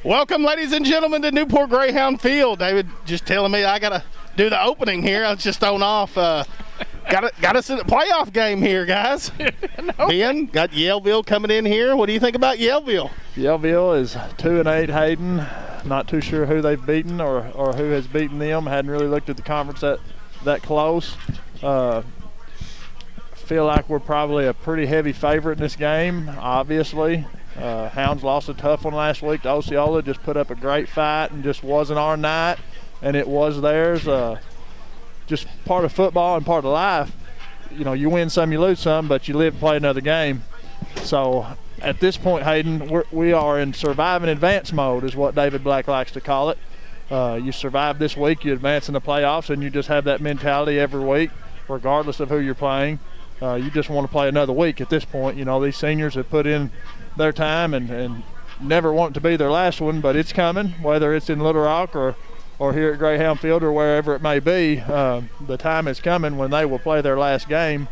Welcome, ladies and gentlemen, to Newport Greyhound Field. David just telling me I got to do the opening here. I was just thrown off. Got us in a playoff game here, guys. No. Ben, got Yellville coming in here. What do you think about Yellville? Yellville is 2-8, Hayden. Not too sure who they've beaten or who has beaten them. Hadn't really looked at the conference that close. Feel like we're probably a pretty heavy favorite in this game, obviously. Hounds lost a tough one last week to Osceola, just put up a great fight and just wasn't our night, and it was theirs. Just part of football and part of life. You know, you win some, you lose some, but you live and play another game. So at this point, Hayden, we are in survive and advance mode is what David Black likes to call it. You survive this week, you advance in the playoffs, and you just have that mentality every week, regardless of who you're playing. You just want to play another week at this point. You know, these seniors have put in their time and never want to be their last one, but it's coming, whether it's in Little Rock or here at Greyhound Field or wherever it may be. The time is coming when they will play their last game,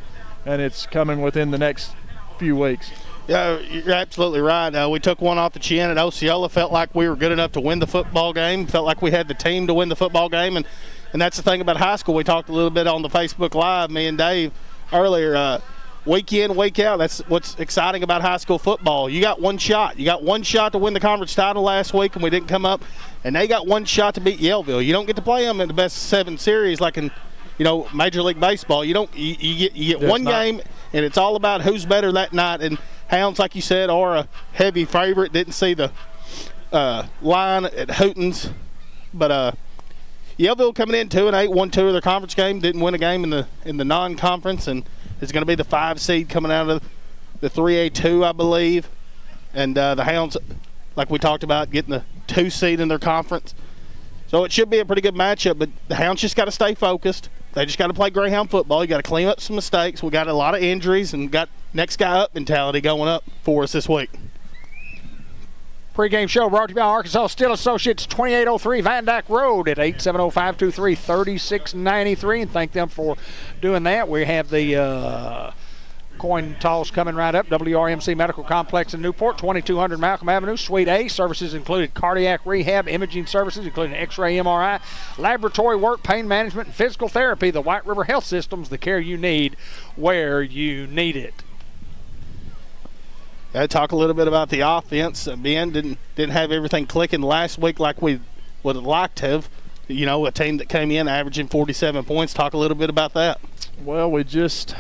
and it's coming within the next few weeks. Yeah, you're absolutely right. We took one off the chin at Osceola, felt like we were good enough to win the football game, felt like we had the team to win the football game, and that's the thing about high school. We talked a little bit on the Facebook Live, me and Dave, earlier. Week in, week out, that's what's exciting about high school football. You got one shot. You got one shot to win the conference title last week, and we didn't come up. And they got one shot to beat Yellville. You don't get to play them in the best of 7 series like in, you know, Major League Baseball. You don't. You get one game, and it's all about who's better that night. And Hounds, like you said, are a heavy favorite. Didn't see the line at Hooten's, but Yellville coming in 2-8, won 2 of their conference games. Didn't win a game in the non-conference, and is going to be the 5 seed coming out of the 3A2, I believe. And the Hounds, like we talked about, getting the 2 seed in their conference. So it should be a pretty good matchup, but the Hounds just got to stay focused. They just got to play Greyhound football. You got to clean up some mistakes. We got a lot of injuries and got next guy up mentality going up for us this week. Pre-game show brought to you by Arkansas Steel Associates, 2803 Van Dyke Road at 870-523-3693. And thank them for doing that. We have the coin toss coming right up. WRMC Medical Complex in Newport, 2200 Malcolm Avenue, Suite A. Services included cardiac rehab, imaging services, including X-ray, MRI, laboratory work, pain management, and physical therapy. The White River Health Systems, the care you need where you need it. Talk a little bit about the offense. Ben didn't have everything clicking last week like we would have liked to have. You know, a team that came in averaging 47 points. Talk a little bit about that. Well, we just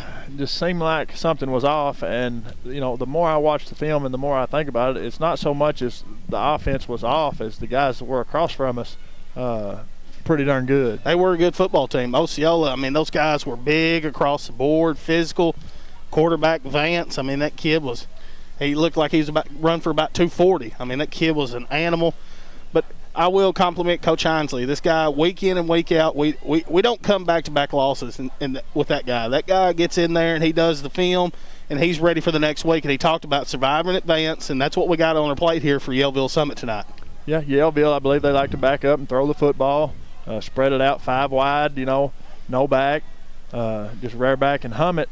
seemed like something was off, and you know, the more I watch the film and the more I think about it, it's not so much as the offense was off as the guys that were across from us pretty darn good. They were a good football team. Osceola, I mean, those guys were big across the board, physical. Quarterback Vance, I mean, that kid was. He looked like he was about run for about 240. I mean, that kid was an animal. But I will compliment Coach Hinesley. This guy, week in and week out, we don't come back-to-back losses with that guy. That guy gets in there and he does the film, and he's ready for the next week. And he talked about surviving in advance, and that's what we got on our plate here for Yellville Summit tonight. Yeah, Yellville, I believe they like to back up and throw the football, spread it out 5 wide, you know, no back, just rear back and hum it.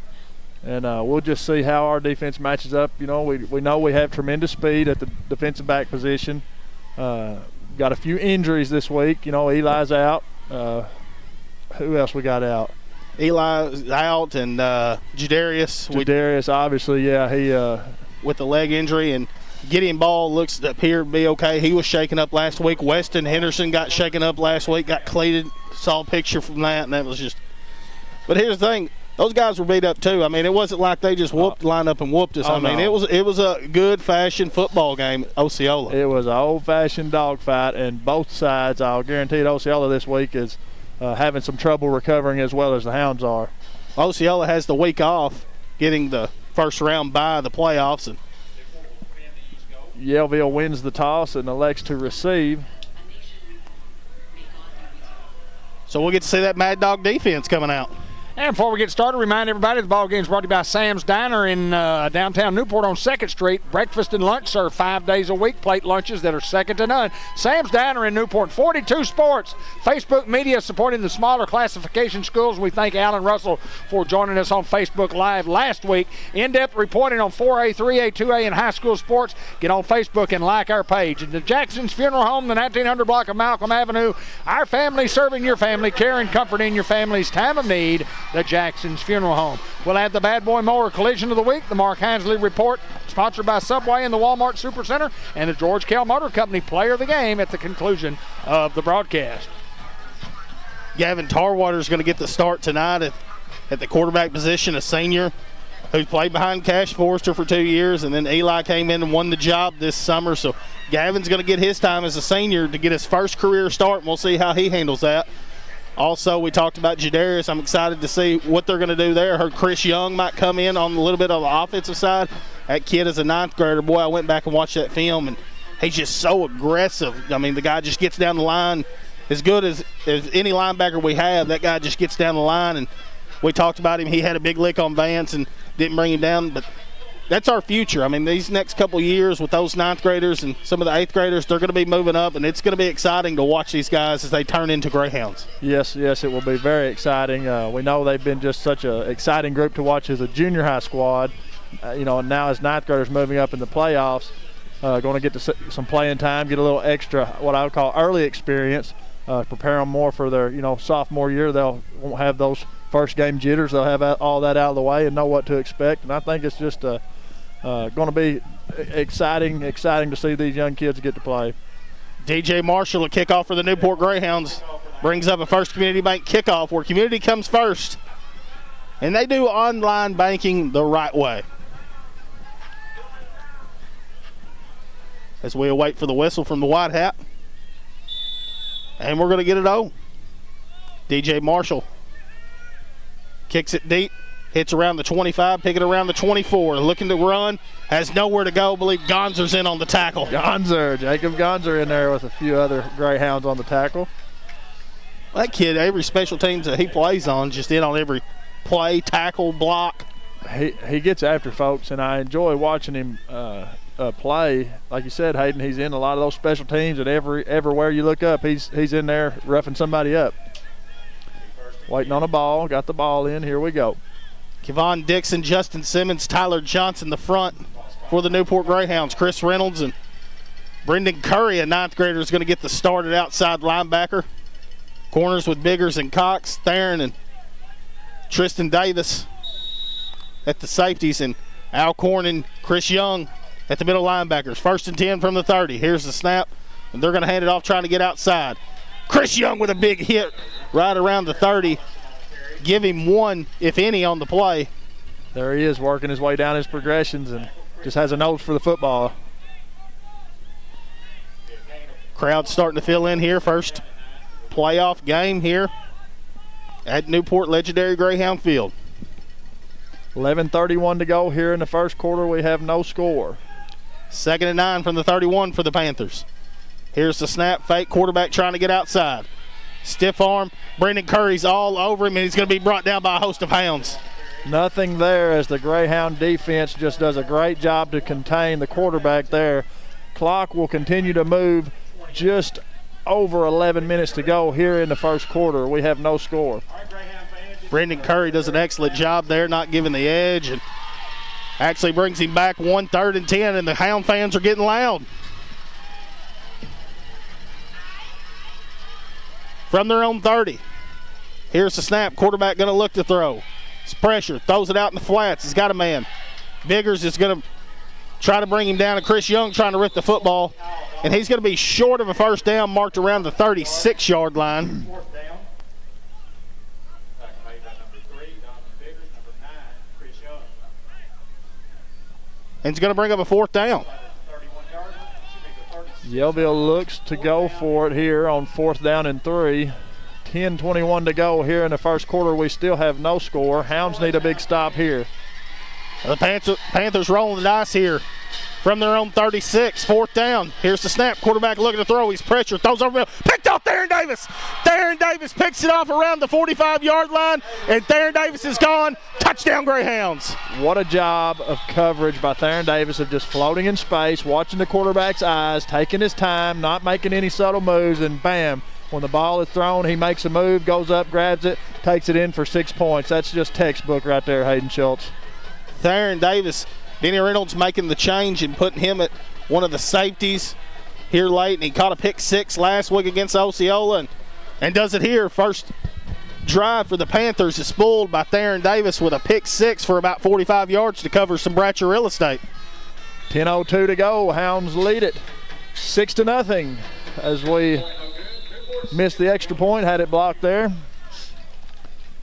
And we'll just see how our defense matches up. You know, we know we have tremendous speed at the defensive back position. Got a few injuries this week. You know, Eli's out. Who else we got out? Eli's out, and Jadarius. Jadarius, obviously, yeah. He with the leg injury, and Gideon Ball appeared to be okay. He was shaken up last week. Weston Henderson got shaken up last week, got cleated. Saw a picture from that, and that was just – but here's the thing. Those guys were beat up too. I mean, it wasn't like they just lined up and whooped us. I mean, no. it was a good-fashioned football game at Osceola. It was an old-fashioned dogfight, and both sides, I'll guarantee Osceola this week is having some trouble recovering as well as the Hounds are. Osceola has the week off, getting the first round bye the playoffs. And Yellville wins the toss and elects to receive. So we'll get to see that Mad Dog defense coming out. And before we get started, remind everybody the ball game is brought to you by Sam's Diner in downtown Newport on 2nd Street. Breakfast and lunch served 5 days a week. Plate lunches that are second to none. Sam's Diner in Newport. 42 Sports. Facebook Media supporting the smaller classification schools. We thank Alan Russell for joining us on Facebook Live last week. In-depth reporting on 4A, 3A, 2A, and high school sports. Get on Facebook and like our page. And the Jackson's Funeral Home, the 1900 block of Malcolm Avenue. Our family serving your family. Care and comfort in your family's time of need. The Jackson's Funeral Home. We'll have the Bad Boy Mower Collision of the Week, the Mark Hansley Report, sponsored by Subway and the Walmart Supercenter, and the George Kell Motor Company Player of the Game at the conclusion of the broadcast. Gavin Tarwater is going to get the start tonight at the quarterback position, a senior who played behind Cash Forrester for 2 years, and then Eli came in and won the job this summer. So Gavin's going to get his time as a senior to get his first career start, and we'll see how he handles that. Also, we talked about Jadarius. I'm excited to see what they're going to do there. I heard Chris Young might come in on a little bit of the offensive side. That kid is a 9th grader. Boy, I went back and watched that film, and he's just so aggressive. I mean, the guy just gets down the line as good as any linebacker we have. That guy just gets down the line, and we talked about him. He had a big lick on Vance and didn't bring him down, but that's our future. I mean, these next couple of years with those 9th graders and some of the 8th graders, they're going to be moving up, and it's going to be exciting to watch these guys as they turn into Greyhounds. Yes, it will be very exciting. We know they've been just such an exciting group to watch as a junior high squad. And now as 9th graders moving up in the playoffs, going to get to some playing time, get a little extra, what I would call early experience, prepare them more for their, sophomore year. They'll won't have those first game jitters. They'll have all that out of the way and know what to expect. And I think it's just going to be exciting to see these young kids get to play. DJ Marshall, a kickoff for the Newport Greyhounds, brings up a First Community Bank kickoff where community comes first. And they do online banking the right way. As we await for the whistle from the White Hat. And we're going to get it on. DJ Marshall kicks it deep. Hits around the 25, pick it around the 24. Looking to run, has nowhere to go. Believe Gonzer's in on the tackle. Jacob Gonzer in there with a few other Greyhounds on the tackle. That kid, every special teams that he plays on, just in on every play, tackle, block. He gets after folks, and I enjoy watching him play. Like you said, Hayden, he's in a lot of those special teams, and everywhere you look up, he's in there roughing somebody up. Waiting on a ball, got the ball in, here we go. Kevon Dixon, Justin Simmons, Tyler Johnson the front for the Newport Greyhounds. Chris Reynolds and Brendan Curry, a 9th grader, is going to get the start at outside linebacker. Corners with Biggers and Cox, Theron and Tristan Davis at the safeties, and Alcorn and Chris Young at the middle linebackers. 1st and 10 from the 30. Here's the snap, and they're going to hand it off trying to get outside. Chris Young with a big hit right around the 30. Give him one, if any, on the play. There he is, working his way down his progressions and just has a nose for the football. Crowd starting to fill in here. First playoff game here at Newport Legendary Greyhound Field. 11:31 to go here in the first quarter. We have no score. 2nd and 9 from the 31 for the Panthers. Here's the snap, fake, quarterback trying to get outside. Stiff arm, Brendan Curry's all over him, and he's going to be brought down by a host of hounds. Nothing there as the Greyhound defense just does a great job to contain the quarterback there. Clock will continue to move, just over 11 minutes to go here in the first quarter. We have no score. Brendan Curry does an excellent job there, not giving the edge, and actually brings him back 1 3rd and 10, and the Hound fans are getting loud. From their own 30. Here's the snap. Quarterback going to look to throw. It's pressure. Throws it out in the flats. He's got a man. Biggers is going to try to bring him down. And Chris Young trying to rip the football. And he's going to be short of a first down, marked around the 36-yard line. And he's going to bring up a 4th down. Yellville looks to go for it here on 4th down and 3. 10:21 to go here in the first quarter. We still have no score. Hounds need a big stop here. The Panthers rolling the dice here. from their own 36. 4th down. Here's the snap. Quarterback looking to throw. He's pressured. Throws over the middle. Picked off Theron Davis. Theron Davis picks it off around the 45-yard line, and Theron Davis is gone. Touchdown, Greyhounds. What a job of coverage by Theron Davis of just floating in space, watching the quarterback's eyes, taking his time, not making any subtle moves, and bam, when the ball is thrown, he makes a move, goes up, grabs it, takes it in for 6 points. That's just textbook right there, Hayden Schultz. Theron Davis, Denny Reynolds making the change and putting him at one of the safeties here late, and he caught a pick 6 last week against Osceola and does it here. First drive for the Panthers is spoiled by Theron Davis with a pick 6 for about 45 yards to cover some Bratcher real estate. 10:02 to go. Hounds lead it 6-0 as we missed the extra point, had it blocked there.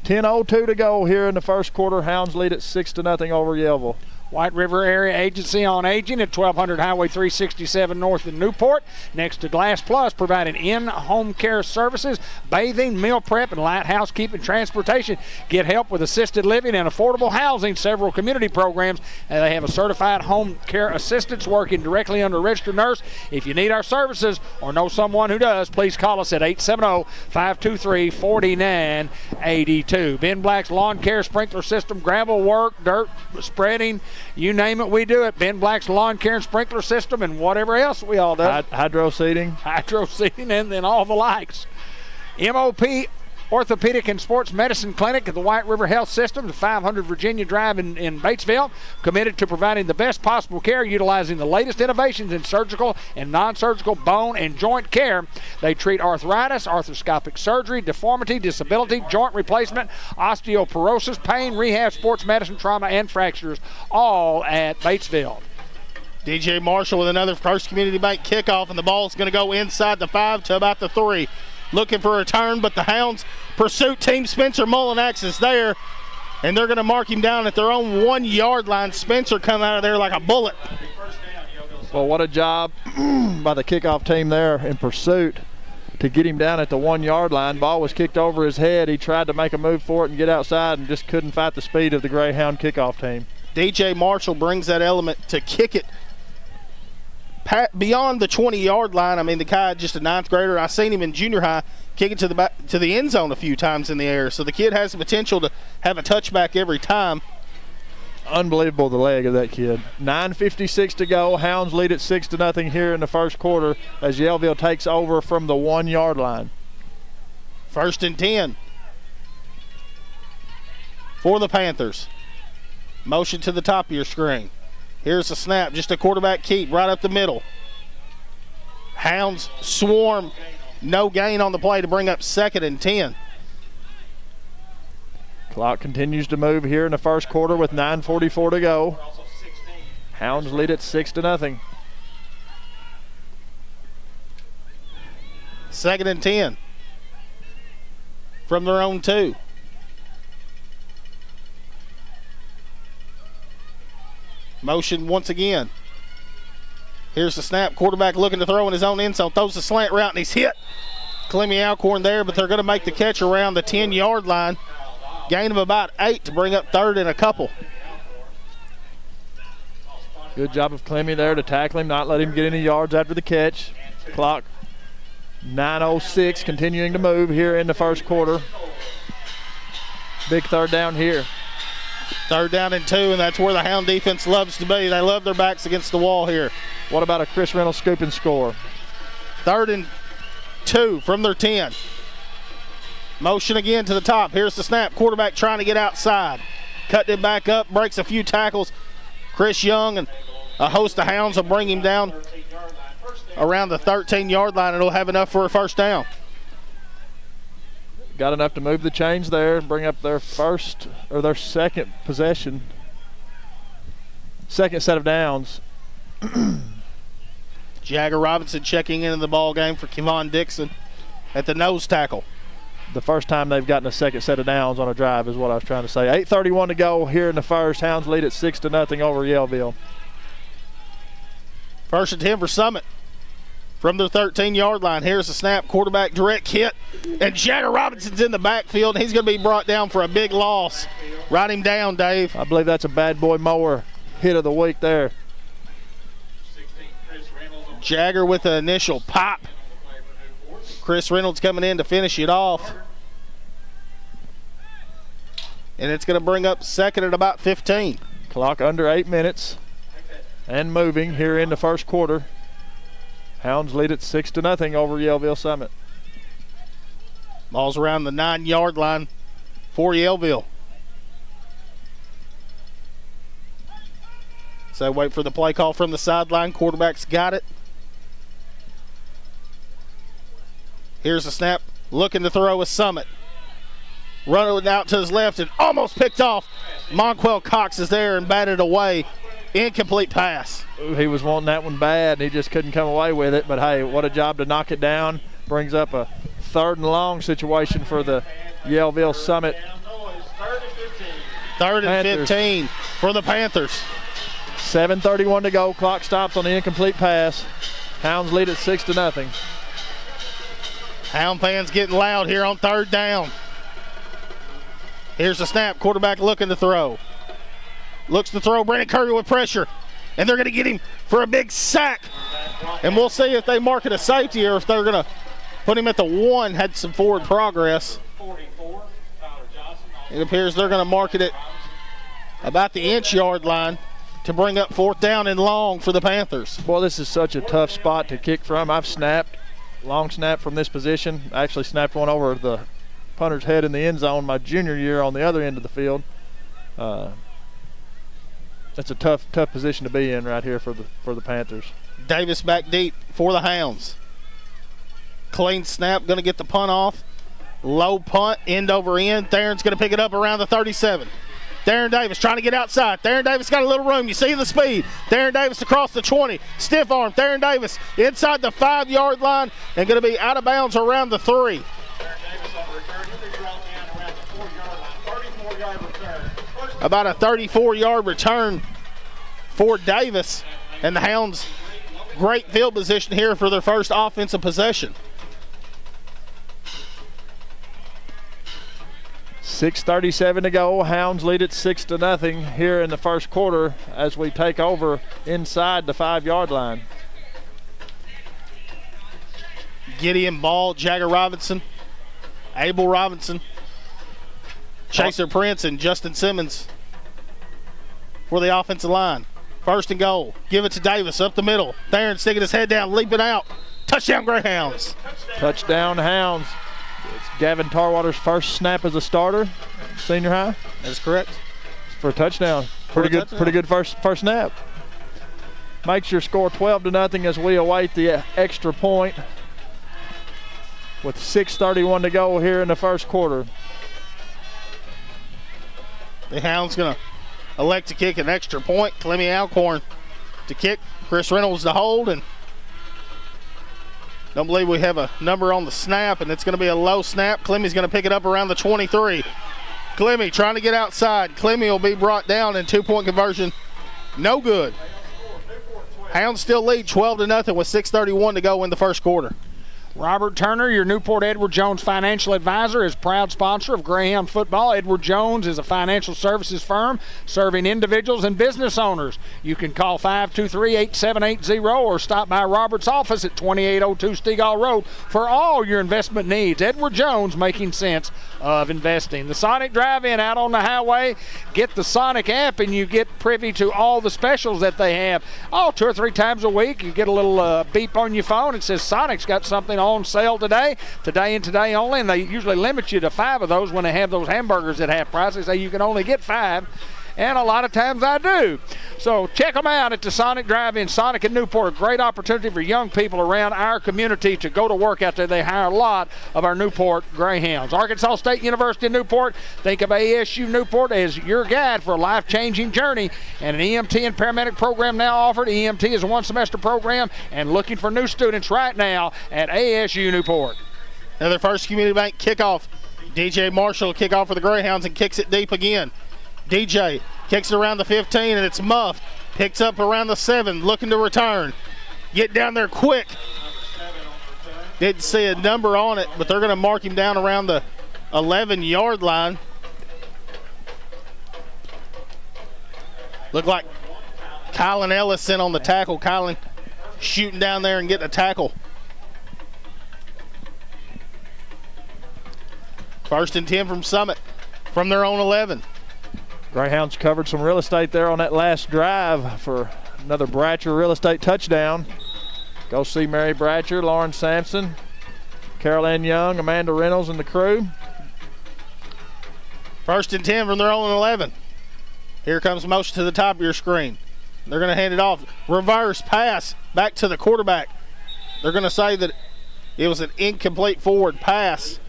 10:02 to go here in the first quarter. Hounds lead it 6-0 over Yellville. White River Area Agency on Aging at 1200 Highway 367 north in Newport. Next to Glass Plus, providing in-home care services, bathing, meal prep, and light housekeeping transportation. Get help with assisted living and affordable housing, several community programs, and they have a certified home care assistants working directly under a registered nurse. If you need our services or know someone who does, please call us at 870-523-4982. Ben Black's Lawn Care Sprinkler System, gravel work, dirt spreading, you name it, we do it. Ben Black's Lawn Care and Sprinkler System and whatever else we all do. Hydro seeding. Hydro seeding and then all the likes. MOP Orthopedic and Sports Medicine Clinic at the White River Health System, the 500 Virginia Drive in Batesville, committed to providing the best possible care utilizing the latest innovations in surgical and non-surgical bone and joint care. They treat arthritis, arthroscopic surgery, deformity, disability, joint replacement, osteoporosis, pain, rehab, sports medicine, trauma, and fractures, all at Batesville. DJ Marshall with another First Community Bank kickoff, and the ball's going to go inside the 5 to about the 3. Looking for a return, but the Hounds pursuit team. Spencer Mullinax is there, and they're going to mark him down at their own 1-yard line. Spencer come out of there like a bullet. Well, what a job by the kickoff team there in pursuit to get him down at the 1-yard line. Ball was kicked over his head. He tried to make a move for it and get outside and just couldn't fight the speed of the Greyhound kickoff team. DJ Marshall brings that element to kick it beyond the 20-yard line. I mean, the guy just a 9th grader. I've seen him in junior high kick it to the end zone a few times in the air. So the kid has the potential to have a touchback every time. Unbelievable, the leg of that kid. 9:56 to go. Hounds lead it 6-0 here in the first quarter as Yellville takes over from the 1-yard line. 1st and 10 for the Panthers. Motion to the top of your screen. Here's the snap, just a quarterback keep right up the middle. Hounds swarm, no gain on the play to bring up 2nd and 10. Clock continues to move here in the first quarter with 9:44 to go. Hounds lead it 6-0. 2nd and 10 from their own 2. Motion once again. Here's the snap. Quarterback looking to throw in his own end zone. Throws the slant route and he's hit. Clemmy Alcorn there, but they're going to make the catch around the 10-yard line. Gain of about 8 to bring up 3rd and a couple. Good job of Clemmy there to tackle him, not let him get any yards after the catch. Clock 9:06, continuing to move here in the first quarter. Big 3rd down here. 3rd down and 2, and that's where the Hound defense loves to be. They love their backs against the wall here. What about a Chris Reynolds scoop and score? 3rd and 2 from their 10. Motion again to the top. Here's the snap. Quarterback trying to get outside. Cutting it back up, breaks a few tackles. Chris Young and a host of Hounds will bring him down around the 13-yard line, and he'll have enough for a 1st down. Got enough to move the chains there, bring up their second possession. Second set of downs. Jagger Robinson checking into the ball game for Kevon Dixon at the nose tackle. The first time they've gotten a second set of downs on a drive is what I was trying to say. 8:31 to go here in the first. Hounds lead at 6-0 over Yellville. 1st and 10 for Summit. From their 13-yard line, here's the snap, quarterback direct hit, and Jagger Robinson's in the backfield, and he's going to be brought down for a big loss. Write him down, Dave. I believe that's a bad boy mower hit of the week there. Jagger with the initial pop. Chris Reynolds coming in to finish it off. And it's going to bring up second at about 15. Clock under 8 minutes and moving here in the first quarter. Hounds lead it 6-0 over Yellville Summit. Ball's around the 9-yard line for Yellville. So wait for the play call from the sideline. Quarterback's got it. Here's the snap. Looking to throw a Summit. Running out to his left and almost picked off. Monquel Cox is there and batted away. Incomplete pass. He was wanting that one bad, and he just couldn't come away with it. But, hey, what a job to knock it down. Brings up a 3rd and long situation for the Yellville Summit. 3rd and 15 for the Panthers. 7:31 to go. Clock stops on the incomplete pass. Hounds lead it 6-0. Hound fans getting loud here on 3rd down. Here's the snap. Quarterback looking to throw. Looks to throw. Brandon Curry with pressure. And they're going to get him for a big sack. And we'll see if they mark it a safety or if they're going to put him at the 1. Had some forward progress. It appears they're going to mark it at about the inch-yard line to bring up 4th down and long for the Panthers. Boy, this is such a tough spot to kick from. I've snapped, long snap from this position. I actually snapped one over the punter's head in the end zone my junior year on the other end of the field. That's a tough position to be in right here for the Panthers. Davis back deep for the Hounds. Clean snap, going to get the punt off. Low punt, end over end. Theron's going to pick it up around the 37. Darren Davis trying to get outside. Darren Davis got a little room. You see the speed. Darren Davis across the 20. Stiff arm. Darren Davis inside the 5-yard line and going to be out of bounds around the 3. About a 34-yard return for Davis. And the Hounds, great field position here for their first offensive possession. 6:37 to go. Hounds lead it 6-0 here in the first quarter as we take over inside the 5-yard line. Gideon Ball, Jagger Robinson, Abel Robinson, Chaser Prince, and Justin Simmons for the offensive line. 1st and goal. Give it to Davis up the middle. Theron sticking his head down, leaping out. Touchdown Greyhounds. Touchdown Hounds. It's Gavin Tarwater's first snap as a starter, senior high. That's correct. For a touchdown. Pretty good first snap. Makes your score 12-0 as we await the extra point with 6:31 to go here in the first quarter. The Hounds going to elect to kick an extra point. Clemmy Alcorn to kick. Chris Reynolds to hold, and don't believe we have a number on the snap, and it's going to be a low snap. Clemmy's going to pick it up around the 23. Clemmy trying to get outside. Clemmy will be brought down, and 2-point conversion. No good. Hounds still lead 12-0 with 6:31 to go in the first quarter. Robert Turner, your Newport Edward Jones financial advisor, is proud sponsor of Greyhound football. Edward Jones is a financial services firm serving individuals and business owners. You can call 523-8780 or stop by Robert's office at 2802 Stegall Road for all your investment needs. Edward Jones, making sense of investing. The Sonic Drive-In out on the highway. Get the Sonic app and you get privy to all the specials that they have. 2 or 3 times a week you get a little beep on your phone. It says Sonic's got something on sale today and today only, and they usually limit you to 5 of those when they have those hamburgers at half price. They say you can only get 5, and a lot of times I do. So check them out at the Sonic Drive-In. Sonic in Newport, a great opportunity for young people around our community to go to work out there. They hire a lot of our Newport Greyhounds. Arkansas State University in Newport, think of ASU Newport as your guide for a life-changing journey, and an EMT and paramedic program now offered. EMT is a 1-semester program and looking for new students right now at ASU Newport. Another First Community Bank kickoff. DJ Marshall kickoff for the Greyhounds and kicks it deep again. DJ kicks it around the 15, and it's muffed. Picks up around the 7, looking to return. Get down there quick. Didn't see a number on it, but they're going to mark him down around the 11-yard line. Looked like Kylan Ellison on the tackle. Kylan shooting down there and getting a tackle. 1st and 10 from Summit from their own 11. Greyhounds covered some real estate there on that last drive for another Bratcher real estate touchdown. Go see Mary Bratcher, Lauren Sampson, Carol Ann Young, Amanda Reynolds, and the crew. 1st and 10 from their own 11. Here comes motion to the top of your screen. They're going to hand it off. Reverse pass back to the quarterback. They're going to say that it was an incomplete forward pass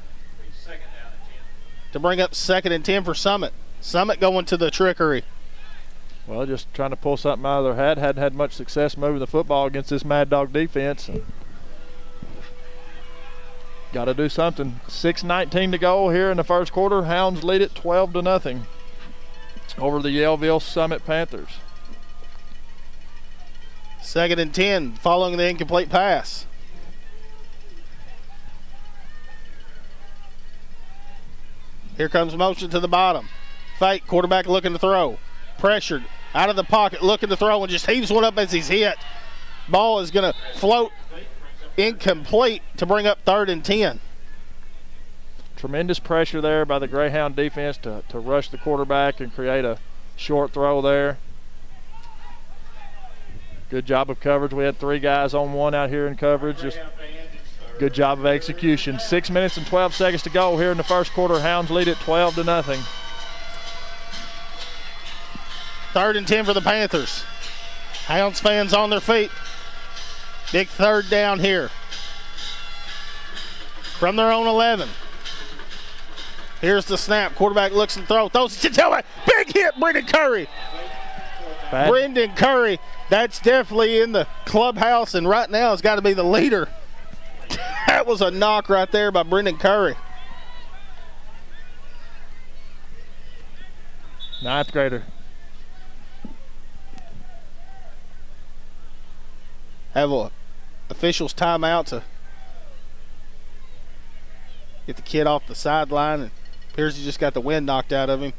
to bring up 2nd and 10 for Summit. Summit going to the trickery. Well, just trying to pull something out of their hat. Hadn't had much success moving the football against this Mad Dog defense. Got to do something. 6:19 to go here in the first quarter. Hounds lead it 12-0 over the Yellville Summit Panthers. 2nd and 10 following the incomplete pass. Here comes motion to the bottom. Fake, quarterback looking to throw. Pressured, out of the pocket, looking to throw, and just heaves one up as he's hit. Ball is going to float incomplete to bring up 3rd and 10. Tremendous pressure there by the Greyhound defense to rush the quarterback and create a short throw there. Good job of coverage. We had 3 guys on 1 out here in coverage. Just good job of execution. 6 minutes and 12 seconds to go here in the first quarter. Hounds lead it 12-0. 3rd and 10 for the Panthers. Hounds fans on their feet. Big 3rd down here. From their own 11. Here's the snap. Quarterback looks and throws it to tailback. Big hit, Brendan Curry. Brendan Curry, that's definitely in the clubhouse, and right now has got to be the leader. That was a knock right there by Brendan Curry. 9th grader. Have a officials timeout to get the kid off the sideline, and appears he just got the wind knocked out of him.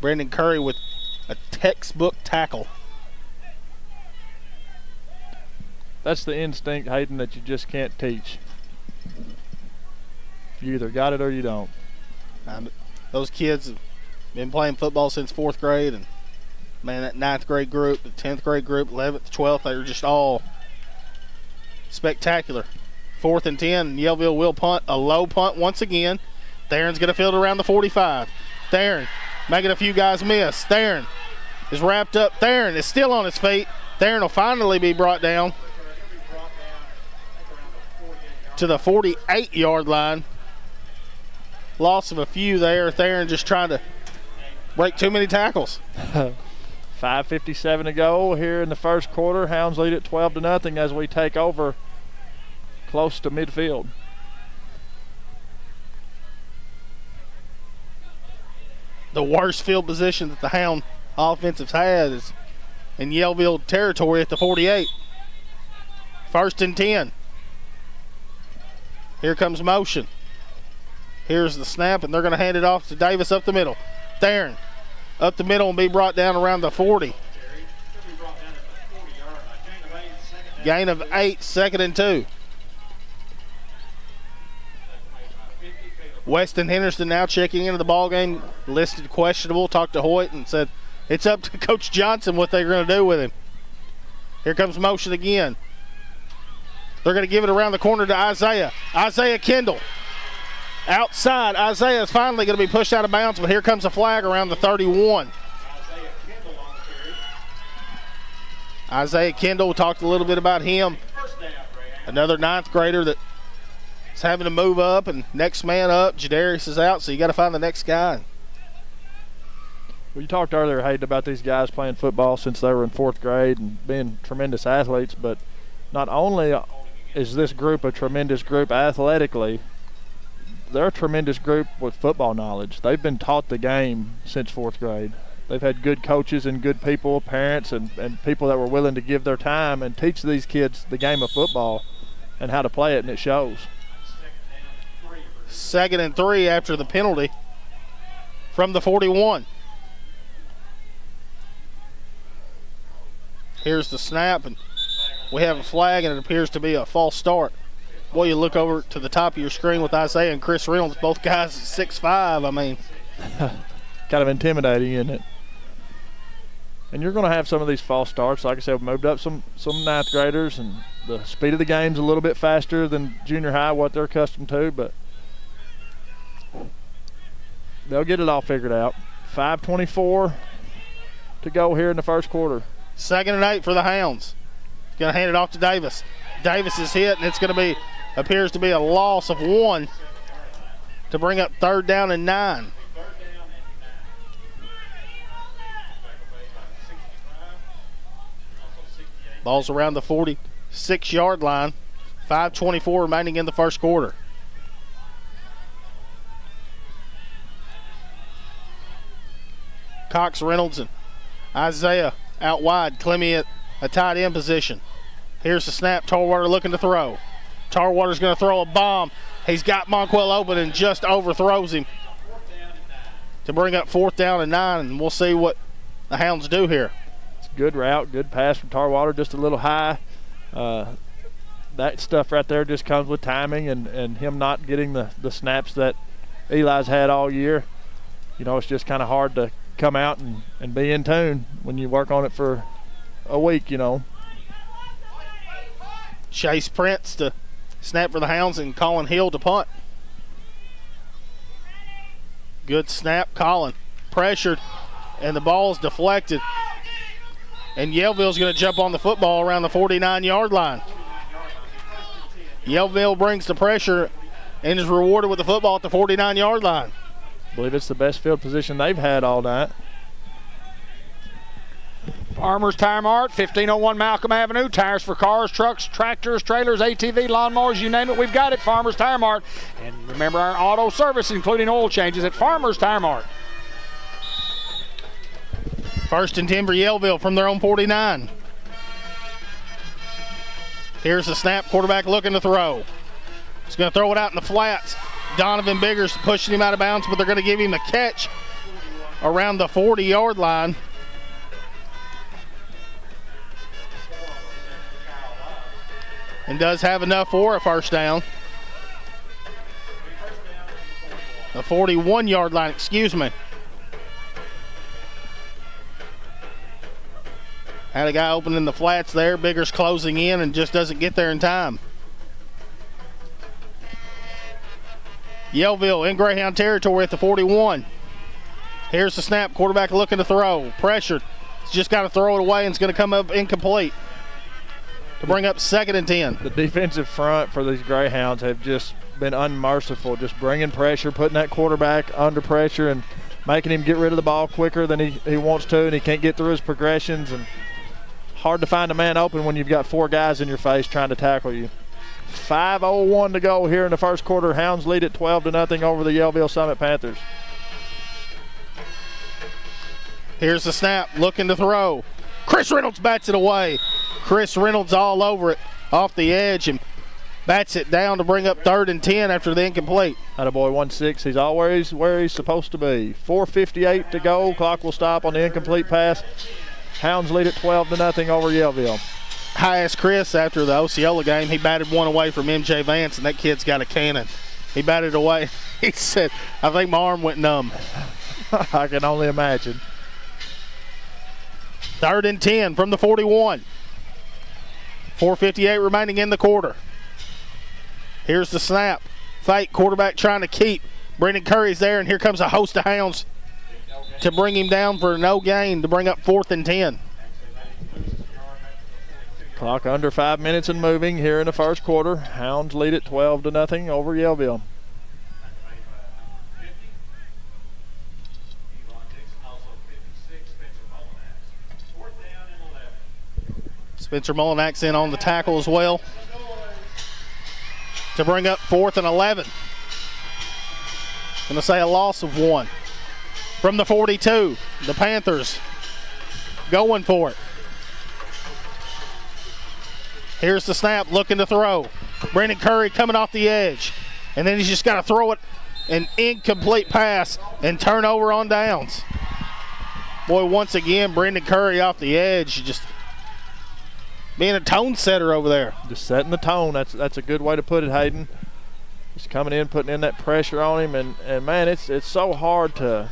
Brendan Curry with a textbook tackle. That's the instinct, Hayden, that you just can't teach. You either got it or you don't. Those kids have been playing football since 4th grade, and man, that 9th grade group, the 10th grade group, 11th, 12th, they were just all spectacular. 4th and 10, Yellville will punt, a low punt once again. Theron's going to field around the 45. Theron making a few guys miss. Theron is wrapped up. Theron is still on his feet. Theron will finally be brought down to the 48-yard line. Loss of a few there. Theron just trying to break too many tackles. 5:57 to go here in the first quarter. Hounds lead it 12-0 as we take over close to midfield. The worst field position that the Hound offensives had is in Yellville territory at the 48. 1st and 10. Here comes motion. Here's the snap, and they're going to hand it off to Davis up the middle. Theron up the middle and be brought down around the 40. Gain of 8, 2nd and 2. Weston Henderson now checking into the ball game, listed questionable. Talked to Hoyt and said it's up to Coach Johnson what they're going to do with him. Here comes motion again. They're going to give it around the corner to Isaiah. Isaiah Kendall. Outside, Isaiah is finally going to be pushed out of bounds, but here comes a flag around the 31. Isaiah Kendall, talked a little bit about him. Another 9th grader that is having to move up, and next man up, Jadarius is out, so you got to find the next guy. Well, you talked earlier, Hayden, about these guys playing football since they were in 4th grade and being tremendous athletes, but not only is this group a tremendous group athletically, they're a tremendous group with football knowledge. They've been taught the game since 4th grade. They've had good coaches and good people, parents, and people that were willing to give their time and teach these kids the game of football and how to play it, and it shows. 2nd and 3 after the penalty from the 41. Here's the snap, and We have a flag, and it appears to be a false start. Boy, you look over to the top of your screen with Isaiah and Chris Reynolds, both guys at 6'5". I mean, kind of intimidating, isn't it? And you're going to have some of these false starts. Like I said, we moved up some ninth graders, and the speed of the game's a little bit faster than junior high, what they're accustomed to, but they'll get it all figured out. 5:24 to go here in the first quarter. 2nd and 8 for the Hounds. Going to hand it off to Davis. Davis is hit, and it's going to be, appears to be a loss of 1 to bring up 3rd down and 9. Ball's around the 46-yard line. 5:24 remaining in the first quarter. Cox, Reynolds, and Isaiah out wide. Clemmy at a tight end position. Here's the snap. Tarwater looking to throw. Tarwater's going to throw a bomb. He's got Monquell open and just overthrows him to bring up 4th down and 9, and we'll see what the Hounds do here. It's a good route, good pass from Tarwater, just a little high. That stuff right there just comes with timing and him not getting the snaps that Eli's had all year. You know, it's just kind of hard to come out and be in tune when you work on it for a week, you know. Chase Prince to snap for the Hounds and Colin Hill to punt. Good snap, Colin. Pressured, and the ball's deflected. And Yellville's going to jump on the football around the 49-yard line. Yellville brings the pressure and is rewarded with the football at the 49-yard line. I believe it's the best field position they've had all night. Farmers Tire Mart, 1501 Malcolm Avenue. Tires for cars, trucks, tractors, trailers, ATV, lawnmowers, you name it, we've got it. Farmers Tire Mart. And remember our auto service, including oil changes at Farmers Tire Mart. 1st and 10 for Yellville from their own 49. Here's the snap. Quarterback looking to throw. He's going to throw it out in the flats. Donovan Biggers pushing him out of bounds, but they're going to give him a catch around the 40-yard line. And does have enough for a first down. The 41-yard line, excuse me. Had a guy open in the flats there. Biggers closing in and just doesn't get there in time. Yellville in Greyhound territory at the 41. Here's the snap. Quarterback looking to throw. Pressured. He's just got to throw it away, and it's going to come up incomplete to bring up 2nd and 10. The defensive front for these Greyhounds have just been unmerciful, just bringing pressure, putting that quarterback under pressure and making him get rid of the ball quicker than he wants to, and he can't get through his progressions. And hard to find a man open when you've got 4 guys in your face trying to tackle you. 5:01 to go here in the first quarter. Hounds lead at 12-0 over the Yellville Summit Panthers. Here's the snap, looking to throw. Chris Reynolds bats it away. Chris Reynolds all over it off the edge and bats it down to bring up 3rd and 10 after the incomplete. Attaboy 1-6. He's always where he's supposed to be. 4:58 to go. Clock will stop on the incomplete pass. Hounds lead at 12-0 over Yellville. I asked Chris after the Osceola game, he batted one away from MJ Vance, and that kid's got a cannon. He batted away. He said, I think my arm went numb. I can only imagine. 3rd and 10 from the 41. 4:58 remaining in the quarter. Here's the snap. Fake, quarterback trying to keep. Brendan Curry's there, and here comes a host of Hounds to bring him down for no gain to bring up 4th and 10. Clock under 5 minutes and moving here in the first quarter. Hounds lead at 12-0 over Yellville. Spencer Mullinax in on the tackle as well to bring up 4th and 11. Going to say a loss of 1. From the 42, the Panthers going for it. Here's the snap, looking to throw. Brandon Curry coming off the edge. And then he's just got to throw it, an incomplete pass, and turnover on downs. Boy, once again, Brandon Curry off the edge, just being a tone setter over there. Just setting the tone. That's a good way to put it, Hayden. Just coming in, putting in that pressure on him, and man, it's so hard to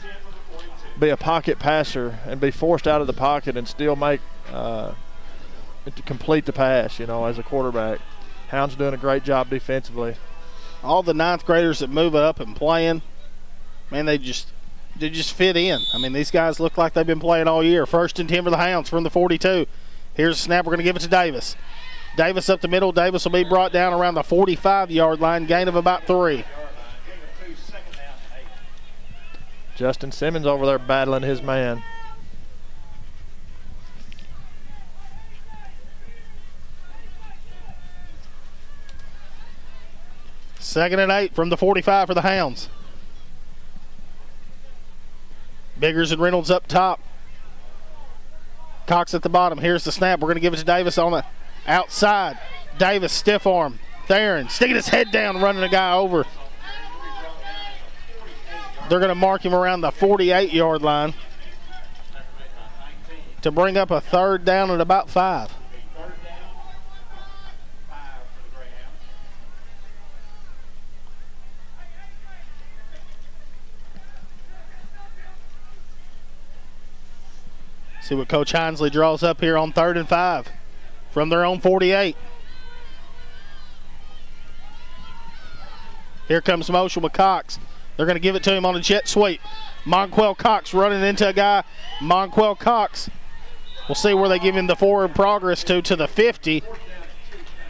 be a pocket passer and be forced out of the pocket and still make to complete the pass, you know, as a quarterback. Hound's doing a great job defensively. All the ninth graders that move up and playing, man, they just fit in. I mean, these guys look like they've been playing all year. 1st and 10 for the Hounds from the 42. Here's a snap. We're going to give it to Davis. Davis up the middle. Davis will be brought down around the 45-yard line, gain of about 3. Justin Simmons over there battling his man. Second and 8 from the 45 for the Hounds. Biggers and Reynolds up top. Cox at the bottom. Here's the snap. We're going to give it to Davis on the outside. Davis, stiff arm. Theron sticking his head down, running a guy over. They're going to mark him around the 48-yard line to bring up a 3rd down at about 5. See what Coach Hinesley draws up here on 3rd and 5 from their own 48. Here comes motion with Cox. They're going to give it to him on a jet sweep. Monquel Cox running into a guy. Monquel Cox. We'll see where they give him the forward progress to the 50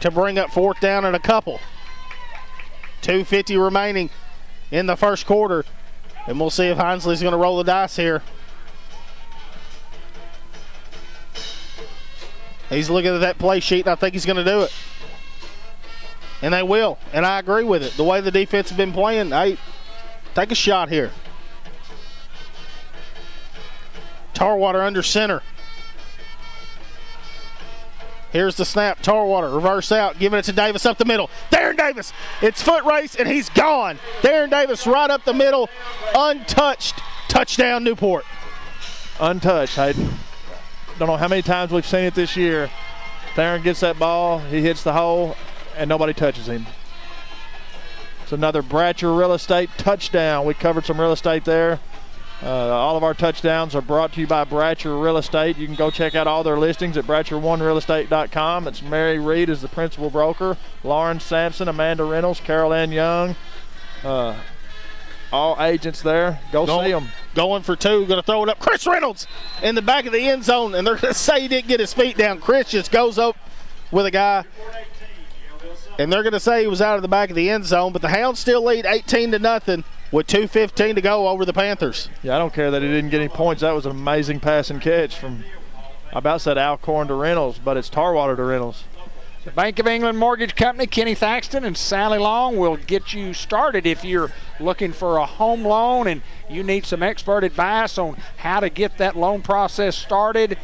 to bring up 4th down and a couple. 2:50 remaining in the first quarter. And we'll see if Hinesley's going to roll the dice here. He's looking at that play sheet, and I think he's going to do it. And they will, and I agree with it. The way the defense has been playing, hey, take a shot here. Tarwater under center. Here's the snap. Tarwater reverse out, giving it to Davis up the middle. Darren Davis, it's foot race, and he's gone. Darren Davis right up the middle, untouched. Touchdown, Newport. Untouched, Hayden. Don't know how many times we've seen it this year. Theron gets that ball, he hits the hole, and nobody touches him. It's another Bratcher Real Estate touchdown. We covered some real estate there. All of our touchdowns are brought to you by Bratcher Real Estate. You can go check out all their listings at BratcherOneRealEstate.com. It's Mary Reed is the principal broker, Lauren Sampson, Amanda Reynolds, Carol Ann Young. All agents there. Go see them. Going for 2, going to throw it up. Chris Reynolds in the back of the end zone, and they're going to say he didn't get his feet down. Chris just goes up with a guy, and they're going to say he was out of the back of the end zone, but the Hounds still lead 18-0 with 2:15 to go over the Panthers. Yeah, I don't care that he didn't get any points. That was an amazing pass and catch from, I about said Alcorn to Reynolds, but it's Tarwater to Reynolds. The Bank of England Mortgage Company, Kenny Thaxton and Sally Long will get you started if you're looking for a home loan and you need some expert advice on how to get that loan process started,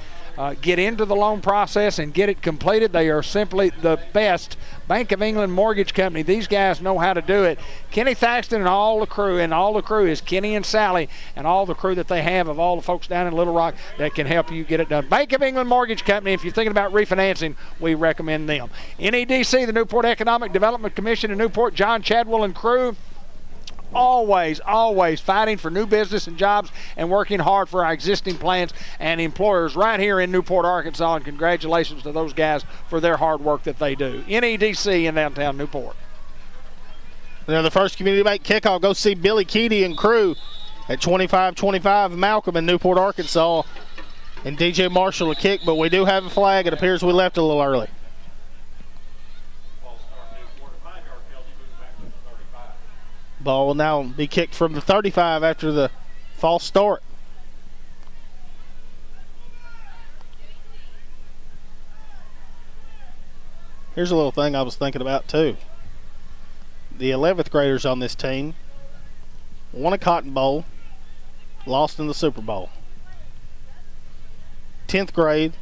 get into the loan process and get it completed. They are simply the best. Bank of England Mortgage Company, these guys know how to do it. Kenny Thaxton and all the crew is Kenny and Sally and all the crew that they have of all the folks down in Little Rock that can help you get it done. Bank of England Mortgage Company, if you're thinking about refinancing, we recommend them. NEDC, the Newport Economic Development Commission in Newport, John Chadwell and crew, always fighting for new business and jobs and working hard for our existing plants and employers right here in Newport, Arkansas, and congratulations to those guys for their hard work that they do. NEDC in downtown Newport. Now the first community bank kickoff, go see Billy Keedy and crew at 25-25 Malcolm in Newport, Arkansas. And DJ Marshall a kick, but we do have a flag. It appears we left a little early. Ball will now be kicked from the 35 after the false start. Here's a little thing I was thinking about too. The 11th graders on this team won a Cotton Bowl, lost in the Super Bowl. 10th grade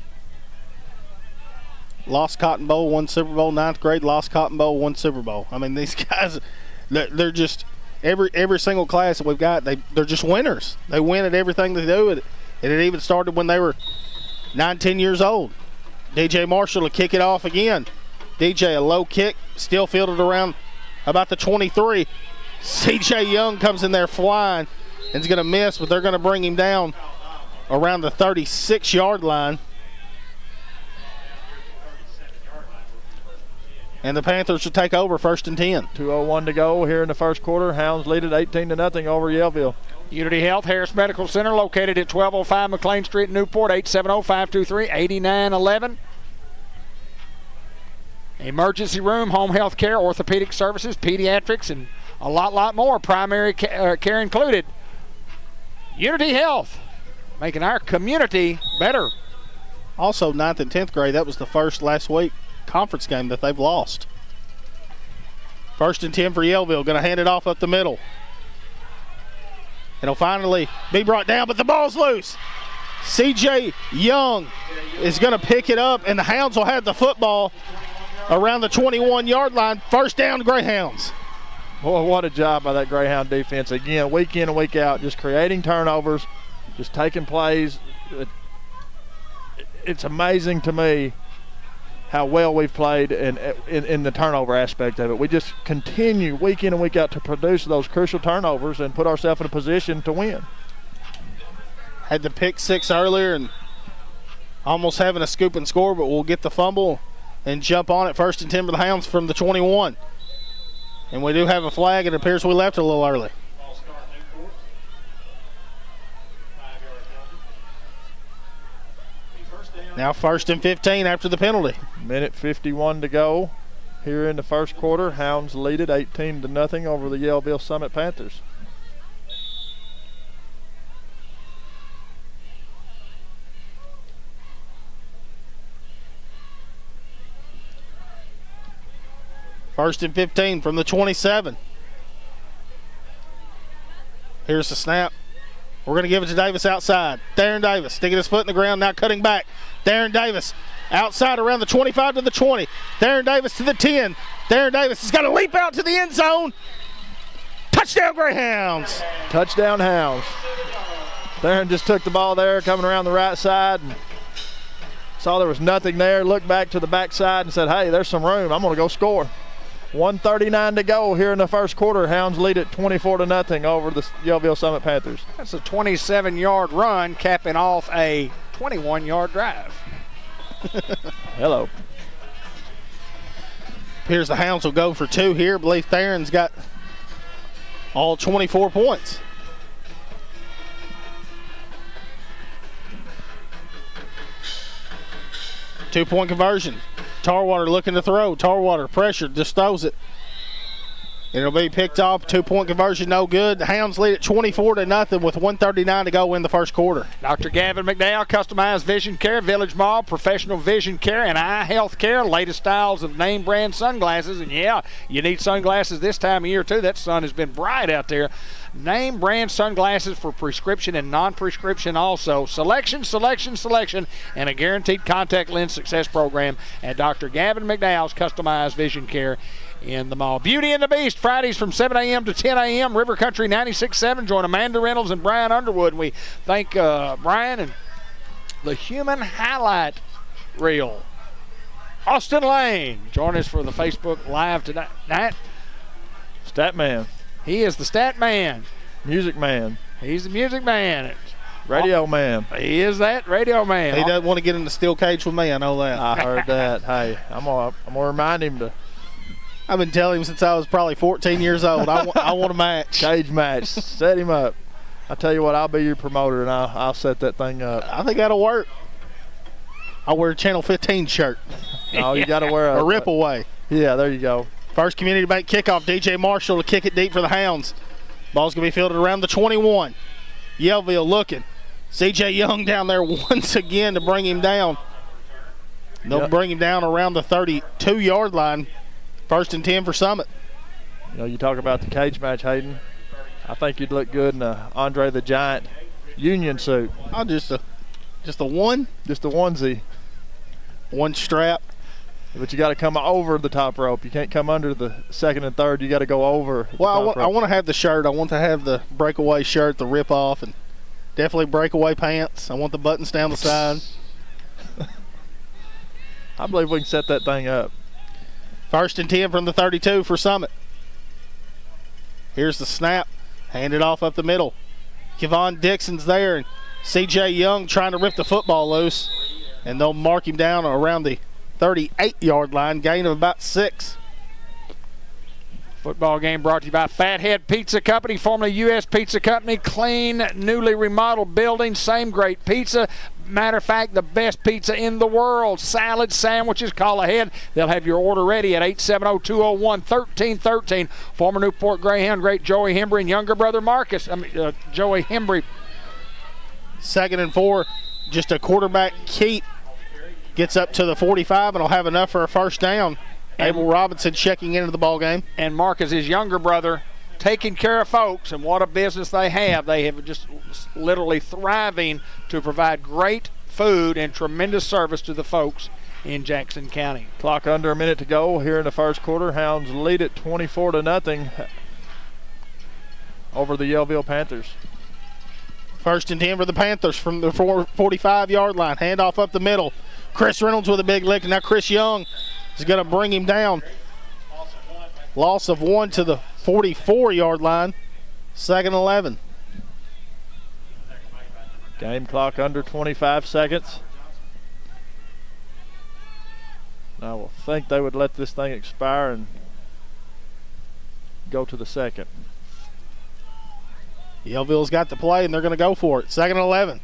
lost Cotton Bowl, won Super Bowl. 9th grade lost Cotton Bowl, won Super Bowl. I mean, these guys, they're just every single class that we've got, they're just winners. They win at everything they do, and it even started when they were 9-10 years old. DJ Marshall to kick it off again. DJ, a low kick, still fielded around about the 23. CJ Young comes in there flying and is going to miss, but they're going to bring him down around the 36-yard line. And the Panthers will take over 1st and 10. 2:01 to go here in the first quarter. Hounds lead it 18-0 over Yellville. Unity Health Harris Medical Center, located at 1205 McLean Street, Newport, 870-523-8911. Emergency room, home health care, orthopedic services, pediatrics, and a lot more. Primary care included. Unity Health, making our community better. Also, 9th and 10th grade, that was the first last week conference game that they've lost. 1st and 10 for Yellville. Going to hand it off up the middle. It'll finally be brought down, but the ball's loose. CJ Young is going to pick it up, and the Hounds will have the football around the 21-yard line. 1st down, Greyhounds. Boy, what a job by that Greyhound defense. Again, week in and week out, just creating turnovers, just taking plays. It's amazing to me how well we've played in the turnover aspect of it. We just continue week in and week out to produce those crucial turnovers and put ourselves in a position to win. Had the pick 6 earlier and almost having a scoop and score, but we'll get the fumble and jump on it. 1st and 10 for the Hounds from the 21. And we do have a flag. It appears we left a little early. Now 1st and 15 after the penalty. Minute 51 to go here in the first quarter. Hounds lead it 18-0 over the Yellville Summit Panthers. First and 15 from the 27. Here's the snap. We're going to give it to Davis outside. Darren Davis sticking his foot in the ground, now cutting back. Darren Davis outside around the 25 to the 20. Darren Davis to the 10. Darren Davis has got to leap out to the end zone. Touchdown, Greyhounds. Touchdown, Hounds. Darren just took the ball there, coming around the right side, and saw there was nothing there, looked back to the backside and said, hey, there's some room. I'm going to go score. 1:39 to go here in the first quarter. Hounds lead it 24-0 over the Yellville Summit Panthers. That's a 27-yard run, capping off a 21-yard drive. Hello. Appears the Hounds will go for 2 here. I believe Theron's got all 24 points. Two-point conversion. Tarwater looking to throw. Tarwater pressure, just throws it. It'll be picked off. 2-point conversion, no good. The Hounds lead it 24-0 with 1:39 to go in the first quarter. Dr. Gavin McDowell, customized vision care, Village Mall, professional vision care, and eye health care. Latest styles of name brand sunglasses. And yeah, you need sunglasses this time of year too. That sun has been bright out there. Name brand sunglasses for prescription and non-prescription also. Selection, and a guaranteed contact lens success program at Dr. Gavin McDowell's Customized Vision Care in the mall. Beauty and the Beast, Fridays from 7 a.m. to 10 a.m. River Country 96.7. Join Amanda Reynolds and Brian Underwood. And we thank Brian and the Human Highlight Reel. Austin Lane, join us for the Facebook Live tonight. Stat man. He is the stat man. Music man. He's the music man. Radio man. He is that radio man. He doesn't want to get in the steel cage with me, I know that. I heard that. Hey, I'm gonna remind him to. I've been telling him since I was probably 14 years old. I want a match. Cage match. Set him up. I tell you what, I'll be your promoter and I'll set that thing up. I think that'll work. I'll wear a Channel 15 shirt. Oh, you got to wear a rip away. Yeah, there you go. First Community Bank kickoff. DJ Marshall to kick it deep for the Hounds. Ball's going to be fielded around the 21. Yellville looking. CJ Young down there once again to bring him down. They'll bring him down around the 32-yard line. 1st and 10 for Summit. You know, you talk about the cage match, Hayden. I think you'd look good in a Andre the Giant union suit. Oh, just a one? Just a onesie. One strap. But you got to come over the top rope. You can't come under the second and third. You got to go over. Well, I want to have the shirt. I want to have the breakaway shirt, the rip off, and definitely breakaway pants. I want the buttons down the side. I believe we can set that thing up. 1st and 10 from the 32 for Summit. Here's the snap. Hand it off up the middle. Kevon Dixon's there, and C.J. Young trying to rip the football loose. And they'll mark him down around the 38-yard line, gain of about 6. Football game brought to you by Fathead Pizza Company, formerly U.S. Pizza Company. Clean, newly remodeled building, same great pizza. Matter of fact, the best pizza in the world. Salad, sandwiches, call ahead. They'll have your order ready at 870-201-1313. Former Newport Greyhound great Joey Hembry and younger brother Joey Hembry. 2nd and 4, just a quarterback keep. Gets up to the 45 and will have enough for a 1st down. Abel Robinson checking into the ball game. And Marcus, his younger brother, taking care of folks, and what a business they have. They have just literally thriving to provide great food and tremendous service to the folks in Jackson County. Clock under a minute to go here in the 1st quarter. Hounds lead it 24-0 over the Yellville Panthers. 1st and 10 for the Panthers from the 45-yard line. Handoff up the middle. Chris Reynolds with a big lick, and now Chris Young is going to bring him down. Loss of 1 to the 44-yard line. 2nd and 11. Game clock under 25 seconds. I will think they would let this thing expire and go to the 2nd. Yellville's got the play, and they're going to go for it. 2nd and 11.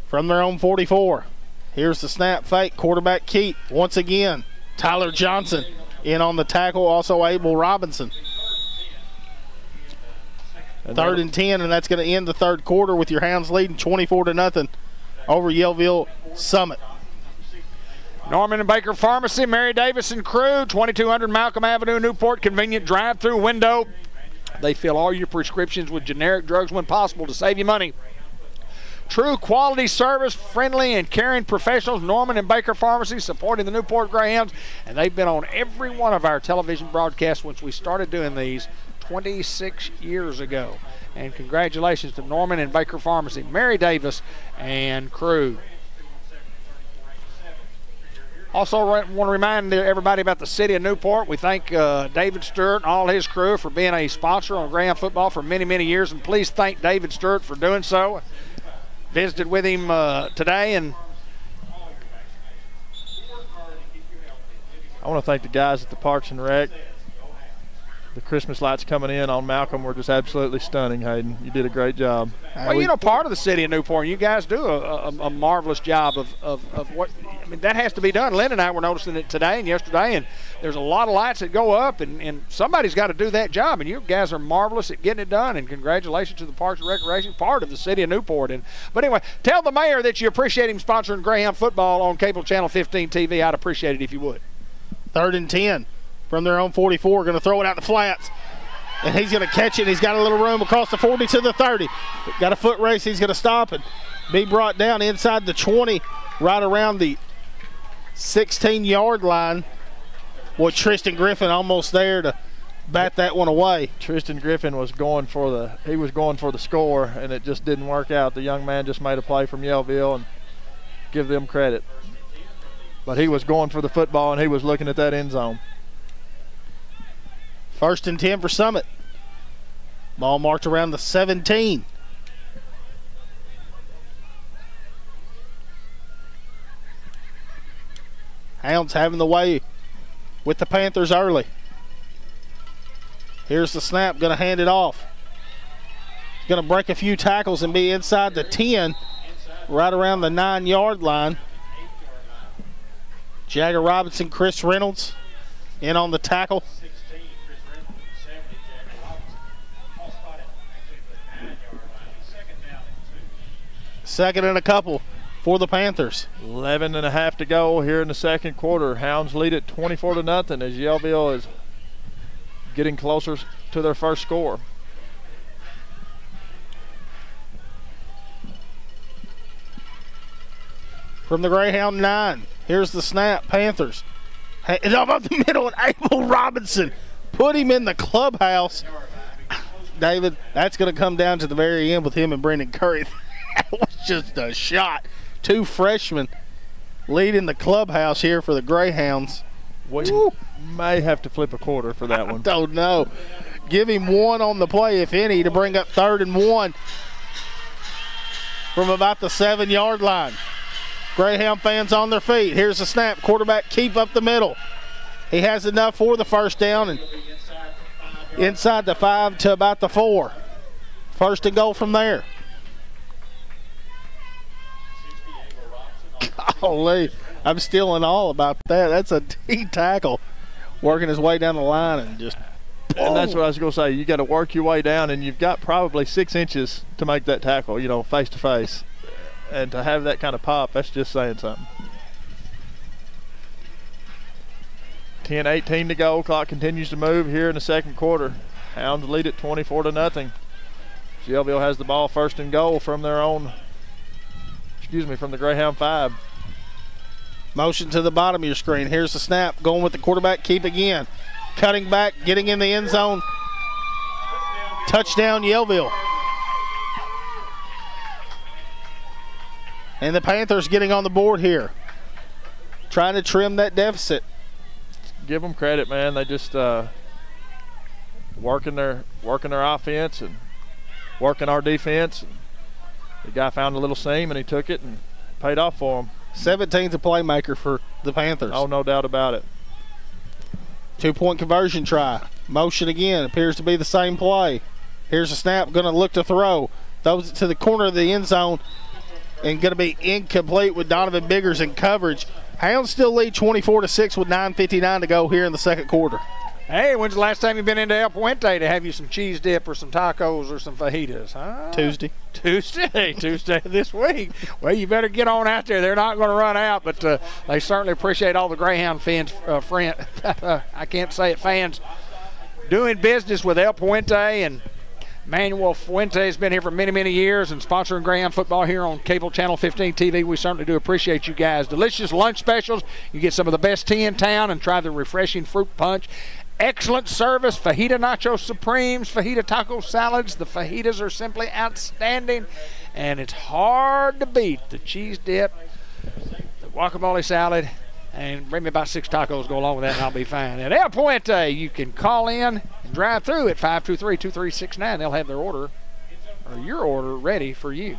From their own 44. Here's the snap fake. Quarterback keep once again. Tyler Johnson in on the tackle. Also Abel Robinson. 3rd and 10, and that's going to end the 3rd quarter with your Hounds leading 24-0 over Yellville Summit. Norman and Baker Pharmacy, Mary Davis and crew, 2200 Malcolm Avenue, Newport. Convenient drive-through window. They fill all your prescriptions with generic drugs when possible to save you money. True quality service, friendly and caring professionals. Norman and Baker Pharmacy supporting the Newport Greyhounds, and they've been on every one of our television broadcasts once we started doing these 26 years ago. And congratulations to Norman and Baker Pharmacy, Mary Davis and crew. Also want to remind everybody about the city of Newport. We thank David Stewart and all his crew for being a sponsor on Greyhound football for many, many years, and please thank David Stewart for doing so. Visited with him today, and I want to thank the guys at the Parks and Rec. The Christmas lights coming in on Malcolm were just absolutely stunning, Hayden. You did a great job. Well, you know, part of the city of Newport, you guys do a marvelous job of what, I mean, that has to be done. Lynn and I were noticing it today and yesterday, and there's a lot of lights that go up, and somebody's got to do that job, and you guys are marvelous at getting it done, and congratulations to the Parks and Recreation, part of the city of Newport. But anyway, tell the mayor that you appreciate him sponsoring Greyhound football on Cable Channel 15 TV. I'd appreciate it if you would. 3rd and 10. From their own 44, going to throw it out the flats. And he's going to catch it. He's got a little room across the 40 to the 30. Got a foot race. He's going to stop and be brought down inside the 20, right around the 16-yard line. Boy, Tristan Griffin almost there to bat that one away. Tristan Griffin was going for the score, and it just didn't work out. The young man just made a play from Yellville, and give them credit. But he was going for the football, and he was looking at that end zone. 1st and 10 for Summit. Ball marked around the 17. Hounds having the way with the Panthers early. Here's the snap, going to hand it off. Going to break a few tackles and be inside the 10, right around the 9-yard line. Jagger Robinson, Chris Reynolds in on the tackle. 2nd and a couple for the Panthers. 11.5 to go here in the 2nd quarter. Hounds lead it 24-0 as Yellville is getting closer to their first score. From the Greyhound 9, here's the snap. Panthers. It's up the middle, and Abel Robinson put him in the clubhouse. David, that's going to come down to the very end with him and Brendan Curry. That was just a shot. 2 freshmen leading the clubhouse here for the Greyhounds. We may have to flip a quarter for that one. Don't know. Give him one on the play, if any, to bring up 3rd and 1 from about the 7-yard line. Greyhound fans on their feet. Here's the snap. Quarterback keep up the middle. He has enough for the first down, and inside the 5 to about the 4. 1st and goal from there. Golly, I'm still in awe about that. That's a D tackle working his way down the line and just. And that's what I was going to say. You got to work your way down, and you've got probably 6 inches to make that tackle, you know, face to face. And to have that kind of pop, that's just saying something. 10-18 to go. Clock continues to move here in the second quarter. Hounds lead it 24-0. Yellville has the ball 1st and goal from their own, from the Greyhound 5. Motion to the bottom of your screen. Here's the snap. Going with the quarterback. Keep again. Cutting back. Getting in the end zone. Touchdown, Yellville. And the Panthers getting on the board here. Trying to trim that deficit. Give them credit, man. They just working their offense and working our defense. The guy found a little seam and he took it and paid off for him. 17's a playmaker for the Panthers. Oh, no doubt about it. 2-point conversion try. Motion again. Appears to be the same play. Here's a snap. Going to look to throw. Throws it to the corner of the end zone and going to be incomplete with Donovan Biggers in coverage. Hounds still lead 24-6 with 9:59 to go here in the second quarter. Hey, when's the last time you've been into El Puente to have you some cheese dip or some tacos or some fajitas, huh? Tuesday this week. Well, you better get on out there. They're not going to run out, but they certainly appreciate all the Greyhound fans, I can't say it, fans, doing business with El Puente. And Manuel Fuente has been here for many, many years and sponsoring Greyhound football here on Cable Channel 15 TV. We certainly do appreciate you guys. Delicious lunch specials. You get some of the best tea in town and try the refreshing fruit punch. Excellent service, fajita nacho supremes, fajita taco salads. The fajitas are simply outstanding, and it's hard to beat the cheese dip, the guacamole salad, and bring me about 6 tacos, go along with that, and I'll be fine. At El Puente, you can call in and drive through at 523-2369. They'll have their order, or your order, ready for you.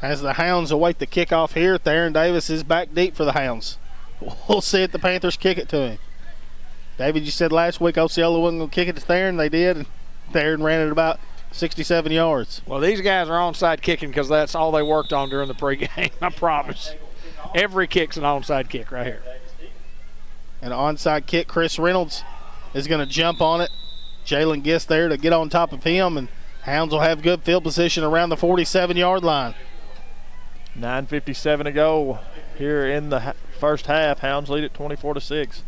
As the Hounds await the kickoff here, Theron Davis is back deep for the Hounds. We'll see if the Panthers kick it to him. David, you said last week Osceola wasn't going to kick it to Theron. They did, and Theron ran it about 67 yards. Well, these guys are onside kicking because that's all they worked on during the pregame, I promise. Every kick's an onside kick right here. An onside kick, Chris Reynolds is going to jump on it. Jalen Gist there to get on top of him, and Hounds will have good field position around the 47-yard line. 9:57 to go here in the first half. Hounds lead at 24-6.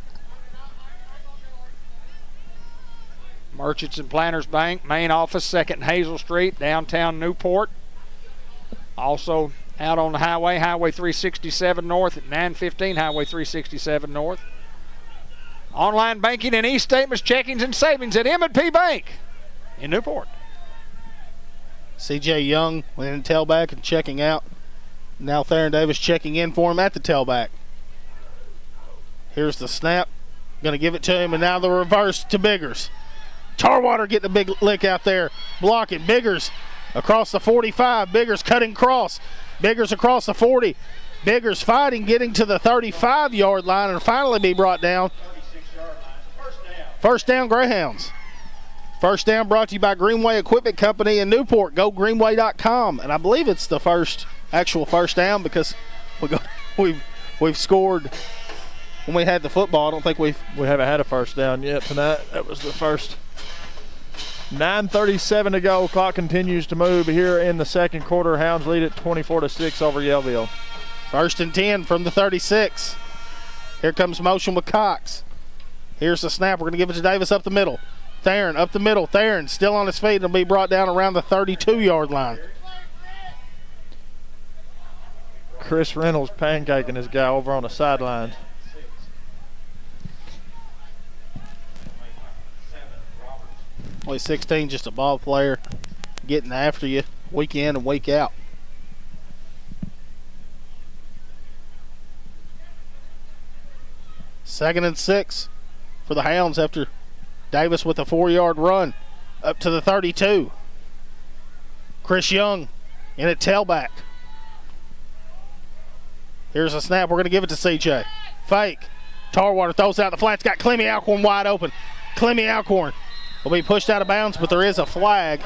Merchants and Planners Bank, main office, 2nd Hazel Street, downtown Newport. Also out on the highway, Highway 367 North at 915, Highway 367 North. Online banking and e-statements, checkings, and savings at M&P Bank in Newport. C.J. Young went in tailback and checking out. Now Theron Davis checking in for him at the tailback. Here's the snap. Going to give it to him, and now the reverse to Biggers. Tarwater getting a big lick out there. Blocking. Biggers across the 45. Biggers cutting cross. Biggers across the 40. Biggers fighting, getting to the 35-yard line, and finally be brought down. First down, Greyhounds. First down brought to you by Greenway Equipment Company in Newport. Go greenway.com. And I believe it's the actual first down because we've scored when we had the football. I don't think we haven't had a first down yet tonight. That was the first. 9:37 to go. Clock continues to move here in the second quarter. Hounds lead at 24-6 over Yellville. 1st and 10 from the 36. Here comes motion with Cox. Here's the snap. We're going to give it to Davis up the middle. Theron up the middle. Theron still on his feet. It'll be brought down around the 32-yard line. Chris Reynolds pancaking his guy over on the sidelines. Only 16, just a ball player getting after you. week in and week out. Second and 6 for the Hounds after Davis with a 4-yard run up to the 32. Chris Young in at tailback. Here's a snap. We're going to give it to CJ. Fake. Tarwater throws out the flats. Got Clemmy Alcorn wide open. Clemmy Alcorn will be pushed out of bounds, but there is a flag.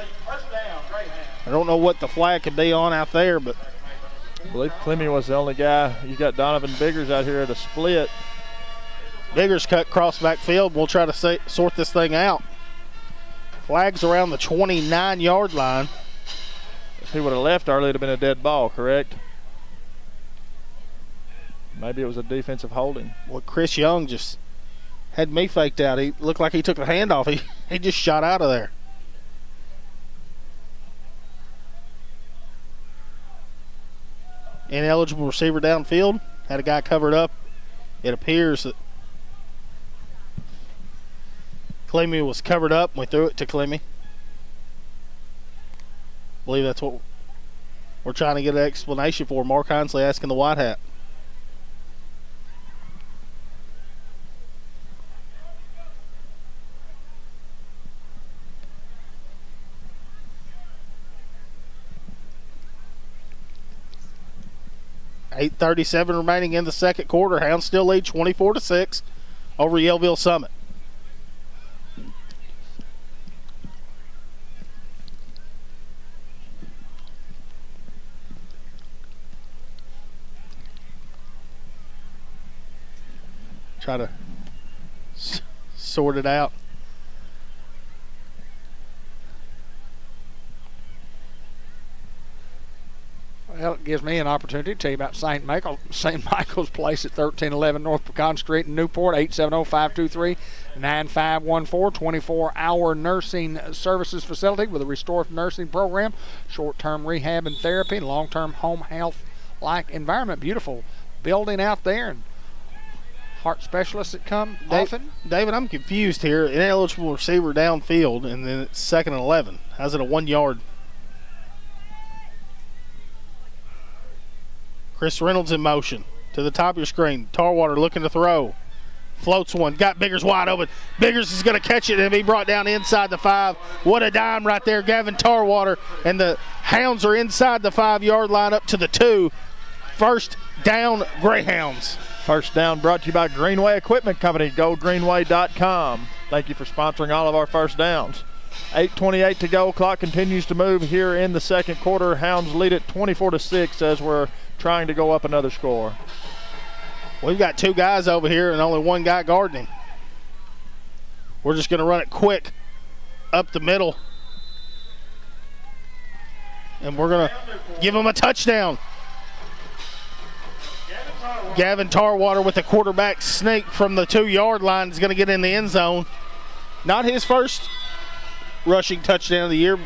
I don't know what the flag could be on out there, but I believe Clemmy was the only guy. You got Donovan Biggers out here at a split. Biggers cut cross back field. We'll try to sort this thing out. Flag's around the 29-yard line. If he would have left early, it would have been a dead ball, correct? Maybe it was a defensive holding. Well, Chris Young just had me faked out. He looked like he took the handoff. He just shot out of there. Ineligible receiver downfield. Had a guy covered up. It appears that Clemmy was covered up. We threw it to Clemmy. I believe that's what we're trying to get an explanation for. Mark Hinsley asking the white hat. .8:37 remaining in the second quarter. Hounds still lead 24-6 over Yellville Summit. Try to sort it out. Well, it gives me an opportunity to tell you about St. Michael's Place at 1311 North Pecan Street in Newport, 870-523-9514, 24-hour nursing services facility with a restorative nursing program, short-term rehab and therapy, and long-term home health-like environment. Beautiful building out there, and heart specialists that come often. David, I'm confused here. Ineligible receiver downfield, and then it's 2nd and 11. How's it a 1-yard? Chris Reynolds in motion to the top of your screen. Tarwater looking to throw. Floats one. Got Biggers wide open. Biggers is going to catch it and be brought down inside the 5. What a dime right there, Gavin Tarwater. And the Hounds are inside the 5-yard line up to the 2. First down, Greyhounds. First down brought to you by Greenway Equipment Company. GoGreenway.com. Thank you for sponsoring all of our first downs. 8:28 to go. Clock continues to move here in the second quarter. Hounds lead it 24-6 as we're trying to go up another score. We've got 2 guys over here and only 1 guy guarding him. We're just going to run it quick up the middle. And we're going to give him a touchdown. Gavin Tarwater with a quarterback sneak from the 2-yard line is going to get in the end zone. Not his first rushing touchdown of the year.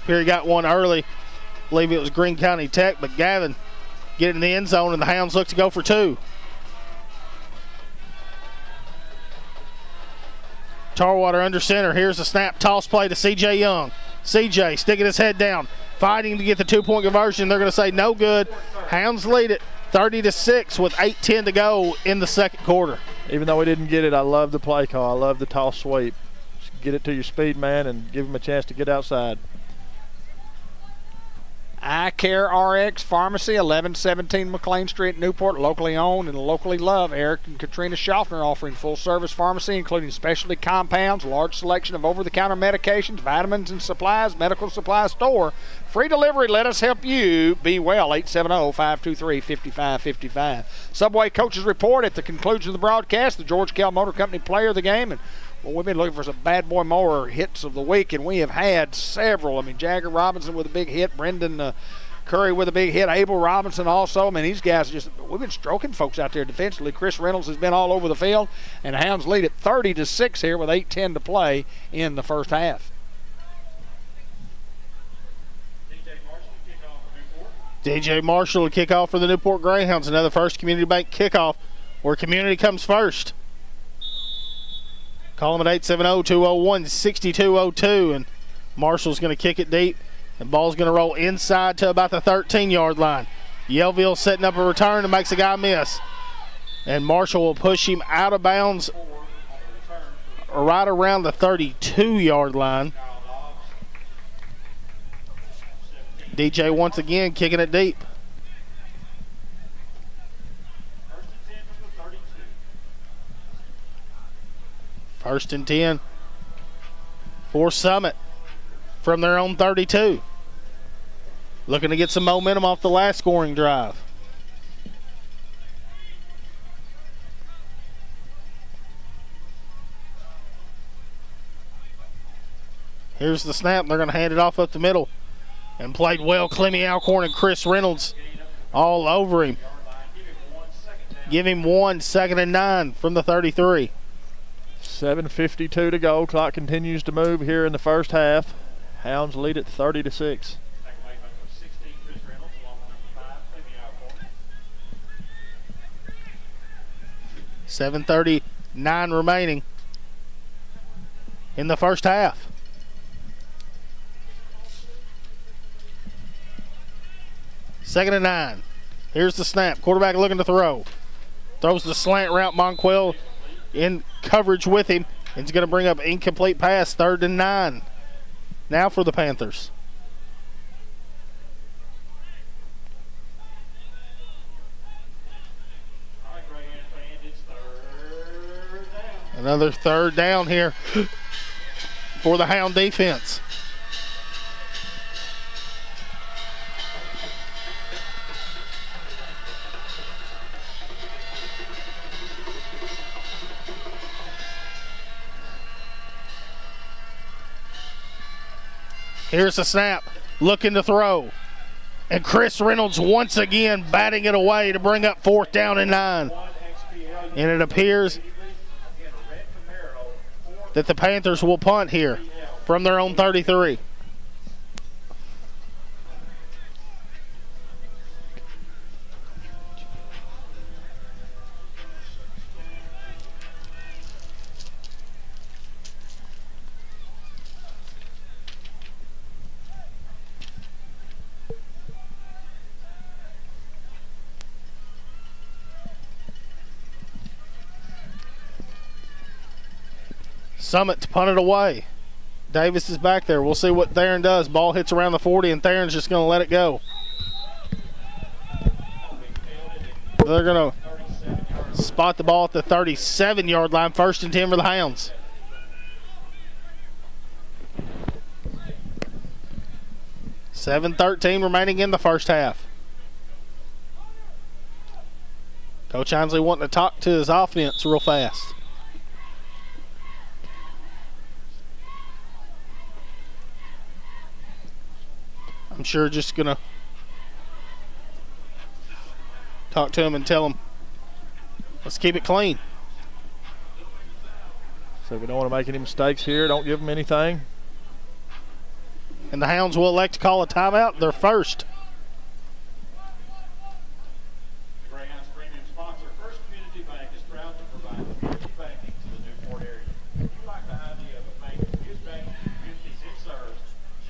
Here he got one early. I believe it was Greene County Tech, but Gavin get in the end zone, and the Hounds look to go for 2. Tarwater under center. Here's the snap. Toss play to C.J. Young. C.J. sticking his head down, fighting to get the 2-point conversion. They're going to say no good. Hounds lead it 30-6 with 8:10 to go in the second quarter. Even though we didn't get it, I love the play call. I love the toss sweep. Just get it to your speed man and give him a chance to get outside. Eye Care RX Pharmacy, 1117 McLean Street, Newport, locally owned and locally loved. Eric and Katrina Schaffner offering full-service pharmacy, including specialty compounds, large selection of over-the-counter medications, vitamins and supplies, medical supply store. Free delivery. Let us help you be well. 870-523-5555. Subway Coaches Report at the conclusion of the broadcast. The George Kell Motor Company player of the game. And well, we've been looking for some bad boy mower hits of the week, and we have had several. I mean, Jagger Robinson with a big hit, Brendan Curry with a big hit, Abel Robinson also. I mean, these guys we've been stroking folks out there defensively. Chris Reynolds has been all over the field, and the Hounds lead at 30-6 here with 8:10 to play in the first half. DJ Marshall will kick off for the Newport Greyhounds. Another First Community Bank kickoff where community comes first. Call them at 870-201-6202, and Marshall's going to kick it deep And ball's going to roll inside to about the 13-yard line. Yellville setting up a return and makes a guy miss. And Marshall will push him out of bounds right around the 32-yard line. DJ once again kicking it deep. First and 10 for Summit from their own 32. Looking to get some momentum off the last scoring drive. Here's the snap. They're going to hand it off up the middle. And played well. Clemmy Alcorn and Chris Reynolds all over him. Give him 1 2nd and 9 from the 33. 7:52 to go. Clock continues to move here in the first half. Hounds lead at 30-6. 7:39 remaining in the first half. Second and 9. Here's the snap. Quarterback looking to throw. Throws the slant route. Monquel in coverage with him. It's going to bring up incomplete pass. 3rd and 9. Now for the Panthers. Another 3rd down here for the Hound defense. Here's the snap, looking to throw. And Chris Reynolds once again batting it away to bring up 4th down and 9. And it appears that the Panthers will punt here from their own 33. Summit to punt it away. Davis is back there. We'll see what Theron does. Ball hits around the 40, and Theron's just going to let it go. They're going to spot the ball at the 37-yard line. 1st and 10 for the Hounds. $7:13 remaining in the first half. Coach Ainsley wanting to talk to his offense real fast. I'm sure just going to talk to him and tell him, let's keep it clean. So we don't want to make any mistakes here. Don't give them anything. And the Hounds will elect to call a timeout. Their first. Greyhound's premium sponsor, First Community Bank, is proud to provide community banking to the Newport area. If you like the idea of a bank that gives back to the communities it serves,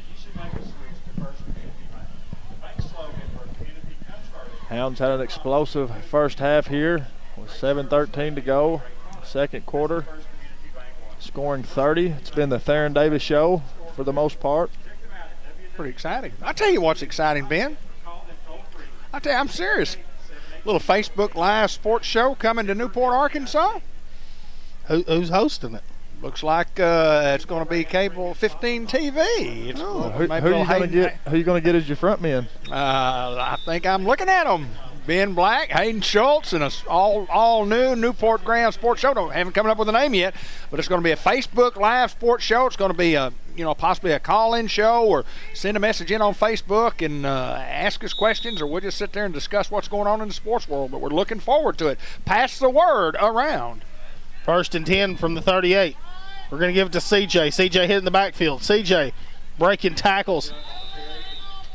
you should make a switch to First Community Bank. The bank's slogan for community comes first. Hounds had an explosive first half here with 7:13 to go. Second quarter, scoring 30. It's been the Theron Davis show for the most part. Pretty exciting. I'll tell you what's exciting, Ben. I'll tell you, I'm serious. Little Facebook Live sports show coming to Newport, Arkansas. Who's hosting it? Looks like it's going to be Cable 15 TV. It's Who you going to get as your front men? I think I'm looking at them. Ben Black, Hayden Schultz, and an all new Newport Greyhound Sports Show. Haven't come up with a name yet, but it's going to be a Facebook Live sports show. It's going to be a possibly a call-in show, or send a message in on Facebook and ask us questions, or we'll just sit there and discuss what's going on in the sports world. But we're looking forward to it. Pass the word around. 1st and 10 from the 38. We're going to give it to CJ. CJ hitting the backfield. CJ breaking tackles.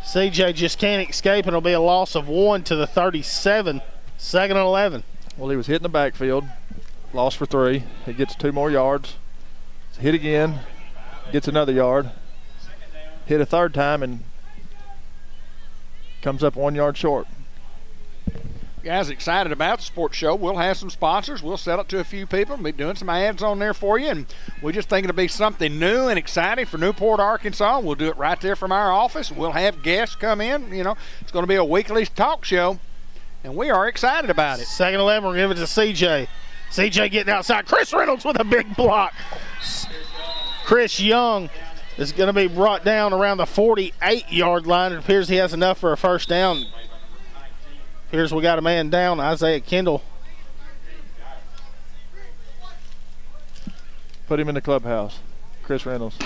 CJ just can't escape, and it'll be a loss of 1 to the 37. 2nd and 11. Well, he was hitting the backfield. Lost for 3. He gets 2 more yards. Hit again. Gets another yard. Hit a 3rd time and Comes up 1 yard short. Guys, excited about the sports show. We'll have some sponsors. We'll sell it to a few people. We'll be doing some ads on there for you. And we just think it'll be something new and exciting for Newport, Arkansas. We'll do it right there from our office. We'll have guests come in. You know, it's going to be a weekly talk show, and we are excited about it. Second 11, we're giving it to CJ. CJ getting outside. Chris Reynolds with a big block. Chris Young is going to be brought down around the 48-yard line. It appears he has enough for a first down. Here's we got a man down, Isaiah Kendall. Put him in the clubhouse, Chris Reynolds.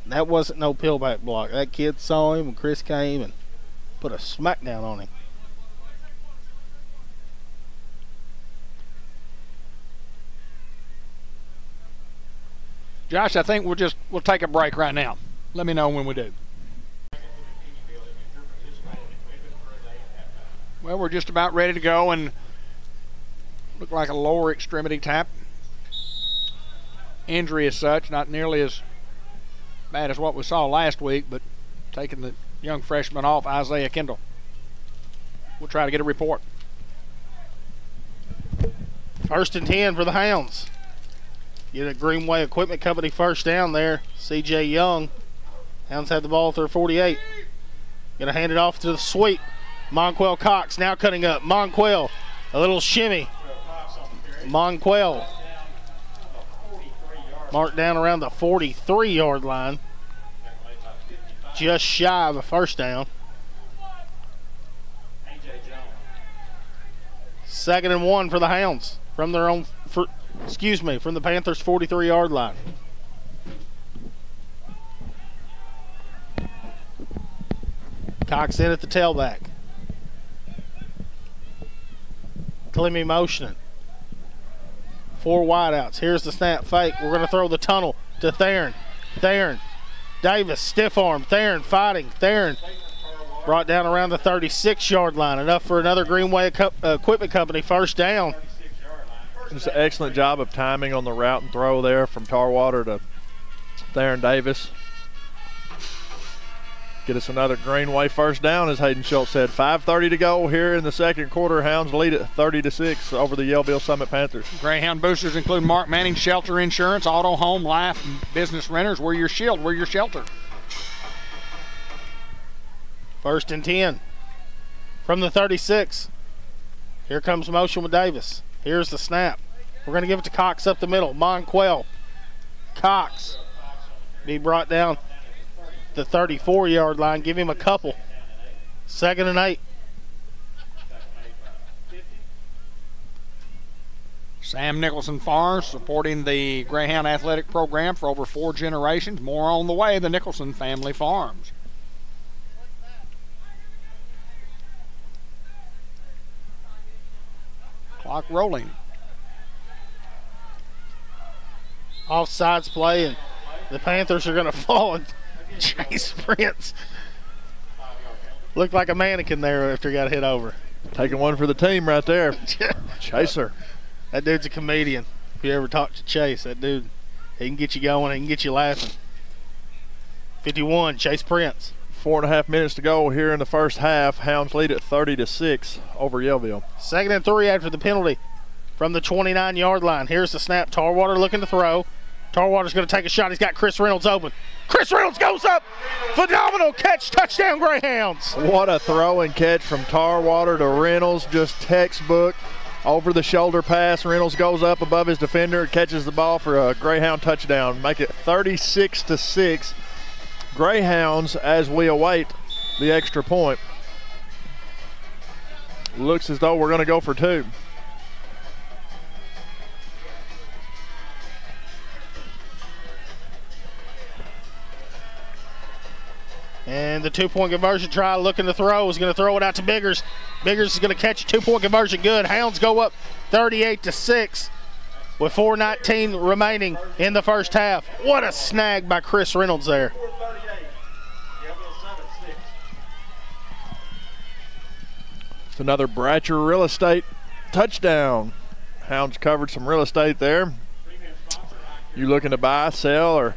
That wasn't no pillback block. That kid saw him, and Chris came and put a smackdown on him. Josh, I think we'll take a break right now. Let me know when we do. Well, we're just about ready to go, and look like a lower extremity tap injury as such, not nearly as bad as what we saw last week, but taking the young freshman off, Isaiah Kendall. We'll try to get a report. First and 10 for the Hounds. Get a Greenway Equipment Company first down there. C.J. Young. Hounds have the ball at their 48. Going to hand it off to the sweep. Monquel Cox now cutting up. Monquel, a little shimmy. Monquel marked down around the 43-yard line. Just shy of a first down. Second and 1 for the Hounds from their own, from the Panthers' 43-yard line. Cox in at the tailback. Clemmy motioning. 4 wideouts. Here's the snap fake. We're going to throw the tunnel to Theron. Theron. Davis, stiff arm. Theron fighting. Theron brought down around the 36-yard line. Enough for another Greenway Equipment Company first down. Just an excellent job of timing on the route and throw there from Tarwater to Theron Davis. Get us another Greenway first down, as Hayden Schultz said. 5:30 to go here in the second quarter. Hounds lead it 30-6 over the Yellville Summit Panthers. Greyhound boosters include Mark Manning Shelter Insurance, Auto, Home, Life, and Business Renters. We're your shield. We're your shelter. First and 10 from the 36. Here comes motion with Davis. Here's the snap. We're going to give it to Cox up the middle. Monquel. Cox be brought down the 34-yard line. Give him a couple. Second and 8. Sam Nicholson Farms supporting the Greyhound athletic program for over 4 generations. More on the way, the Nicholson family farms. Clock rolling. Offsides play, and the Panthers are going to fall. And Chase Prince looked like a mannequin there after he got hit over. Taking one for the team right there. Chaser. That dude's a comedian. If you ever talk to Chase, that dude, he can get you going, he can get you laughing. 51, Chase Prince. 4.5 minutes to go here in the first half. Hounds lead at 30-6 over Yellville. Second and 3 after the penalty from the 29-yard line. Here's the snap. Tarwater looking to throw. Tarwater's going to take a shot. He's got Chris Reynolds open. Chris Reynolds goes up. Phenomenal catch. Touchdown, Greyhounds. What a throw and catch from Tarwater to Reynolds. Just textbook. Over the shoulder pass. Reynolds goes up above his defender, catches the ball for a Greyhound touchdown. Make it 36-6. Greyhounds as we await the extra point. Looks as though we're going to go for 2. And the 2-point conversion try, looking to throw, is going to throw it out to Biggers. Biggers is going to catch a 2-point conversion. Good. Hounds go up 38-6 with 4:19 remaining in the first half. What a snag by Chris Reynolds there. It's another Bratcher Real Estate touchdown. Hounds covered some real estate there. You looking to buy, sell, or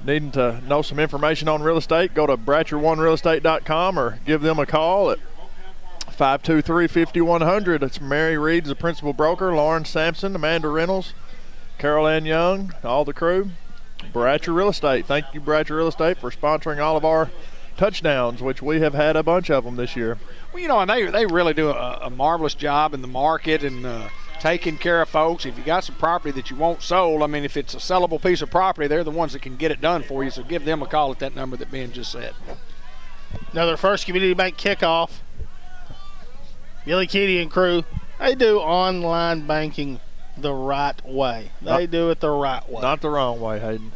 Needing to know some information on real estate, go to BratcherOneRealEstate.com or give them a call at 523-5100. It's Mary Reed's the principal broker, Lauren Sampson, Amanda Reynolds, Carol Ann Young, all the crew. Bratcher Real Estate. Thank you, Bratcher Real Estate, for sponsoring all of our touchdowns, which we have had a bunch of them this year. Well, you know, and they really do a marvelous job in the market and taking care of folks. If you got some property that you want sold, I mean, if it's a sellable piece of property, they're the ones that can get it done for you. So give them a call at that number that Ben just said. Another First Community Bank kickoff. Billy Keaty and crew, they do online banking the right way. They do it the right way. Not the wrong way, Hayden.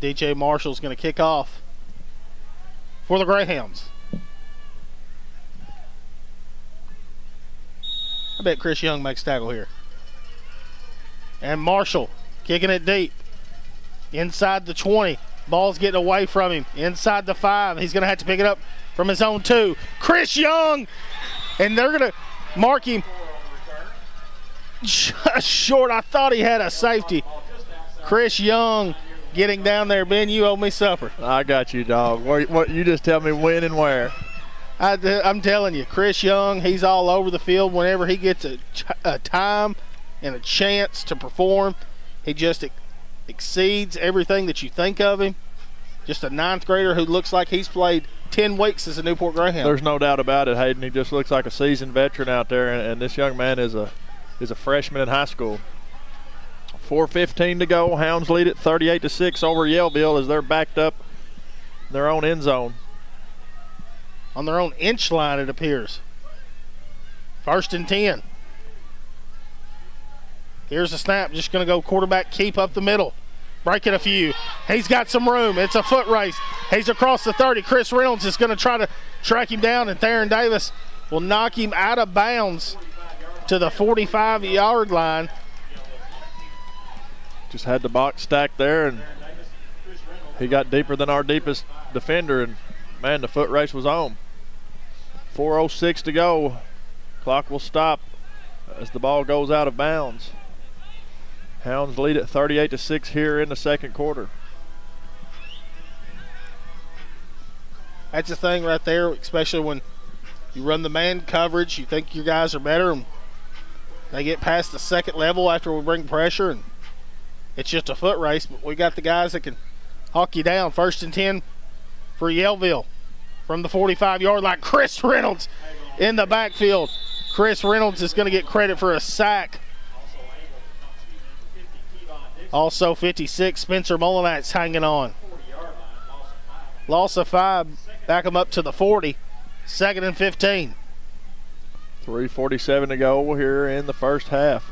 DJ Marshall's going to kick off for the Greyhounds. I bet Chris Young makes tackle here. And Marshall kicking it deep. Inside the 20. Ball's getting away from him. Inside the 5. He's going to have to pick it up from his own 2. Chris Young! And they're going to mark him just short. I thought he had a safety. Chris Young getting down there. Ben, you owe me supper. I got you, dog. What you just tell me when and where. I'm telling you, Chris Young, he's all over the field whenever he gets a time and a chance to perform. He just exceeds everything that you think of him. Just a 9th grader who looks like he's played 10 weeks as a Newport Greyhound. There's no doubt about it, Hayden. He just looks like a seasoned veteran out there, and this young man is a freshman in high school. 4:15 to go. Hounds lead it 38-6 over Yellville as they're backed up in their own end zone. On their own inch line, it appears. 1st and 10. Here's the snap. Just going to go quarterback keep up the middle. Breaking a few. He's got some room. It's a foot race. He's across the 30. Chris Reynolds is going to try to track him down, and Theron Davis will knock him out of bounds to the 45-yard line. Just had the box stacked there, and he got deeper than our deepest defender, and, man, the foot race was on. 4:06 to go. Clock will stop as the ball goes out of bounds. Hounds lead at 38-6 here in the second quarter. That's the thing right there, especially when you run the man coverage. You think your guys are better, and they get past the second level after we bring pressure, and it's just a foot race. But we got the guys that can hawk you down. 1st and 10 for Yellville from the 45-yard line. Chris Reynolds in the backfield. Chris Reynolds is going to get credit for a sack. Also 56, Spencer Molinat's hanging on. Loss of 5, back him up to the 40. 2nd and 15. 3:47 to go here in the first half.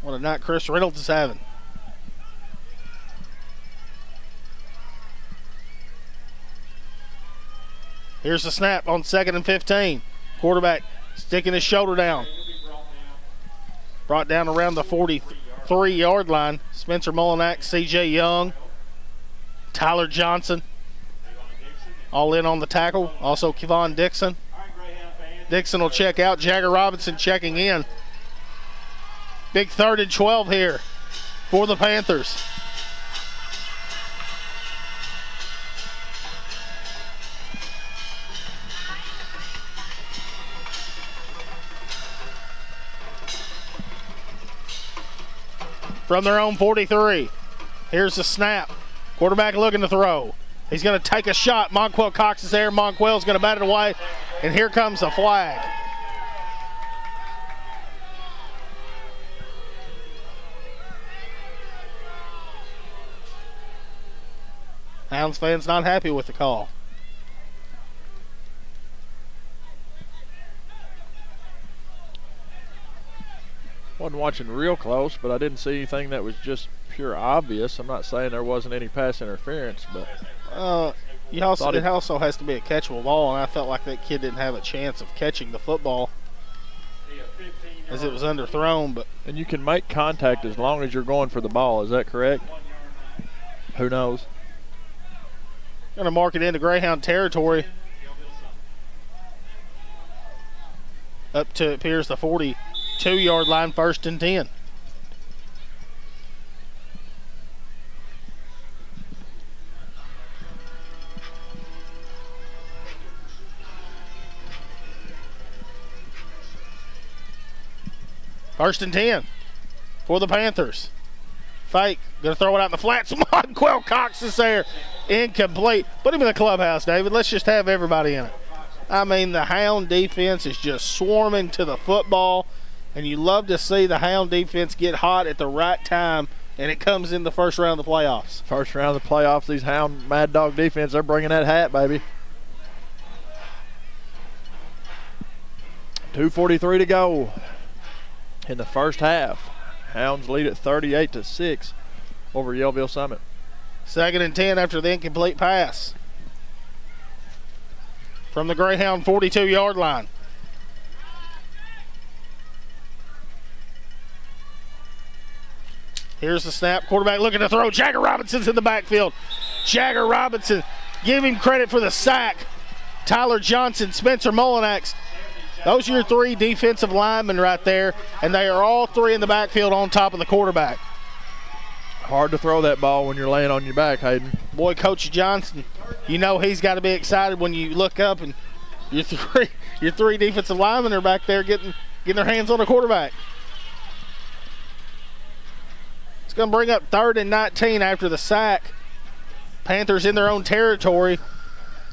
What a night Chris Reynolds is having. Here's the snap on 2nd and 15. Quarterback sticking his shoulder down. Brought down around the 43-yard line. Spencer Molinak, C.J. Young, Tyler Johnson, all in on the tackle. Also Kevon Dixon. Dixon will check out. Jagger Robinson checking in. Big 3rd and 12 here for the Panthers. From their own 43. Here's the snap. Quarterback looking to throw. He's going to take a shot. Monquel Cox is there. Monquel's going to bat it away. And here comes the flag. Hounds fans not happy with the call. Wasn't watching real close, but I didn't see anything that was just pure obvious. I'm not saying there wasn't any pass interference, but it also has to be a catchable ball, and I felt like that kid didn't have a chance of catching the football as it was underthrown. But and you can make contact as long as you're going for the ball. Is that correct? Who knows? Going to mark it into Greyhound territory. Up to, it appears, the 42-yard line, 1st and 10. First and 10 for the Panthers. Fake. Going to throw it out in the flats. Monquel Cox is there. Incomplete. Put him in the clubhouse, David. Let's just have everybody in it. I mean, the Hound defense is just swarming to the football, and you love to see the Hound defense get hot at the right time, and it comes in the first round of the playoffs. First round of the playoffs, these Hound Mad Dog defense, they're bringing that hat, baby. 2:43 to go in the first half. Hounds lead at 38-6 over Yellville Summit. Second and 10 after the incomplete pass from the Greyhound 42-yard line. Here's the snap. Quarterback looking to throw. Jagger Robinson's in the backfield. Jagger Robinson, give him credit for the sack. Tyler Johnson, Spencer Molinax. Those are your three defensive linemen right there, and they are all three in the backfield on top of the quarterback. Hard to throw that ball when you're laying on your back, Hayden. Boy, Coach Johnson, you know he's got to be excited when you look up and your three defensive linemen are back there getting their hands on the quarterback. It's going to bring up 3rd and 19 after the sack. Panthers in their own territory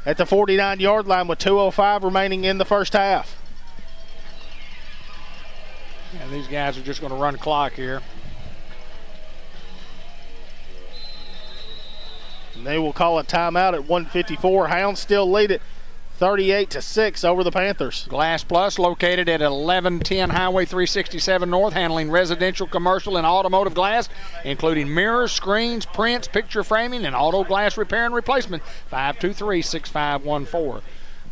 at the 49-yard line with 2:05 remaining in the first half. Yeah, these guys are just going to run the clock here. And they will call a timeout at 1:54. Hounds still lead it 38-6 over the Panthers. Glass Plus, located at 1110 Highway 367 North, handling residential, commercial, and automotive glass, including mirrors, screens, prints, picture framing, and auto glass repair and replacement. 523-6514.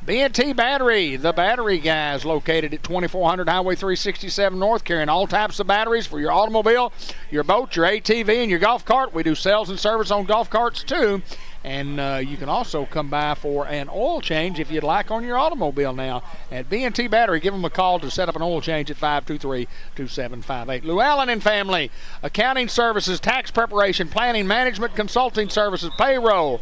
B&T Battery, the battery guys, located at 2400 Highway 367 North, carrying all types of batteries for your automobile, your boat, your ATV, and your golf cart. We do sales and service on golf carts too. And you can also come by for an oil change if you'd like on your automobile now. At B&T Battery, give them a call to set up an oil change at 523-2758. Llewellyn and Family, accounting services, tax preparation, planning, management, consulting services, payroll.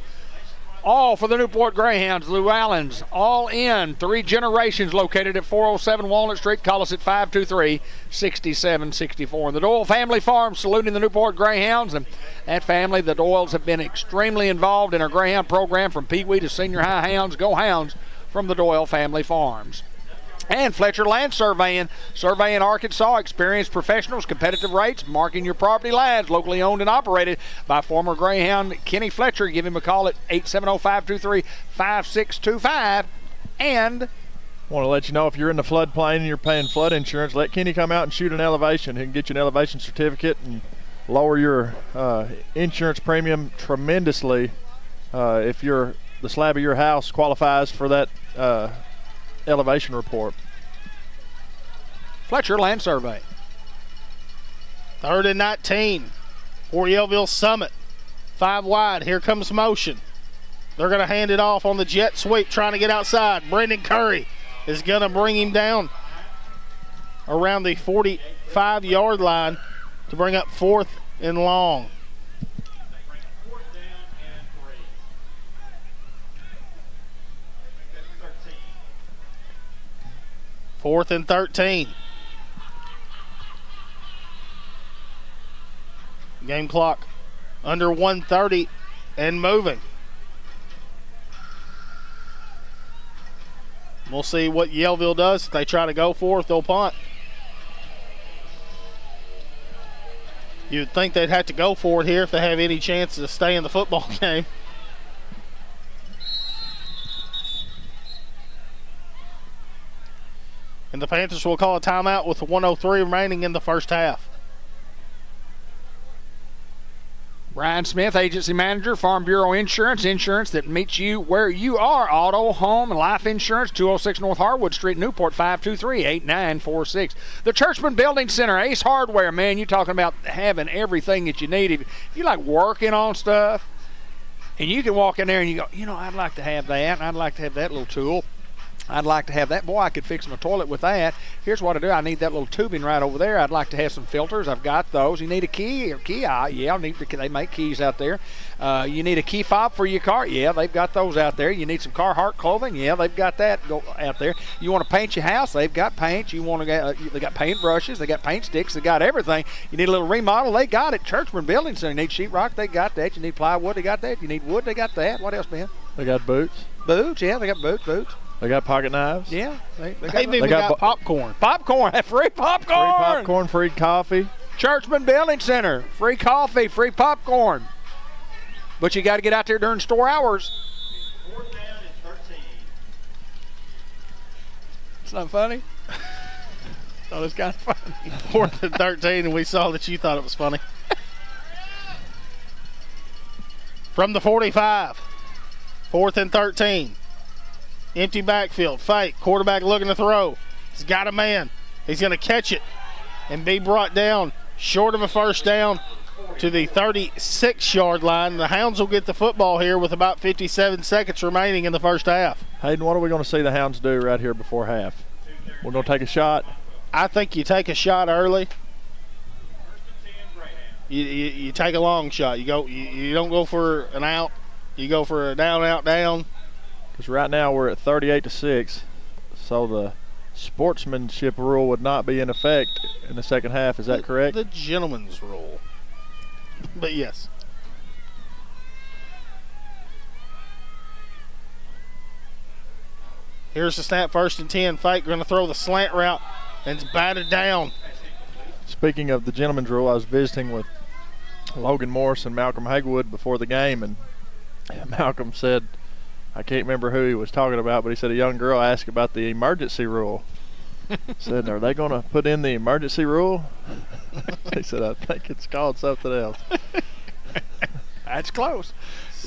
All for the Newport Greyhounds, Llewellyn's, all in. 3 generations, located at 407 Walnut Street. Call us at 523-6764. And the Doyle Family Farm, saluting the Newport Greyhounds. And that family, the Doyles, have been extremely involved in our Greyhound program from Pee Wee to Senior High Hounds. Go Hounds from the Doyle Family Farms. And Fletcher Land Surveying Arkansas, experienced professionals, competitive rates, marking your property lands, locally owned and operated by former Greyhound Kenny Fletcher. Give him a call at 870-523-5625. And want to let you know, if you're in the floodplain and you're paying flood insurance, let Kenny come out and shoot an elevation. He can get you an elevation certificate and lower your insurance premium tremendously if the slab of your house qualifies for that elevation report. Fletcher Land Survey. 3rd and 19 for Yellville Summit. 5 wide. Here comes motion. They're going to hand it off on the jet sweep, trying to get outside. Brendan Curry is going to bring him down around the 45-yard line to bring up 4th and long. 4th and 13. Game clock under 1:30 and moving. We'll see what Yellville does. If they try to go for it, they'll punt. You'd think they'd have to go for it here if they have any chance to stay in the football game. And the Panthers will call a timeout with 1:03 remaining in the first half. Brian Smith, Agency Manager, Farm Bureau Insurance. Insurance that meets you where you are. Auto, home, and life insurance. 206 North Harwood Street, Newport. 523-8946. The Churchman Building Center, Ace Hardware. Man, you're talking about having everything that you need. If you like working on stuff, and you can walk in there and you go, you know, I'd like to have that, and I'd like to have that little tool. I'd like to have that. Boy, I could fix my toilet with that. Here's what I do. I need that little tubing right over there. I'd like to have some filters. I've got those. You need a key? Yeah, they make keys out there. You need a key fob for your car? Yeah, they've got those out there. You need some Carhartt clothing? Yeah, they've got that out there. You want to paint your house? They've got paint. You want to they got paint brushes. They got paint sticks. They got everything. You need a little remodel? They got it. Churchman Building Center. You need sheetrock? They got that. You need plywood? They got that. You need wood? They got that. What else, Ben? They got boots. Boots? Yeah, they got boots. They got pocket knives. Yeah, they got popcorn. Popcorn, free popcorn. Free popcorn, free coffee. Churchman Building Center, free coffee, free popcorn. But you got to get out there during store hours. 4th down and 13. It's not funny? Oh, it's kind of funny. 4th and 13, and we saw that you thought it was funny. From the 45, 4th and 13. Empty backfield, fake, quarterback looking to throw. He's got a man. He's going to catch it and be brought down short of a first down to the 36-yard line. The Hounds will get the football here with about 57 seconds remaining in the first half. Hayden, what are we going to see the Hounds do right here before half? We're going to take a shot. I think you take a shot early. You take a long shot. You don't go for an out. You go for a down, out, down. Because right now we're at 38-6, so the sportsmanship rule would not be in effect in the second half. Is that correct? The gentleman's rule. But yes. Here's the snap, 1st and 10. Fake going to throw the slant route, and it's batted down. Speaking of the gentleman's rule, I was visiting with Logan Morris and Malcolm Hagwood before the game, and Malcolm said, I can't remember who he was talking about, but he said a young girl asked about the emergency rule. Said, are they going to put in the emergency rule? He said, I think it's called something else. That's close.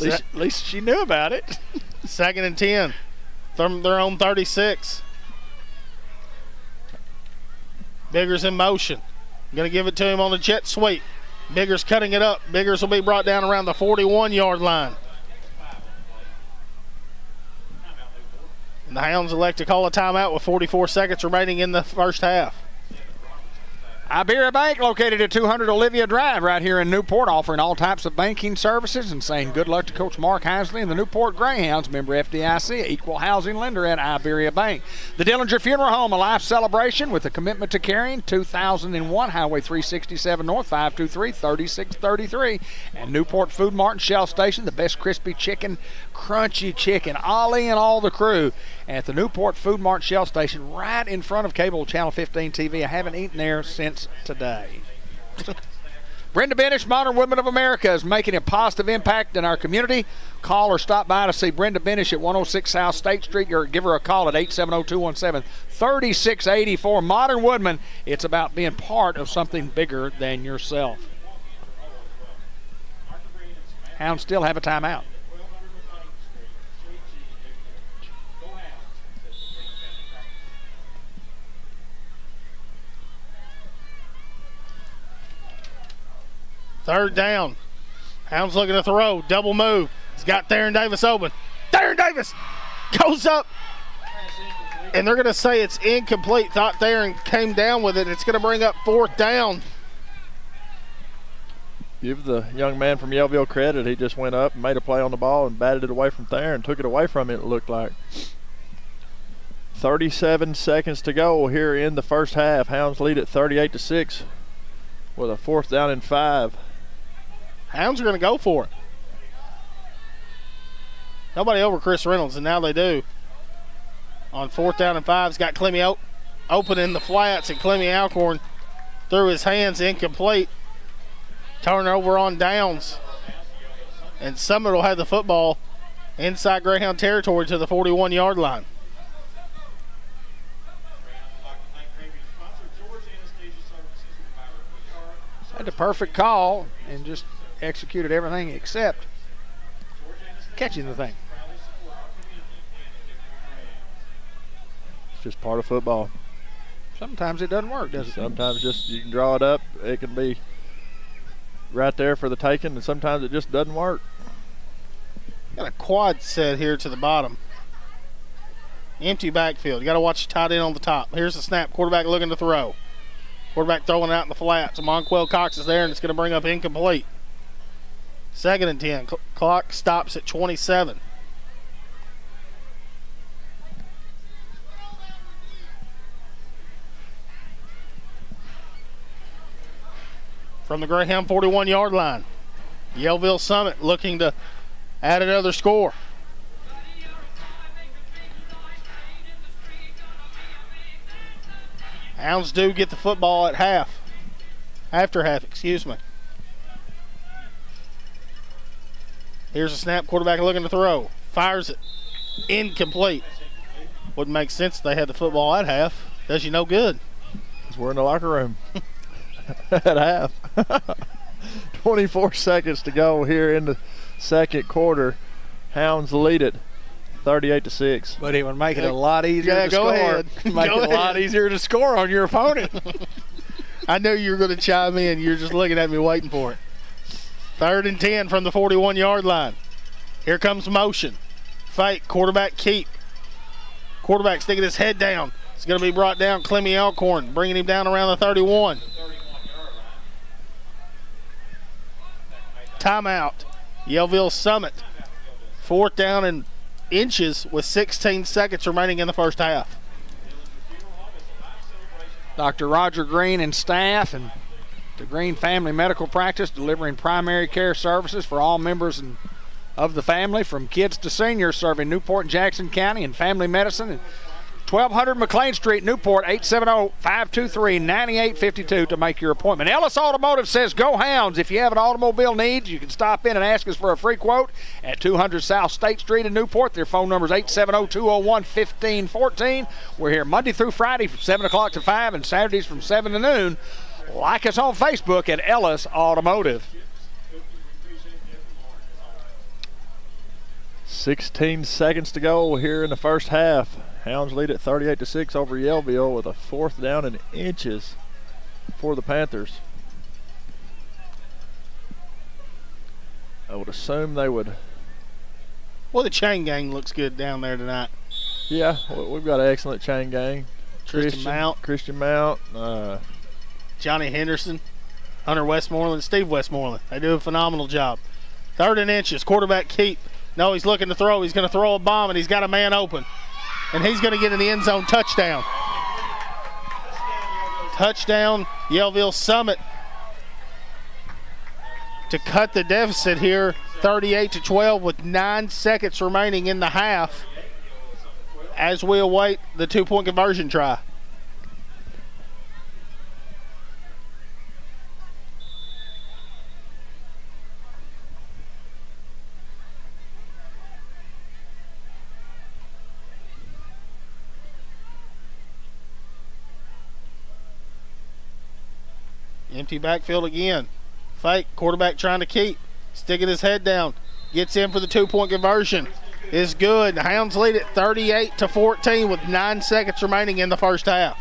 At least she knew about it. 2nd and 10 from their own 36. Biggers in motion. Going to give it to him on the jet sweep. Biggers cutting it up. Biggers will be brought down around the 41-yard line. And the Hounds elect to call a timeout with 44 seconds remaining in the first half. Iberia Bank, located at 200 Olivia Drive right here in Newport, offering all types of banking services and saying good luck to Coach Mark Heisley and the Newport Greyhounds, member FDIC, equal housing lender at Iberia Bank. The Dillinger Funeral Home, a life celebration with a commitment to caring, 2001 Highway 367 North, 523-3633. And Newport Food Mart and Shell Station, the best crispy chicken, crunchy chicken, Ollie and all the crew at the Newport Food Mart Shell Station right in front of cable channel 15 TV. I haven't eaten there since today. Brenda Benish, Modern Women of America, is making a positive impact in our community. Call or stop by to see Brenda Benish at 106 South State Street, or give her a call at 870-217-3684. Modern Woodman, it's about being part of something bigger than yourself. Hounds still have a timeout. Third down. Hounds looking to throw. Double move. He's got Theron Davis open. Theron Davis goes up. And they're going to say it's incomplete. Thought Theron came down with it. It's going to bring up 4th down. Give the young man from Yellville credit. He just went up and made a play on the ball and batted it away from Theron. Took it away from him, it looked like. 37 seconds to go here in the first half. Hounds lead at 38-6 with a 4th down and 5. Hounds are going to go for it. Nobody over Chris Reynolds, and now they do. On 4th down and 5, he's got Clemmy open in the flats, and Clemmy Alcorn threw his hands, incomplete. Turnover on downs. And Summit will have the football inside Greyhound territory to the 41-yard line. Had the perfect call and just executed everything except catching the thing. It's just part of football. Sometimes it doesn't work, does it? Sometimes just you can draw it up. It can be right there for the taking, and sometimes it just doesn't work. Got a quad set here to the bottom. Empty backfield. You got to watch the tight end on the top. Here's the snap. Quarterback looking to throw. Quarterback throwing it out in the flats. Monquel Cox is there, and it's going to bring up incomplete. 2nd and 10. Clock stops at 27. From the Greyhound 41-yard line, Yellville Summit looking to add another score. Hounds do get the football at after half, excuse me. Here's a snap, quarterback looking to throw. Fires it, incomplete. Wouldn't make sense if they had the football at half. Does you no good. Because we're in the locker room at half. 24 seconds to go here in the second quarter. Hounds lead it 38-6. But it would make it a lot easier to score. Ahead. Make it a lot easier to score on your opponent. I knew you were going to chime in. You're just looking at me waiting for it. 3rd and 10 from the 41-yard line. Here comes motion. Fake, quarterback keep. Quarterback sticking his head down. It's going to be brought down. Clemmy Elkhorn bringing him down around the 31. Timeout. Yellville Summit. 4th down and inches with 16 seconds remaining in the first half. Dr. Roger Green and staff and the Green Family Medical Practice delivering primary care services for all members of the family, from kids to seniors, serving Newport and Jackson County and family medicine. And 1200 McLean Street, Newport, 870-523-9852 to make your appointment. Ellis Automotive says go Hounds. If you have an automobile needs, you can stop in and ask us for a free quote at 200 South State Street in Newport. Their phone number is 870-201-1514. We're here Monday through Friday from 7 o'clock to 5 and Saturdays from 7 to noon. Like us on Facebook at Ellis Automotive. 16 seconds to go here in the first half. Hounds lead at 38-6 over Yellville with a 4th down and inches for the Panthers. I would assume they would. Well, the chain gang looks good down there tonight. Yeah, we've got an excellent chain gang. Christian Mount, Johnny Henderson, Hunter Westmoreland, Steve Westmoreland. They do a phenomenal job. 3rd and inches, quarterback keep. No, he's looking to throw. He's going to throw a bomb, and he's got a man open. And he's going to get in the end zone. Touchdown. Touchdown, Yellville Summit, to cut the deficit here, 38-12 with 9 seconds remaining in the half as we await the 2-point conversion try. Empty backfield again. Fake, quarterback trying to keep. Sticking his head down. Gets in for the 2-point conversion. Is good. The Hounds lead it 38-14 with 9 seconds remaining in the first half.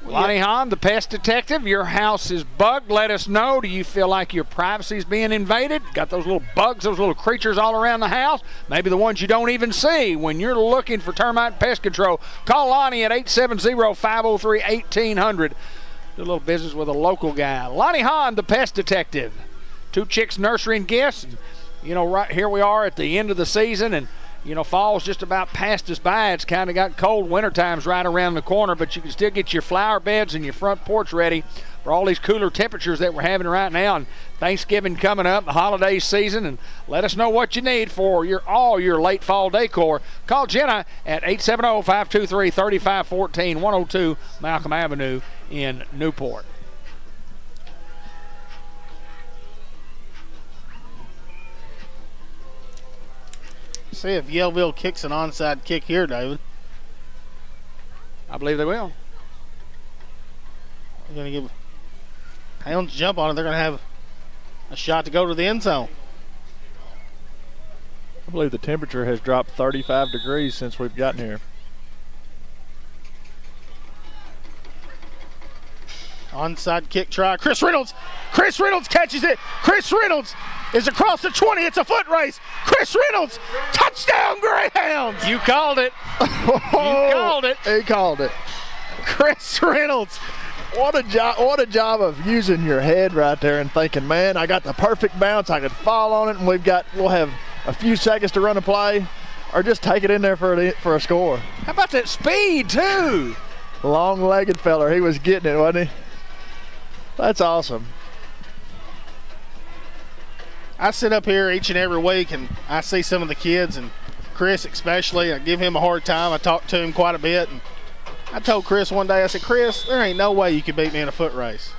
Lonnie Hahn, the pest detective, your house is bugged. Let us know. Do you feel like your privacy is being invaded? Got those little bugs, those little creatures all around the house? Maybe the ones you don't even see when you're looking for termite pest control. Call Lonnie at 870-503-1800. Do a little business with a local guy. Lonnie Hahn, the pest detective. Two Chicks Nursery and Gifts. You know, right here we are at the end of the season, and you know, fall's just about passed us by. It's kind of got cold. Winter time's right around the corner, but you can still get your flower beds and your front porch ready for all these cooler temperatures that we're having right now. And Thanksgiving coming up, the holiday season, and let us know what you need for all your late fall decor. Call Jenna at 870-523-3514, 102 Malcolm Avenue in Newport. See if Yellville kicks an onside kick here, David. I believe they will. They're going to give Hounds jump on it. They're going to have a shot to go to the end zone. I believe the temperature has dropped 35 degrees since we've gotten here. Onside kick try. Chris Reynolds Chris Reynolds catches it. Chris Reynolds is across the 20. It's a foot race. Chris Reynolds, touchdown Greyhounds. You called it. You called it. He called it. Chris Reynolds. What a job of using your head right there and thinking, man, I got the perfect bounce. I could fall on it, and we'll have a few seconds to run a play, or just take it in there for a score. How about that speed, too? Long-legged feller. He was getting it, wasn't he? That's awesome. I sit up here each and every week, and I see some of the kids, and Chris especially. I give him a hard time. I talk to him quite a bit, and I told Chris one day, I said, Chris, there ain't no way you can beat me in a foot race.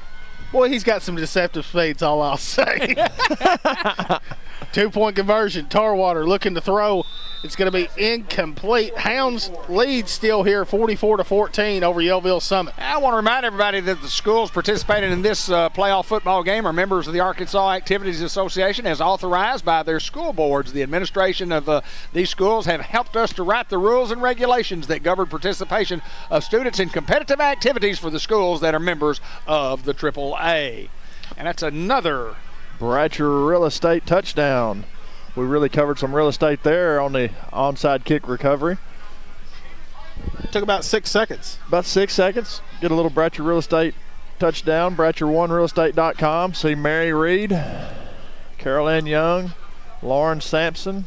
Boy, he's got some deceptive speeds, all I'll say. 2-point conversion. Tarwater looking to throw. It's going to be incomplete. Hounds lead still here, 44-14 over Yellville Summit. I want to remind everybody that the schools participating in this playoff football game are members of the Arkansas Activities Association as authorized by their school boards. The administration of these schools have helped us to write the rules and regulations that govern participation of students in competitive activities for the schools that are members of the AAA. And that's another Bratcher real estate touchdown. We really covered some real estate there on the onside kick recovery. Took about 6 seconds. About 6 seconds. Get a little Bratcher real estate touchdown. Bratcher1realestate.com. See Mary Reed, Carol Ann Young, Lauren Sampson,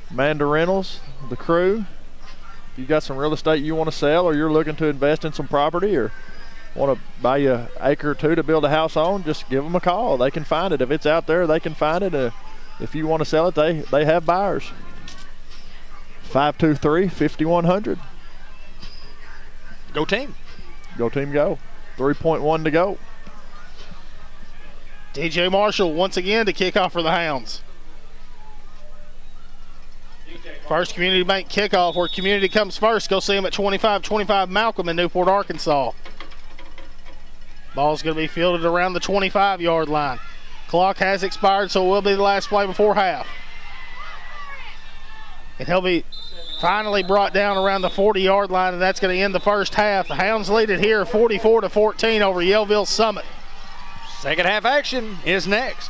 Amanda Reynolds, the crew. If you've got some real estate you want to sell, or you're looking to invest in some property, or want to buy you an acre or two to build a house on, just give them a call. They can find it. If it's out there, they can find it. If you want to sell it, they have buyers. 523-5100. go team. Go team go. 3.1 to go. DJ Marshall once again to kick off for the Hounds. First Community Bank kickoff where community comes first. Go see them at 2525 Malcolm in Newport, Arkansas. Ball's going to be fielded around the 25-yard line. Clock has expired, so it will be the last play before half. And he'll be finally brought down around the 40-yard line, and that's going to end the first half. The Hounds lead it here 44-14 over Yellville Summit. Second half action is next.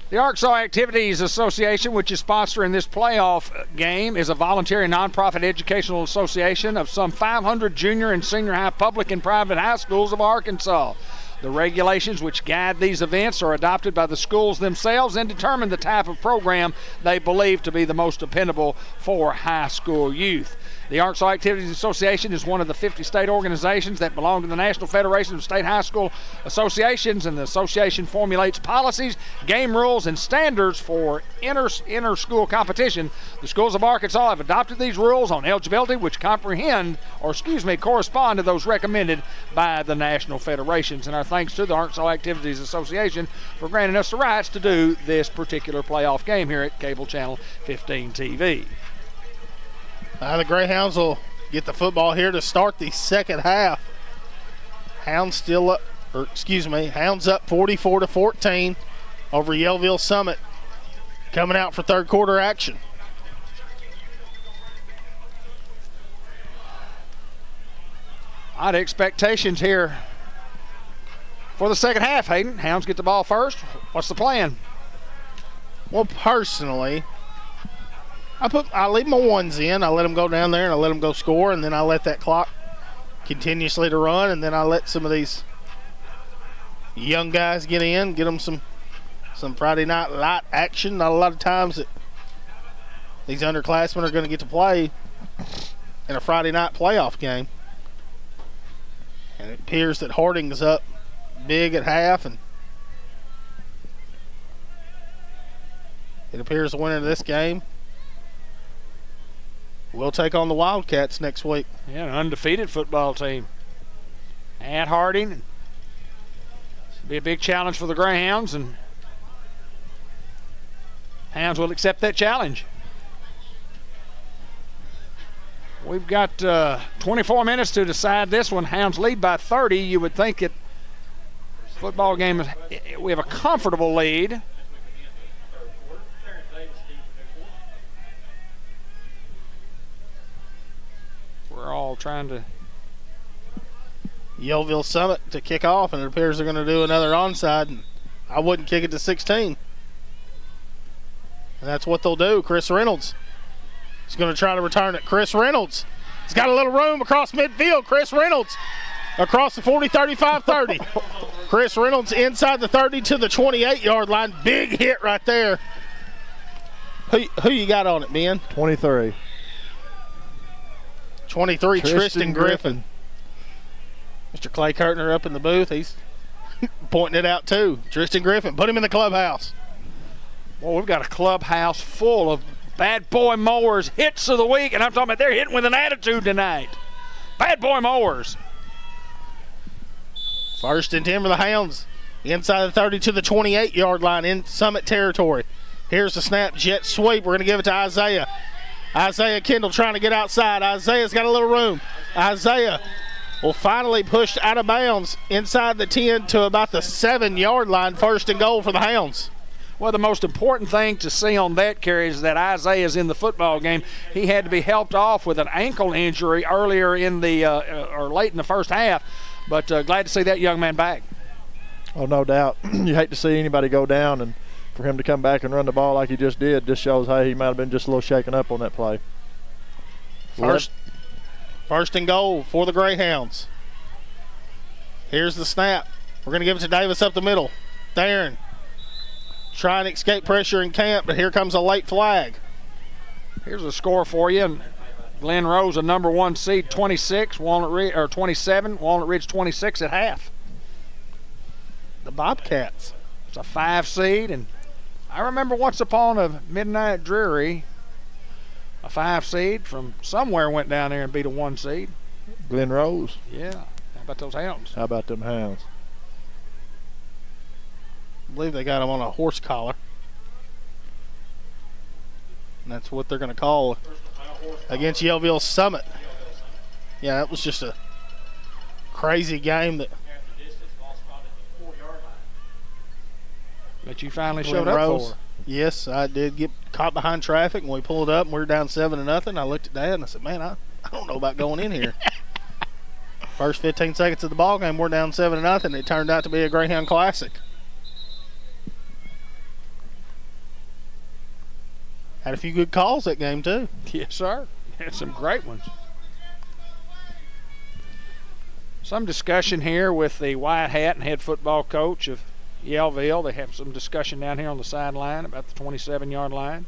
The Arkansas Activities Association, which is sponsoring this playoff game, is a voluntary nonprofit educational association of some 500 junior and senior high public and private high schools of Arkansas. The regulations which guide these events are adopted by the schools themselves and determine the type of program they believe to be the most dependable for high school youth. The Arkansas Activities Association is one of the 50 state organizations that belong to the National Federation of State High School Associations, and the association formulates policies, game rules, and standards for inter-school competition. The schools of Arkansas have adopted these rules on eligibility, which correspond to those recommended by the National Federations. And our thanks to the Arkansas Activities Association for granting us the rights to do this particular playoff game here at Cable Channel 15 TV. The Greyhounds will get the football here to start the second half. Hounds up 44-14 over Yellville Summit. Coming out for third quarter action. Odd expectations here for the second half, Hayden. Hounds get the ball first. What's the plan? Well, personally, I leave my ones in. I let them go down there and I let them go score, and then I let that clock continuously to run, and then I let some of these young guys get in, get them some Friday night light action. Not a lot of times that these underclassmen are going to get to play in a Friday night playoff game. And it appears that Harding is up big at half, and it appears the winner of this game we'll take on the Wildcats next week. Yeah, an undefeated football team at Harding. It'll be a big challenge for the Greyhounds, and Hounds will accept that challenge. We've got 24 minutes to decide this one. Hounds lead by 30. You would think that football game, we have a comfortable lead. We're all trying to Yellville Summit to kick off, and it appears they're going to do another onside. And I wouldn't kick it to 16. And that's what they'll do. Chris Reynolds is going to try to return it. Chris Reynolds has got a little room across midfield. Chris Reynolds across the 40, 35, 30. Chris Reynolds inside the 30 to the 28-yard line. Big hit right there. Who you got on it, Ben? 23. 23, Tristan Griffin. Mr. Clay Kurtner up in the booth. He's pointing it out too. Tristan Griffin, put him in the clubhouse. Well, we've got a clubhouse full of bad boy mowers hits of the week, and I'm talking about they're hitting with an attitude tonight. Bad boy mowers. 1st and 10 for the Hounds. Inside the 30 to the 28-yard line in Summit territory. Here's the snap, jet sweep. We're going to give it to Isaiah. Isaiah Kendall trying to get outside. Isaiah's got a little room. Isaiah will finally push out of bounds inside the 10 to about the 7-yard line. 1st and goal for the Hounds. Well, the most important thing to see on that carry is that Isaiah's in the football game. He had to be helped off with an ankle injury earlier in the or late in the first half, but glad to see that young man back. Oh, no doubt. You hate to see anybody go down, and for him to come back and run the ball like he just did just shows, hey, he might have been just a little shaken up on that play. First and goal for the Greyhounds. Here's the snap. We're going to give it to Davis up the middle. Theron trying to escape pressure in camp, but here comes a late flag. Here's a score for you. Glen Rose, a number 1 seed, 26, Walnut Ridge, or 27, Walnut Ridge 26 at half. The Bobcats. It's a 5 seed, and I remember once upon a midnight dreary, a 5 seed from somewhere went down there and beat a 1 seed. Glen Rose. Yeah. How about those Hounds? How about them Hounds? I believe they got him on a horse collar. And that's what they're going to call against Yellville Summit. Yeah, that was just a crazy game that you finally showed up for. Yes, I did get caught behind traffic, and we pulled up, and we were down 7-0. I looked at Dad, and I said, man, I don't know about going in here. First 15 seconds of the ball game, we're down 7-0. It turned out to be a Greyhound Classic. Had a few good calls that game, too. Yes, sir. Had some great ones. Some discussion here with the white hat and head football coach of Yellville. They have some discussion down here on the sideline about the 27-yard line.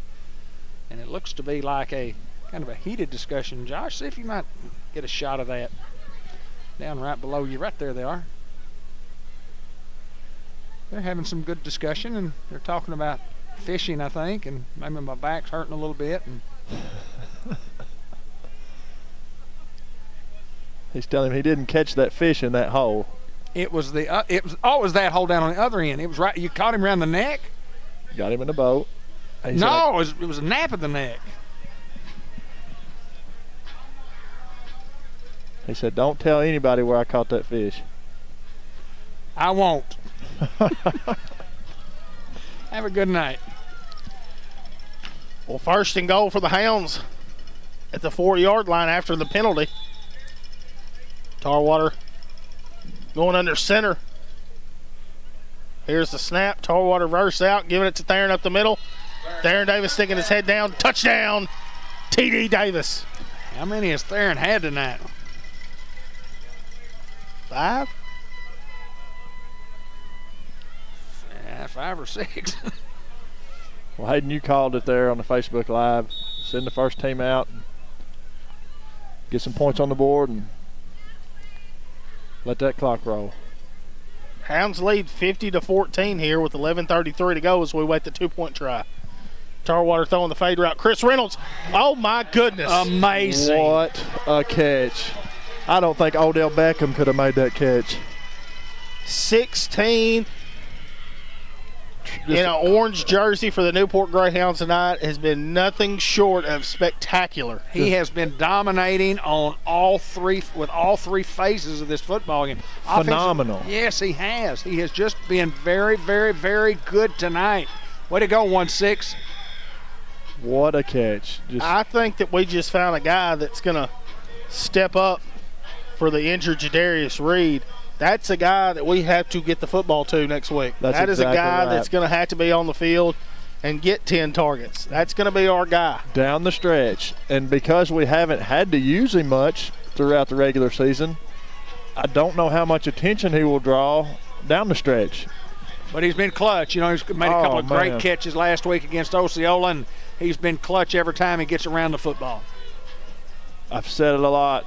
And it looks to be like a kind of a heated discussion. Josh, see if you might get a shot of that. Down right below you. Right there they are. They're having some good discussion, and they're talking about fishing, I think, and maybe my back's hurting a little bit. And he's telling him he didn't catch that fish in that hole. It was the it was that hole down on the other end. It was right. You caught him around the neck. Got him in the boat. No, it was a nap of the neck. He said, "Don't tell anybody where I caught that fish." I won't. Have a good night. Well, 1st and goal for the Hounds at the 4-yard line after the penalty. Tarwater going under center. Here's the snap. Tarwater reverse out, giving it to Theron up the middle. Theron Davis sticking his head down. Touchdown, T.D. Davis. How many has Theron had tonight? 5? Yeah, 5 or 6. Well, Hayden, you called it there on the Facebook Live. Send the first team out, and get some points on the board, and let that clock roll. Hounds lead 50-14 here with 11:33 to go as we wait the 2-point try. Tarwater throwing the fade route. Chris Reynolds. Oh, my goodness. Amazing. What a catch. I don't think Odell Beckham could have made that catch. 16 in an orange jersey for the Newport Greyhounds tonight has been nothing short of spectacular. He has been dominating on all three phases of this football game. Phenomenal. Yes, he has. He has just been very, very, very good tonight. Way to go, 1-6. What a catch. I think that we just found a guy that's going to step up for the injured Jadarius Reed. That's a guy that we have to get the football to next week. That is exactly a guy right. that's going to have to be on the field and get 10 targets. That's going to be our guy. Down the stretch. And because we haven't had to use him much throughout the regular season, I don't know how much attention he will draw down the stretch. But he's been clutch. You know, he's made a couple of great catches last week against Osceola, and he's been clutch every time he gets around the football. I've said it a lot,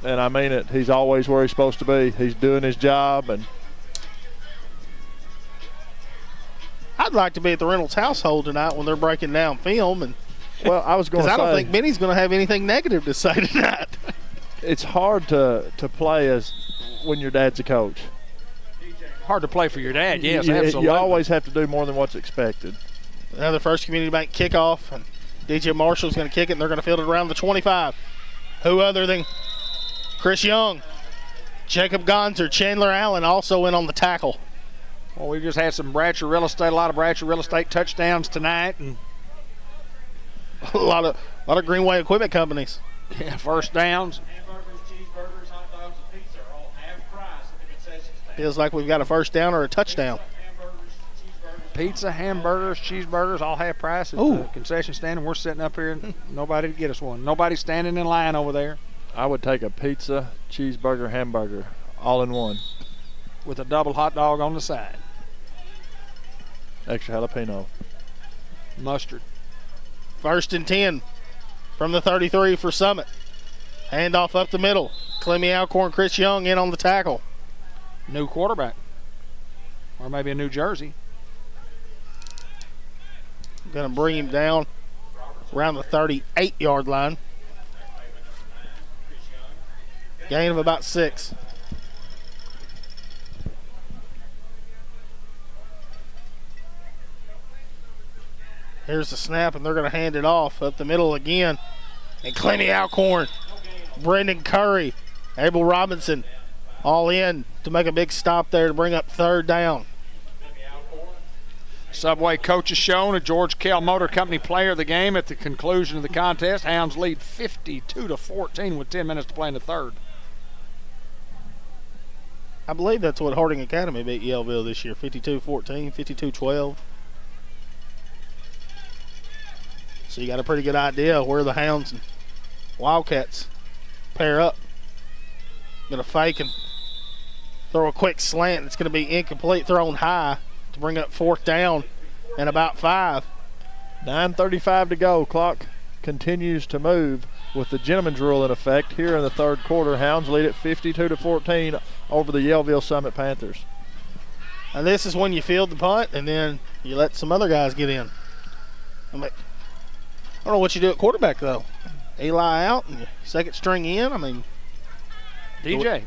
and I mean it. He's always where he's supposed to be. He's doing his job. And I'd like to be at the Reynolds household tonight when they're breaking down film. And well, I was going to say, because I don't think Benny's going to have anything negative to say tonight. It's hard to play as when your dad's a coach. Hard to play for your dad, yes, absolutely. You always have to do more than what's expected. Another First Community Bank kickoff, and DJ Marshall's going to kick it, and they're going to field it around the 25. Who other than Chris Young, Jacob Gonzer, Chandler Allen also in on the tackle. Well, we just had some Bratcher Real Estate, a lot of Bratcher Real Estate touchdowns tonight, and a lot of Greenway equipment companies. Yeah, first downs. Hamburgers, cheeseburgers, hot dogs, and pizza are all half price at the concession stand. Feels like we've got a first down or a touchdown. Hamburgers, cheeseburgers. Pizza, hamburgers, cheeseburgers, all half price at the concession stand, and we're sitting up here and nobody to get us one. Nobody's standing in line over there. I would take a pizza, cheeseburger, hamburger, all in one. With a double hot dog on the side. Extra jalapeno. Mustard. 1st and 10 from the 33 for Summit. Handoff up the middle. Clemmy Alcorn, Chris Young in on the tackle. New quarterback. Or maybe a New Jersey. Going to bring him down around the 38-yard line. Gain of about 6. Here's the snap, and they're going to hand it off up the middle again. And Clemmy Alcorn, Brendan Curry, Abel Robinson all in to make a big stop there to bring up 3rd down. Subway coach has shown a George Kell Motor Company player of the game at the conclusion of the contest. Hounds lead 52-14 with 10 minutes to play in the 3rd. I believe that's what Harding Academy beat Yellville this year, 52-14, 52-12. So you got a pretty good idea of where the Hounds and Wildcats pair up. Going to fake and throw a quick slant. It's going to be incomplete, thrown high to bring up 4th down and about 5. 9:35 to go. Clock continues to move with the gentleman's rule in effect here in the 3rd quarter. Hounds lead at 52-14 over the Yellville Summit Panthers. And this is when you field the punt and then you let some other guys get in. I don't know what you do at quarterback, though. Eli out and 2nd string in. I mean, DJ.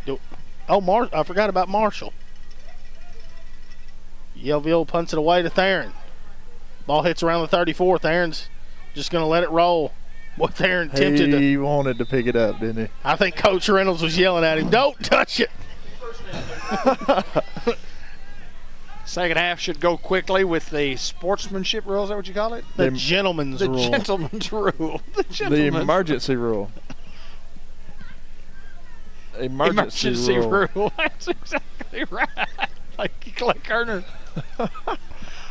I forgot about Marshall. Yellville punts it away to Theron. Ball hits around the 34. Theron's just going to let it roll. What Theron tempted He wanted to pick it up, didn't he? I think Coach Reynolds was yelling at him, "Don't touch it." Second half should go quickly with the sportsmanship rule. Is that what you call it? The gentleman's rule. The gentleman's rule. The emergency rule. Emergency rule. That's exactly right. Like Clay Kirtner.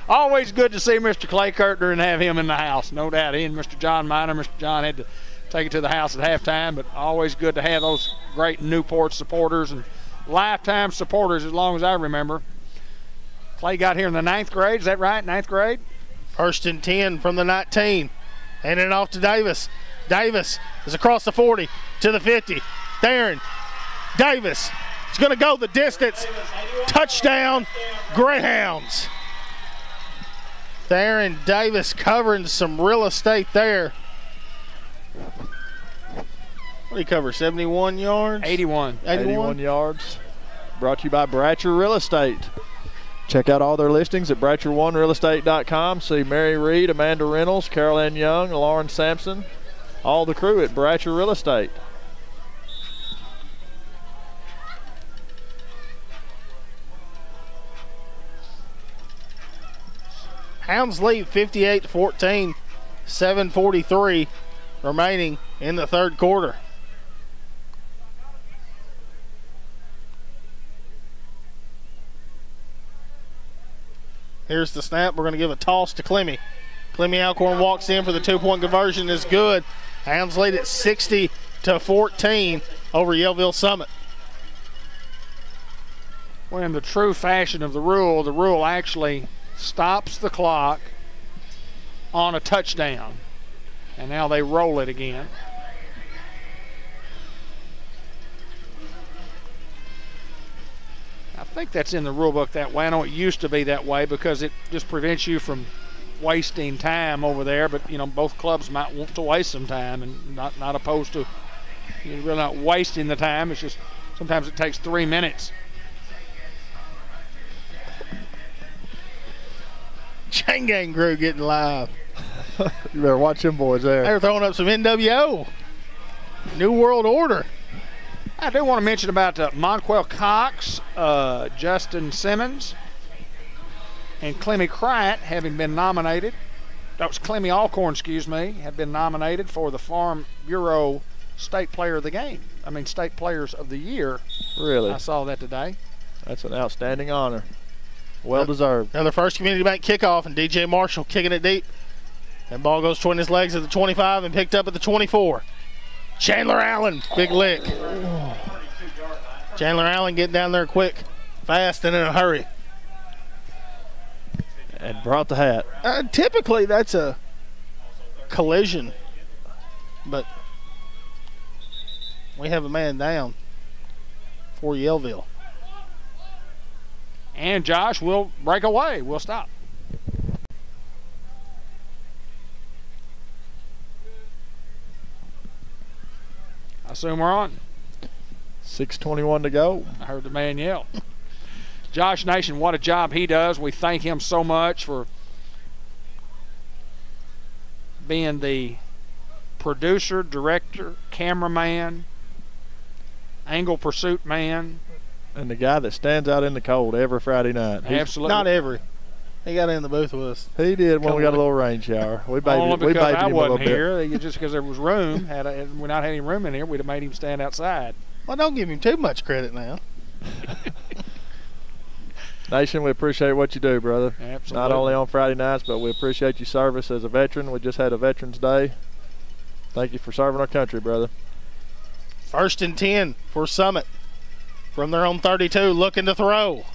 Always good to see Mr. Clay Kirtner and have him in the house, no doubt. He and Mr. John Miner. Mr. John had to take it to the house at halftime, but always good to have those great Newport supporters and lifetime supporters as long as I remember. Clay got here in the 9th grade. Is that right? 9th grade? 1st and 10 from the 19. Handing it off to Davis. Davis is across the 40 to the 50. Theron. Davis is going to go the distance. Touchdown, Greyhounds. Theron Davis covering some real estate there. What did he cover, 71 yards? 81. 81 yards. Brought to you by Bratcher Real Estate. Check out all their listings at BratcherOneRealEstate.com. See Mary Reed, Amanda Reynolds, Carol Ann Young, Lauren Sampson, all the crew at Bratcher Real Estate. Hounds lead 58-14, 7:43 remaining in the 3rd quarter. Here's the snap. We're going to give a toss to Clemmy. Clemmy Alcorn walks in for the 2-point conversion. Is good. Hounds lead at 60-14 over Yellville Summit. Well, in the true fashion of the rule actually stops the clock on a touchdown. And now they roll it again. I think that's in the rule book that way. I know it used to be that way because it just prevents you from wasting time over there, but both clubs might want to waste some time and not opposed to you're really not wasting the time. It's just sometimes it takes 3 minutes. Chain Gang crew getting live. You better watch them boys there. They're throwing up some NWO. New World Order. I do want to mention about Monquel Cox, Justin Simmons, and Clemmy Criett having been nominated. That was Clemmy Alcorn, have been nominated for the Farm Bureau State Player of the Game. State Players of the Year. Really? I saw that today. That's an outstanding honor. Well deserved. Another First Community Bank kickoff, and DJ Marshall kicking it deep. And ball goes between his legs at the 25 and picked up at the 24. Chandler Allen, big lick. Chandler Allen getting down there quick, fast, and in a hurry. And brought the hat. Typically, that's a collision, but we have a man down for Yellville. And Josh will break away. We'll stop. I assume we're on. 6:21 to go. I heard the man yell. Josh Nation, what a job he does. We thank him so much for being the producer, director, cameraman, angle pursuit man. And the guy that stands out in the cold every Friday night. Absolutely. Not every. He got in the booth with us. He did when we got a little rain shower. We babied Only because I him a wasn't little here. Just because there was room. Had we not had any room in here, we'd have made him stand outside. Well, don't give him too much credit now. Nation, we appreciate what you do, brother. Absolutely. Not only on Friday nights, but we appreciate your service as a veteran. We just had a Veterans Day. Thank you for serving our country, brother. 1st and 10 for Summit. From their own 32, looking to throw.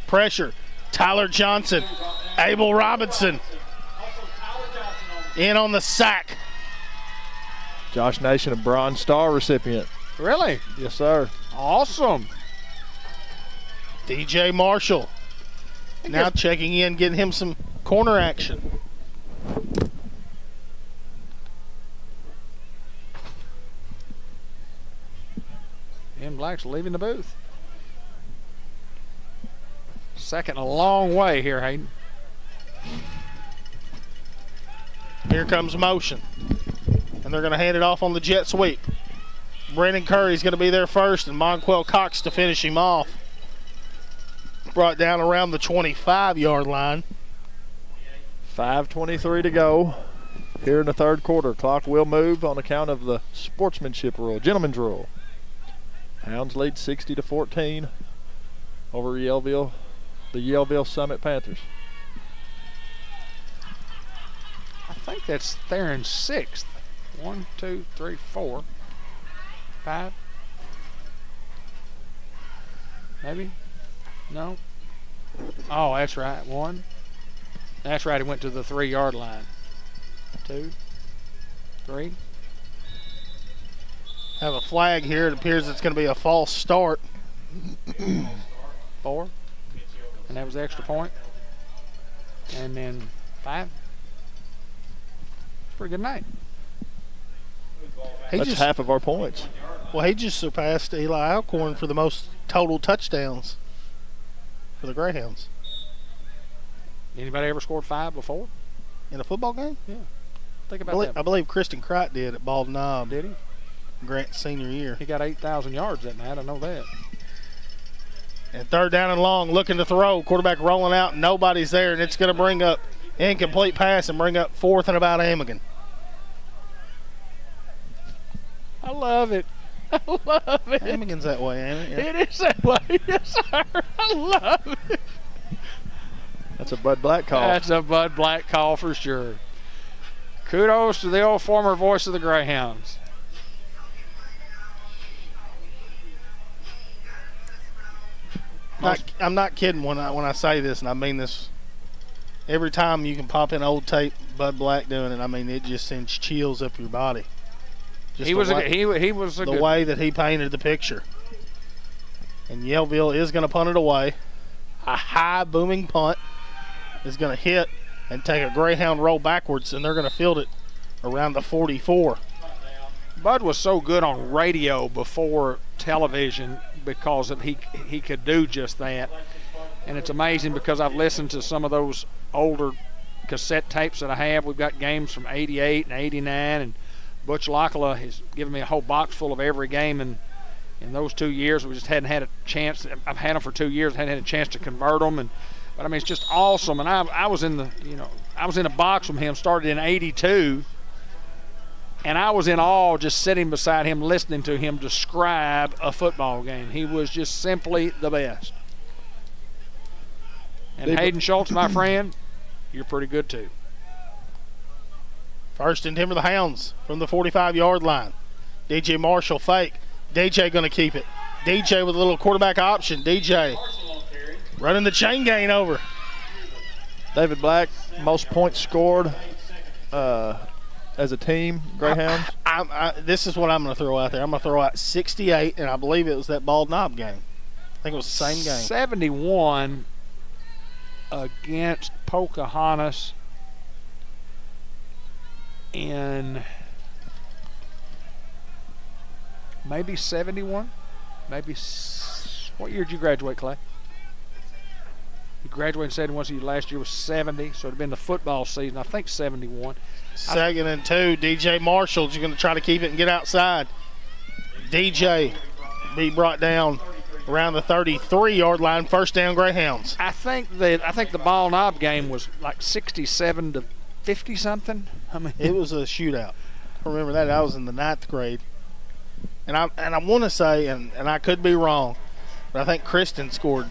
Pressure. Tyler Johnson. Abel Robinson. In on the sack. Josh Nation, a Bronze Star recipient. Really? Yes, sir. Awesome. DJ Marshall. Now checking in, getting him some corner action. Ian Black's leaving the booth. Second a long way here, Hayden. Here comes motion. And they're going to hand it off on the jet sweep. Brennan Curry's going to be there first, and Monquel Cox to finish him off. Brought down around the 25-yard line. 5:23 to go here in the third quarter. Clock will move on account of the sportsmanship rule, gentleman's rule. Hounds lead 60-14 over Yellville, the Yellville Summit Panthers. I think that's there in 6th. 1, 2, 3, 4, 5. Maybe? No. Oh, that's right. 1. That's right. It went to the 3-yard line. 2, 3. Have a flag here. It appears it's going to be a false start. 4. And that was the extra point. And then 5. It's a pretty good night. That's half of our points. Well, he just surpassed Eli Alcorn for the most total touchdowns for the Greyhounds. Anybody ever scored 5 before? In a football game? Yeah. Think about that. I believe Kristen Criett did at Bald Knob. Did he? Grant's senior year. He got 8,000 yards that night. I know that. And 3rd down and long, looking to throw. Quarterback rolling out. Nobody's there, and it's going to bring up incomplete pass and bring up 4th and about Amigan. I love it. I love it. Amigan's that way, ain't it? Yeah. It is that way. Yes, sir. I love it. That's a Bud Black call. That's a Bud Black call for sure. Kudos to the old former voice of the Greyhounds. I'm not kidding when I say this, and I mean this. Every time you can pop in old tape, Bud Black doing it, I mean, it just sends chills up your body. Just He was a the good way that he painted the picture. And Yellville is going to punt it away. A high booming punt is going to hit and take a Greyhound roll backwards, and they're going to field it around the 44. Bud was so good on radio before television because he could do just that. And it's amazing because I've listened to some of those older cassette tapes that I have. We've got games from 88 and 89, and Butch Lockala has given me a whole box full of every game in those 2 years. We just hadn't had a chance. I've had them for 2 years, hadn't had a chance to convert them. But I mean, it's just awesome. And I was in a box with him, started in 82. And I was in awe just sitting beside him, listening to him describe a football game. He was just simply the best. And Hayden Schultz, my friend, you're pretty good too. First and 10 for the Hounds from the 45-yard line. DJ Marshall fake. DJ going to keep it. DJ with a little quarterback option. DJ running the chain gain over. David Black, most points scored as a team, Greyhounds. This is what I'm going to throw out there. I'm going to throw out 68, and I believe it was that Bald Knob game. I think it was the same game. 71 against Pocahontas in maybe 71. What year did you graduate, Clay? You graduated in 71, so your last year was 70, so it would have been the football season. I think 71. Second and 2. DJ Marshall's going to try to keep it and get outside. DJ be brought down around the 33-yard line. First down, Greyhounds. I think the Ball Knob game was like 67 to 50 something. I mean, it was a shootout. I remember that. I was in the 9th grade, and I want to say, and I could be wrong, but I think Kristen scored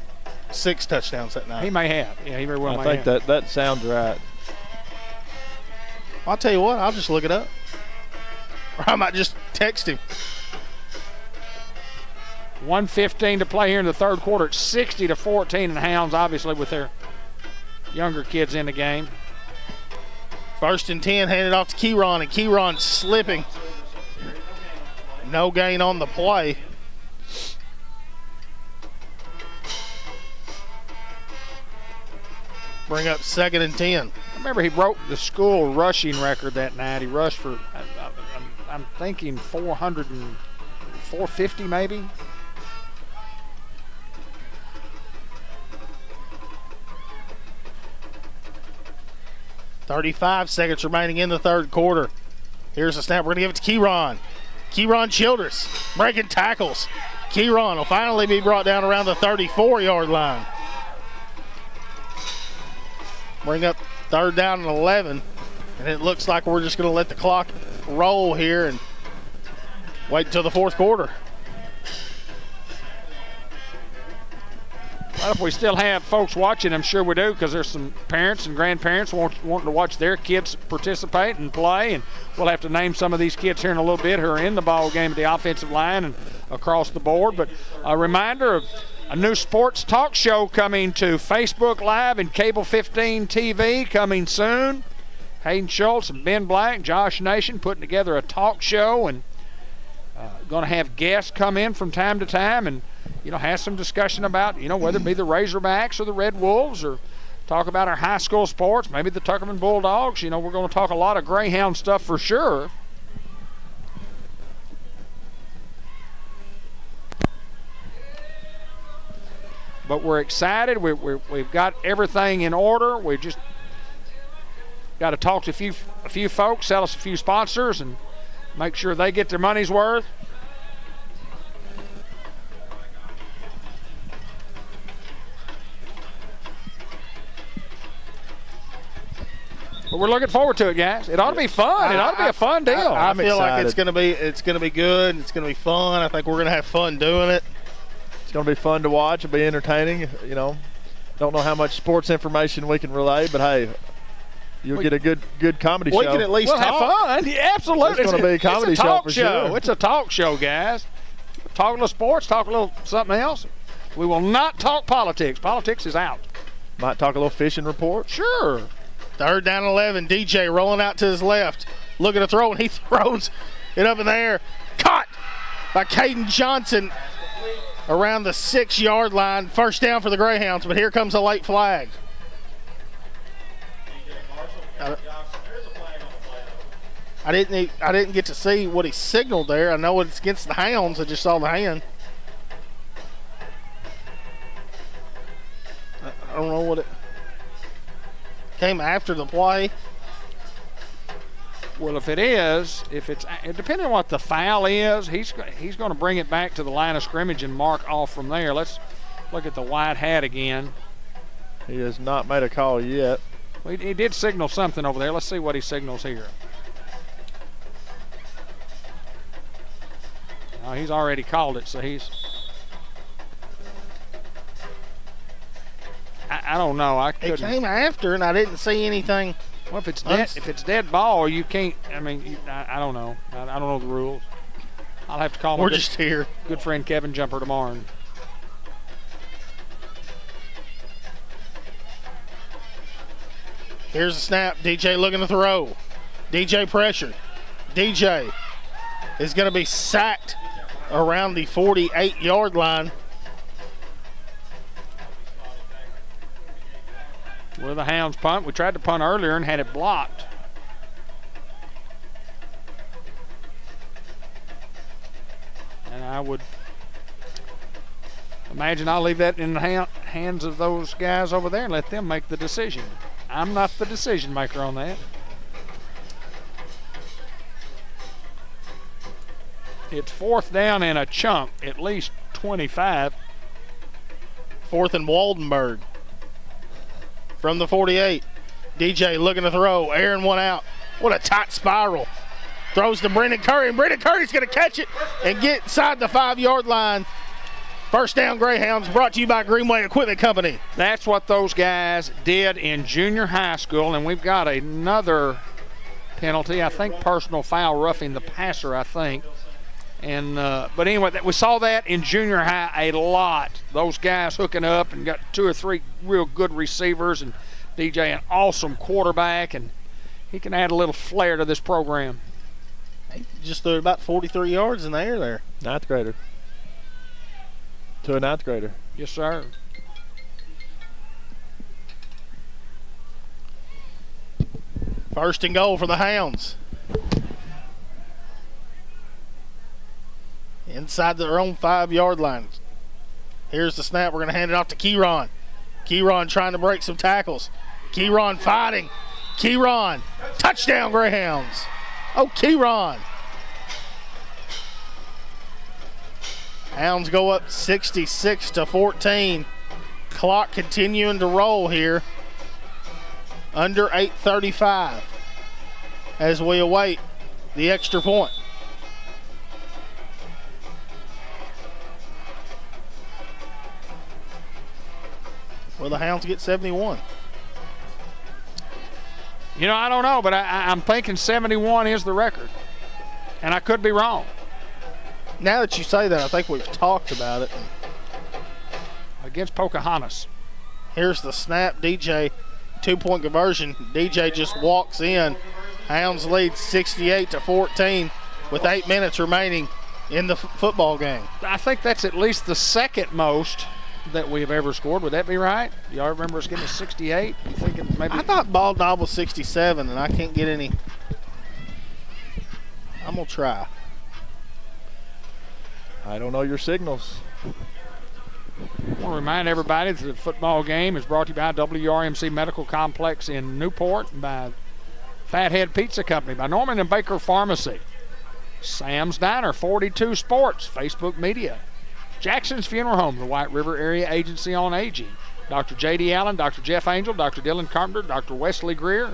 6 touchdowns that night. He may have. Yeah, he very well I may think have. that sounds right. I'll tell you what. I'll just look it up, or I might just text him. 1:15 to play here in the third quarter. It's 60-14, and Hounds obviously with their younger kids in the game. First and 10, handed off to Keyron, and Keyron slipping. No gain on the play. Bring up second and 10. I remember he broke the school rushing record that night. He rushed for, I'm thinking 450 maybe. .35 seconds remaining in the third quarter. Here's a snap. We're going to give it to Keyron. Keyron Childress breaking tackles. Keyron will finally be brought down around the 34-yard line. Bring up third down and 11. And it looks like we're just going to let the clock roll here and wait until the fourth quarter. Well, if we still have folks watching, I'm sure we do, because there's some parents and grandparents wanting to watch their kids participate and play, and we'll have to name some of these kids here in a little bit who are in the ball game at the offensive line and across the board. But a reminder of a new sports talk show coming to Facebook Live and Cable 15 TV coming soon. Hayden Schultz and Ben Black, Josh Nation putting together a talk show, and going to have guests come in from time to time and have some discussion about, whether it be the Razorbacks or the Red Wolves, or talk about our high school sports, maybe the Tuckerman Bulldogs. We're going to talk a lot of Greyhound stuff for sure. But we're excited. We've got everything in order. We just got to talk to a few folks, sell us a few sponsors, and make sure they get their money's worth. But we're looking forward to it, guys. It ought to be fun. It ought to be a fun deal. I feel excited. like it's going to be good. It's going to be fun. I think we're going to have fun doing it. It's going to be fun to watch. It'll be entertaining. Don't know how much sports information we can relay, but hey, you'll get a good comedy show. We can at least We'll have talk. fun. Yeah, absolutely. It's going to be a comedy it's a show talk for show. sure. It's a talk show, guys. Talk a little sports, talk a little something else. We will not talk politics. Politics is out. Might talk a little fishing report. Sure. 3rd down and 11. DJ rolling out to his left. Looking to throw, and he throws it up in the air. Caught by Caden Johnson around the 6-yard line. First down for the Greyhounds, but here comes a late flag. I didn't get to see what he signaled there. I know it's against the Hounds. I just saw the hand. I don't know what it came after the play. Well, if it's depending on what the foul is, he's going to bring it back to the line of scrimmage and mark off from there. Let's look at the white hat again. He has not made a call yet. Well, he did signal something over there. Let's see what he signals here. Oh, he's already called it, so he's. I don't know. I couldn't. It came after, and I didn't see anything. Well, if it's dead ball, you can't. I mean, I don't know. I don't know the rules. I'll have to call. We're just here. Good friend Kevin Jumper tomorrow. Here's the snap. DJ looking to throw. DJ pressure. DJ is going to be sacked around the 48-yard line. Well, the Hounds punt. We tried to punt earlier and had it blocked. And I would imagine I'll leave that in the hands of those guys over there and let them make the decision. I'm not the decision maker on that. It's 4th down and a chunk, at least 25. 4th and Waldenburg. From the 48. DJ looking to throw. Aaron one out. What a tight spiral. Throws to Brendan Curry, and Brendan Curry's going to catch it and get inside the 5-yard line. First down, Greyhounds, brought to you by Greenway Equipment Company. That's what those guys did in junior high school, and we've got another penalty. I think personal foul, roughing the passer, I think. And but anyway, we saw that in junior high a lot. Those guys hooking up and got 2 or 3 real good receivers, and DJ an awesome quarterback, and he can add a little flair to this program. He just threw about 43 yards in the air there. 9th grader. To a 9th grader. Yes, sir. First and goal for the Hounds. Inside their own 5-yard line. Here's the snap. We're going to hand it off to Kieron. Kieron trying to break some tackles. Kieron fighting. Kieron. Touchdown, Greyhounds. Oh, Kieron. Hounds go up 66-14. Clock continuing to roll here. Under 8:35 as we await the extra point. Will the Hounds get 71? You know, I don't know, but I'm thinking 71 is the record. And I could be wrong. Now that you say that, I think we've talked about it. Against Pocahontas. Here's the snap. DJ, 2-point conversion. DJ just walks in. Hounds lead 68-14 with 8 minutes remaining in the football game. I think that's at least the second most that we've ever scored. Would that be right? Y'all remember us getting to 68? You thinking maybe? I thought Ball Knob was 67, and I can't get any. I'm going to try. I don't know your signals. I want to remind everybody that the football game is brought to you by WRMC Medical Complex in Newport, by Fathead Pizza Company, by Norman and Baker Pharmacy, Sam's Diner, 42 Sports, Facebook Media, Jackson's Funeral Home, the White River Area Agency on Aging, Dr. J.D. Allen, Dr. Jeff Angel, Dr. Dylan Carpenter, Dr. Wesley Greer,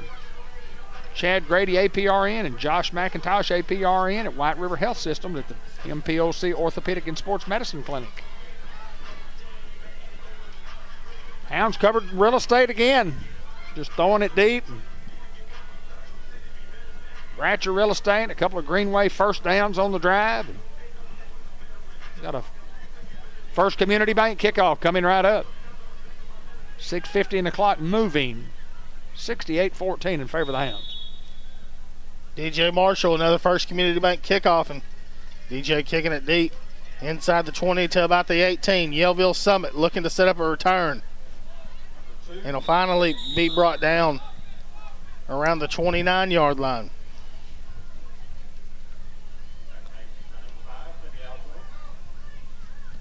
Chad Grady, APRN, and Josh McIntosh, APRN, at White River Health System at the MPOC Orthopedic and Sports Medicine Clinic. Hounds covered real estate again. Just throwing it deep. Ratcher real estate, a couple of Greenway first downs on the drive. Got a First Community Bank kickoff coming right up. 6:50 in the clock, moving. 68-14 in favor of the Hounds. DJ Marshall, another First Community Bank kickoff, and DJ kicking it deep inside the 20 to about the 18. Yellville Summit looking to set up a return. And it'll finally be brought down around the 29-yard line.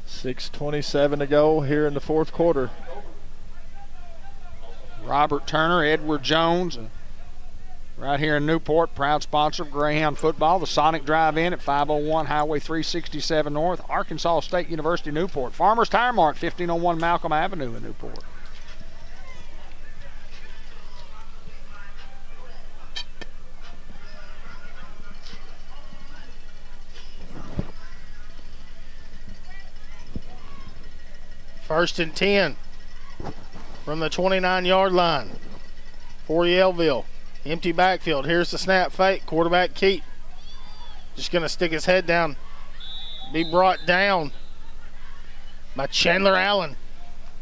.6:27 to go here in the fourth quarter. Robert Turner, Edward Jones, right here in Newport, proud sponsor of Greyhound football. The Sonic Drive-In at 501 Highway 367 North, Arkansas State University, Newport. Farmers Tire Mart, 1501 Malcolm Avenue in Newport. First and 10 from the 29-yard line for Yellville. Empty backfield. Here's the snap fake. Quarterback Keat just going to stick his head down. Be brought down by Chandler Allen.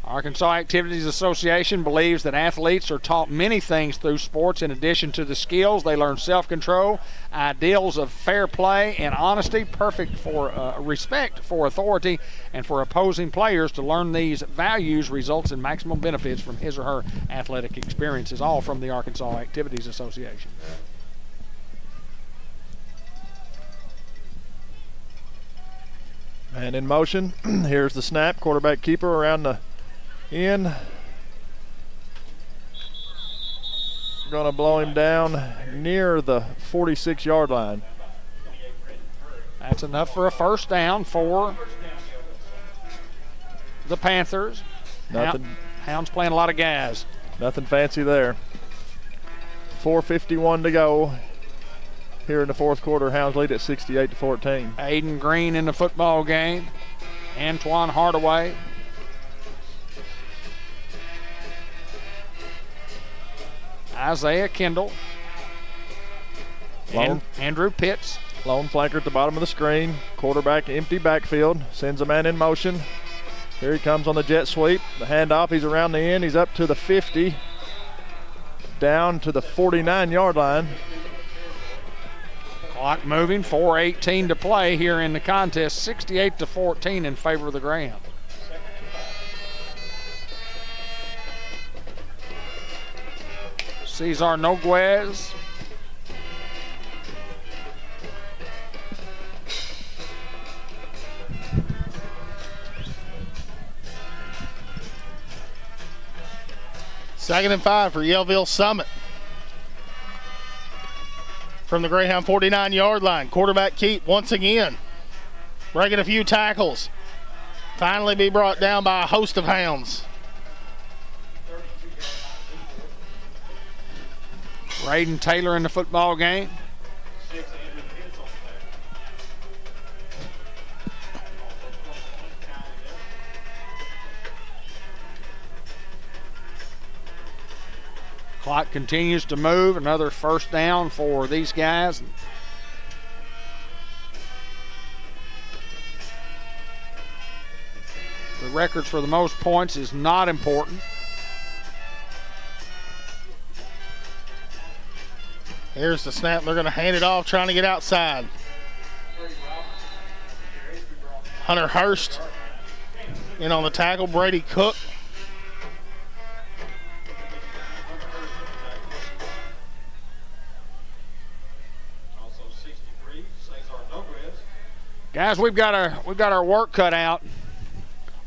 Arkansas Activities Association believes that athletes are taught many things through sports. In addition to the skills, they learn self-control, ideals of fair play and honesty, perfect for respect for authority and for opposing players. To learn these values results in maximum benefits from his or her athletic experiences, all from the Arkansas Activities Association. Man in motion. Here's the snap. Quarterback keeper around the in. Gonna blow him down near the 46-yard line. That's enough for a first down for the Panthers. Nothing. Hounds playing a lot of gas. Nothing fancy there. 4:51 to go here in the fourth quarter. Hounds lead at 68-14. Aiden Green in the football game. Antoine Hardaway. Isaiah Kendall. Andrew Pitts. Lone flanker at the bottom of the screen. Quarterback empty backfield. Sends a man in motion. Here he comes on the jet sweep. The handoff, he's around the end. He's up to the 50. Down to the 49-yard line. Clock moving, 4:18 to play here in the contest. 68-14 in favor of the Greyhound. Cesar Noguez. Second and 5 for Yellville Summit. From the Greyhound 49-yard line, quarterback Keat once again breaking a few tackles. Finally be brought down by a host of Hounds. Raiden Taylor in the football game. Clock continues to move. Another first down for these guys. The records for the most points is not important. Here's the snap. They're going to hand it off, trying to get outside. Hunter Hurst in on the tackle. Brady Cook. Guys, we've got our work cut out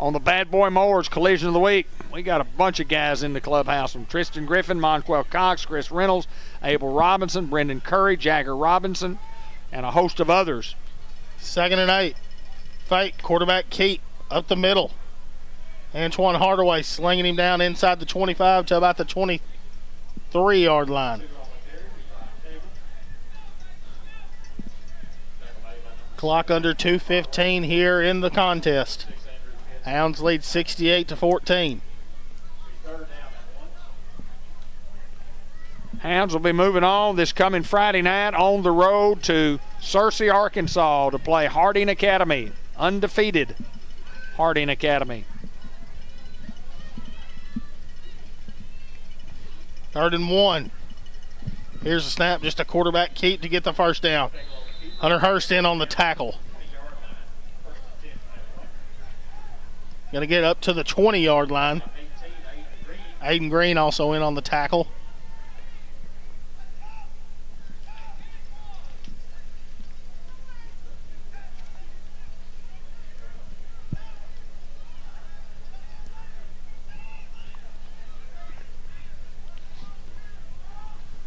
on the Bad Boy Mowers Collision of the Week. We got a bunch of guys in the clubhouse from Tristan Griffin, Monquel Cox, Chris Reynolds, Abel Robinson, Brendan Curry, Jagger Robinson, and a host of others. 2nd and 8. Fake. Quarterback Keat up the middle. Antoine Hardaway slinging him down inside the 25 to about the 23-yard line. Clock under 2:15 here in the contest. Hounds lead 68-14. Hounds will be moving on this coming Friday night on the road to Searcy, Arkansas to play Harding Academy, undefeated Harding Academy. 3rd and 1. Here's the snap, just a quarterback keep to get the first down. Hunter Hurst in on the tackle. Going to get up to the 20-yard line. Aiden Green also in on the tackle.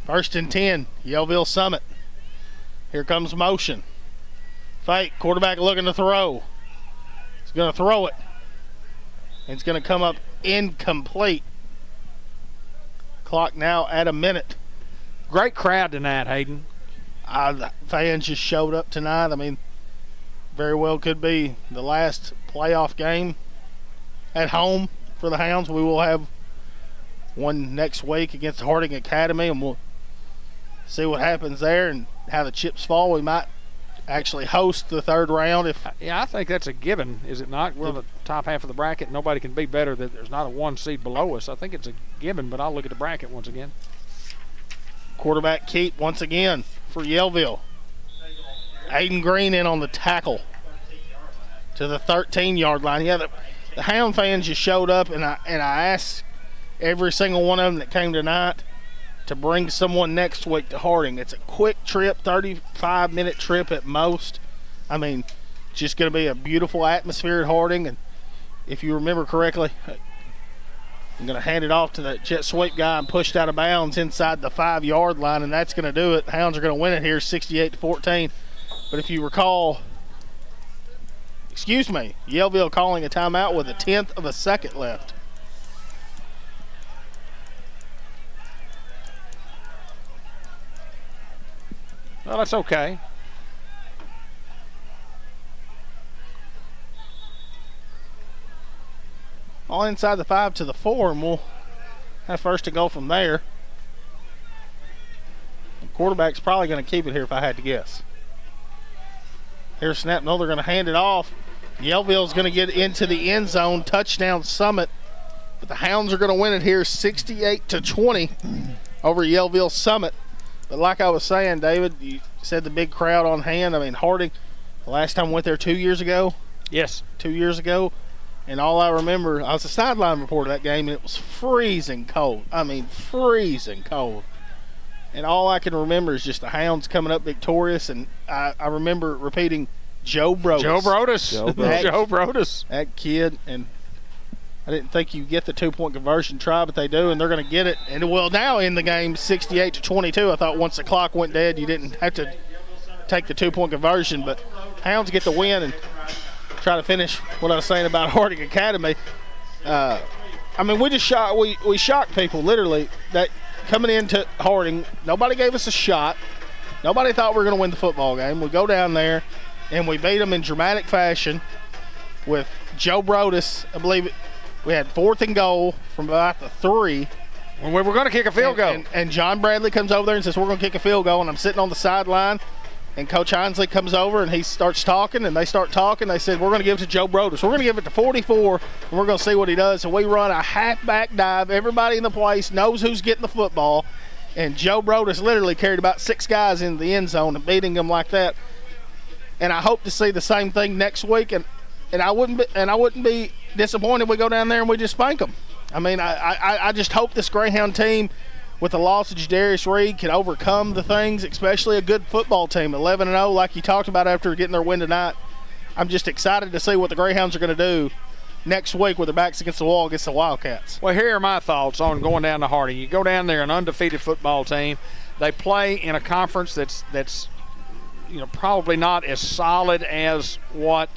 First and 10, Yellville Summit. Here comes motion. Fake, quarterback looking to throw. He's going to throw it. It's going to come up incomplete. Clock now at a minute. Great crowd tonight, Hayden. The fans just showed up tonight. I mean, very well could be the last playoff game at home for the Hounds. We will have one next week against Harding Academy, and we'll see what happens there and how the chips fall. We might actually host the 3rd round. Yeah, I think that's a given, is it not? We're in the top half of the bracket. Nobody can be better. That there's not a 1 seed below us. I think it's a given, but I'll look at the bracket once again. Quarterback keep once again for Yellville. Aiden Green in on the tackle to the 13-yard line. Yeah, the Hound fans just showed up, and I asked every single one of them that came tonight to bring someone next week to Harding. It's a quick trip, 35-minute trip at most. I mean, it's just going to be a beautiful atmosphere at Harding. And if you remember correctly, I'm going to hand it off to the jet sweep guy and pushed out of bounds inside the 5-yard line, and that's going to do it. Hounds are going to win it here 68-14. But if you recall, Yellville calling a timeout with 1/10 of a second left. Well, that's okay. All inside the 5 to the 4, and we'll have first to go from there. The quarterback's probably going to keep it here if I had to guess. Here's snap. No, they're going to hand it off. Yellville's going to get into the end zone. Touchdown Summit. But the Hounds are going to win it here 68-20 over Yellville Summit. But like I was saying, David, you said the big crowd on hand. I mean, Harding, the last time I went there 2 years ago. Yes. 2 years ago. And all I remember, I was a sideline reporter that game, and it was freezing cold. I mean, freezing cold. And all I can remember is just the Hounds coming up victorious. And I remember repeating Joe Brodus. Joe Brodus. That kid. And I didn't think you get the 2-point conversion try, but they do, and they're going to get it. And well, now in the game, 68-22. I thought once the clock went dead, you didn't have to take the 2-point conversion. But Hounds get the win and try to finish what I was saying about Harding Academy. I mean, we just shocked people literally that coming into Harding, nobody gave us a shot. Nobody thought we were going to win the football game. We go down there and we beat them in dramatic fashion with Joe Brodus. I believe we had 4th and goal from about the 3. When we were going to kick a field goal. And John Bradley comes over there and says, we're going to kick a field goal. And I'm sitting on the sideline, and Coach Hinesley comes over, and he starts talking, and they start talking. They said, we're going to give it to Joe Brodus. We're going to give it to 44, and we're going to see what he does. So we run a halfback dive. Everybody in the place knows who's getting the football. And Joe Brodus literally carried about 6 guys into the end zone and beating them like that. And I hope to see the same thing next week. And I wouldn't be disappointed if we go down there and we just spank them. I mean, I just hope this Greyhound team, with the loss of Jadarius Reed, can overcome the things, especially a good football team, 11-0, like you talked about after getting their win tonight. I'm just excited to see what the Greyhounds are going to do next week with their backs against the wall against the Wildcats. Well, here are my thoughts on going down to Harding. You go down there, an undefeated football team. They play in a conference that's probably not as solid as what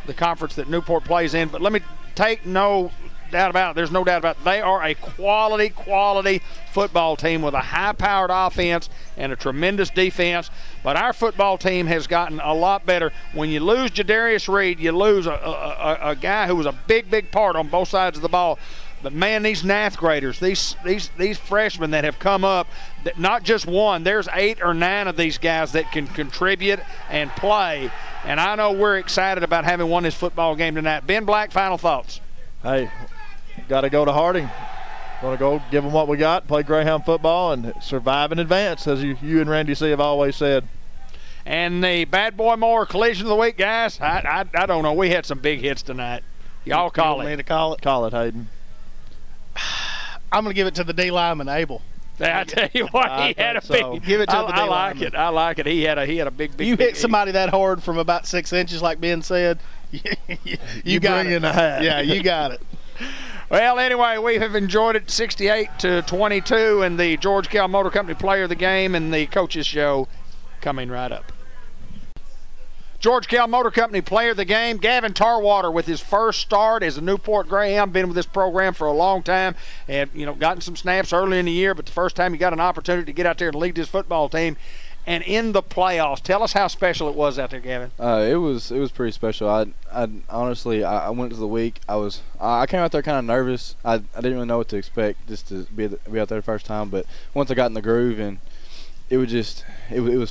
the conference that Newport plays in, but let me take no doubt about it. There's no doubt about it. They are a quality football team with a high-powered offense and a tremendous defense. But our football team has gotten a lot better. When you lose Jadarius Reed, you lose a guy who was a big part on both sides of the ball. But man, these ninth graders, these freshmen that have come up, not just one, there's 8 or 9 of these guys that can contribute and play. And I know we're excited about having won this football game tonight. Ben Black, final thoughts. Hey, got to go to Harding. Going to go give them what we got, play Greyhound football, and survive and advance, as you and Randy C have always said. And the Bad Boy Moore collision of the week, guys, I don't know. We had some big hits tonight. Y'all call it. Want me to call it? Call it, Hayden. I'm going to give it to the D lineman, Abel. I tell you what, he had a big. Give it to the D I like lineman. it. I like it. He had a big. You hit somebody that hard from about 6 inches, like Ben said. you got bring it. in the hat. Yeah, you got it. Well, anyway, we have enjoyed it 68-22, and the George Kell Motor Company Player of the Game and the Coaches Show coming right up. George Kell Motor Company Player of the Game, Gavin Tarwater with his first start as a Newport Greyhound, been with this program for a long time, and gotten some snaps early in the year, but the first time he got an opportunity to get out there and lead this football team. And in the playoffs, tell us how special it was out there, Gavin. It was pretty special. I honestly, I went to the week. I came out there kind of nervous. I didn't really know what to expect, just to be out there the first time. But once I got in the groove, and it was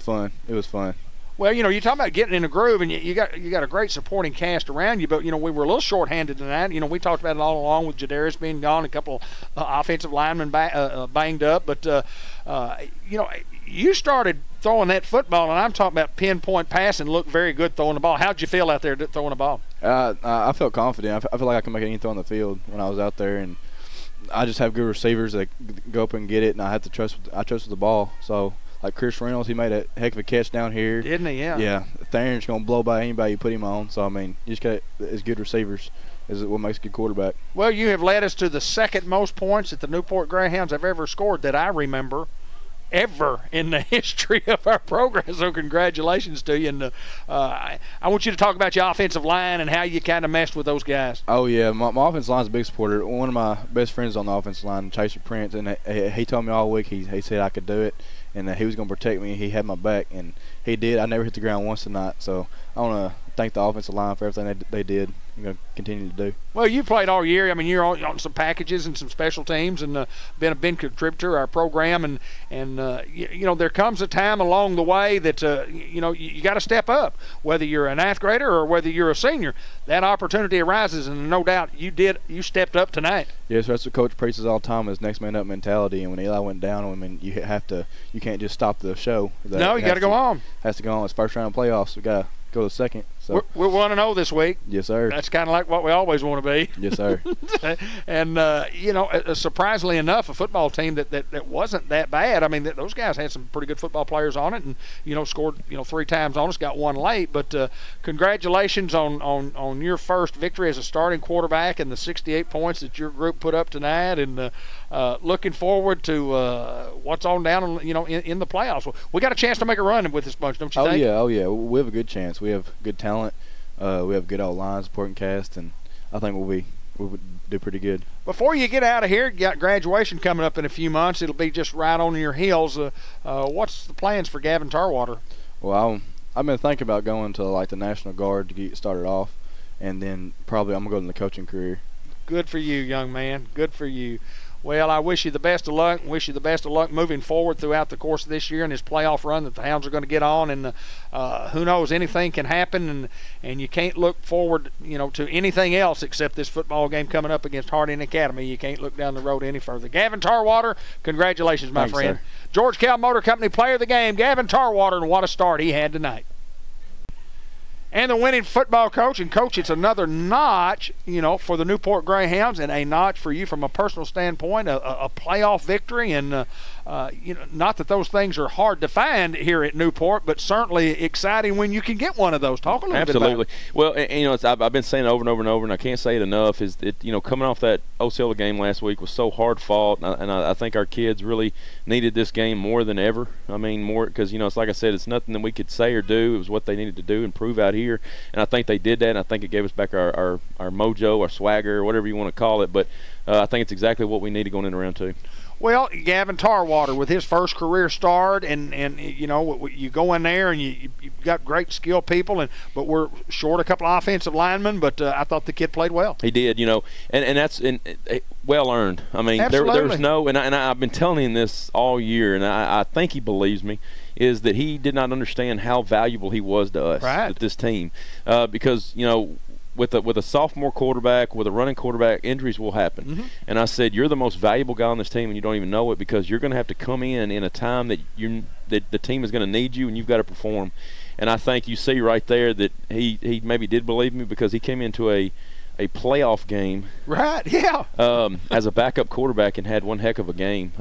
fun. It was fun. Well, you're talking about getting in a groove, and you got a great supporting cast around you. But we were a little short-handed tonight. We talked about it all along with Jadarius being gone, a couple offensive linemen banged up. But you started throwing that football, and I'm talking about pinpoint passing. Looked very good throwing the ball. How'd you feel out there throwing the ball? I felt confident. I feel like I can make any throw on the field when I was out there, and I just have good receivers that go up and get it, and I trust with the ball. So. Like Chris Reynolds, he made a heck of a catch down here. Didn't he? Yeah. Yeah. Theron's going to blow by anybody you put him on. So, I mean, you just got as good receivers is what makes a good quarterback. Well, you have led us to the second most points that the Newport Greyhounds have ever scored that I remember ever in the history of our program. So congratulations to you. And I want you to talk about your offensive line and how you kind of messed with those guys. Oh, yeah. My offensive line's a big supporter. One of my best friends on the offensive line, Chaser Prince, and he told me all week he said I could do it. And he was going to protect me. He had my back, and he did. I never hit the ground once tonight. So I want to thank the offensive line for everything they did and going to continue to do. Well, you played all year. I mean, you're on some packages and some special teams, and been a big contributor to our program. And there comes a time along the way that you got to step up. Whether you're a ninth grader or whether you're a senior, that opportunity arises, and no doubt you stepped up tonight. Yes, that's what Coach preaches all the time, is next man up mentality. And when Eli went down, I mean, you can't just stop the show. No, you got to go on. Has to go on. It's first round of playoffs. We got to go to the second. So we're 1-0 this week. Yes, sir. That's kind of like what we always want to be. Yes, sir. And surprisingly enough, a football team that wasn't that bad. I mean, those guys had some pretty good football players on it, and scored 3 times on us, got 1 late. But congratulations on your first victory as a starting quarterback and the 68 points that your group put up tonight. And looking forward to what's on down in the playoffs. We got a chance to make a run with this bunch, don't you think? Oh yeah, we have a good chance. We have good talent. We have good line supporting cast, and I think we'll do pretty good. Before you get out of here, you got graduation coming up in a few months. It'll be just right on your heels. What's the plans for Gavin Tarwater? Well, I've been thinking about going to like the National Guard to get started off, and then probably I'm gonna go in the coaching career. Good for you, young man. Good for you. Well, I wish you the best of luck. Wish you the best of luck moving forward throughout the course of this year and this playoff run that the Hounds are going to get on. And who knows, anything can happen, and you can't look forward, to anything else except this football game coming up against Harding Academy. You can't look down the road any further. Gavin Tarwater, congratulations, my friend. Sir. George Kell Motor Company Player of the Game, Gavin Tarwater, and what a start he had tonight. And the winning football coach. And, Coach, it's another notch, for the Newport Greyhounds, and a notch for you from a personal standpoint, a playoff victory. And, not that those things are hard to find here at Newport, but certainly exciting when you can get one of those. Talk a little bit about it. Well, and, I've been saying it over and over and over, and I can't say it enough, is that, coming off that Osceola game last week was so hard fought, and I think our kids really needed this game more than ever. I mean, more because, it's like I said, it's nothing that we could say or do. It was what they needed to do and prove out here. And I think they did that, and I think it gave us back our mojo, our swagger, whatever you want to call it. But I think it's exactly what we needed going into round 2. Well, Gavin Tarwater with his first career start, and you know, you go in there and you've got great skilled people, but we're short a couple of offensive linemen, but I thought the kid played well. He did, you know, and that's well earned. I mean, there was no, and I've been telling him this all year, and I think he believes me, is that he did not understand how valuable he was to us, at this team, because, you know, with a sophomore quarterback, with a running quarterback, injuries will happen. And I said, you're the most valuable guy on this team, and you don't even know it, because you're going to have to come in a time that the team is going to need you, and you've got to perform. And I think you see right there that he maybe did believe me, because he came into a playoff game, as a backup quarterback, and had one heck of a game.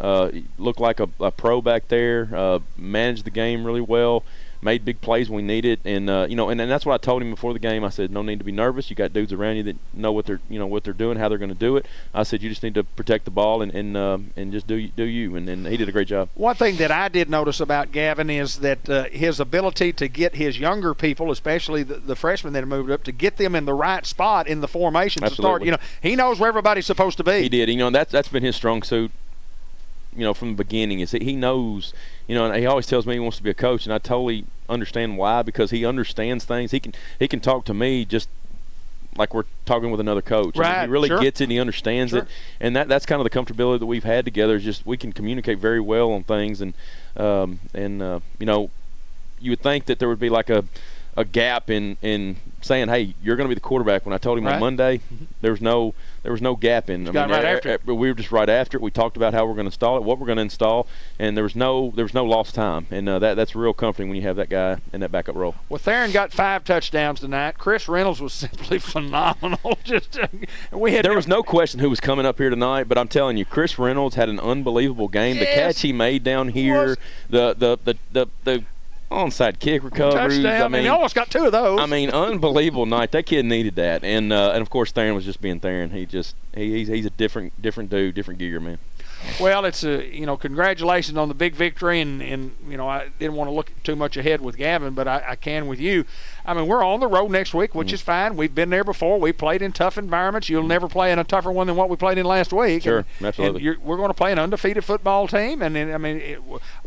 Looked like a pro back there. Managed the game really well. Made big plays when we needed, and you know, and that's what I told him before the game. I said, no need to be nervous. You got dudes around you that know what they're doing, how they're going to do it. I said, you just need to protect the ball and just do you. And he did a great job. One thing that I did notice about Gavin is that his ability to get his younger people, especially the freshmen that have moved up, to get them in the right spot in the formation to start. You know, he knows where everybody's supposed to be. He did. You know, that's been his strong suit. You know, from the beginning, is that he knows. You know, and he always tells me he wants to be a coach, and I totally understand why, because he understands things. He can talk to me just like we're talking with another coach. Right. I mean, he really gets it, and he understands it, and that's kind of the comfortability that we've had together. Is just we can communicate very well on things, and you know, you would think that there would be like a gap in saying, hey, you're going to be the quarterback. When I told him on Monday, there was no gap in. We were just right after it. We talked about how we're going to install it, what we're going to install, and there was no lost time. And that's real comforting when you have that guy in that backup role. Well, Theron got 5 touchdowns tonight. Chris Reynolds was simply phenomenal. There was no question who was coming up here tonight, but I'm telling you, Chris Reynolds had an unbelievable game. The catch he made down here, the onside kick recoveries. Touchdown. I mean, he almost got 2 of those. I mean, unbelievable night. That kid needed that, and of course Theron was just being Theron. He's a different dude, different gear, man. Well, it's congratulations on the big victory, and you know, I didn't want to look too much ahead with Gavin, but I can with you. I mean, we're on the road next week, which is fine. We've been there before. We played in tough environments. You'll never play in a tougher one than what we played in last week. Sure, absolutely. And we're going to play an undefeated football team, and I mean,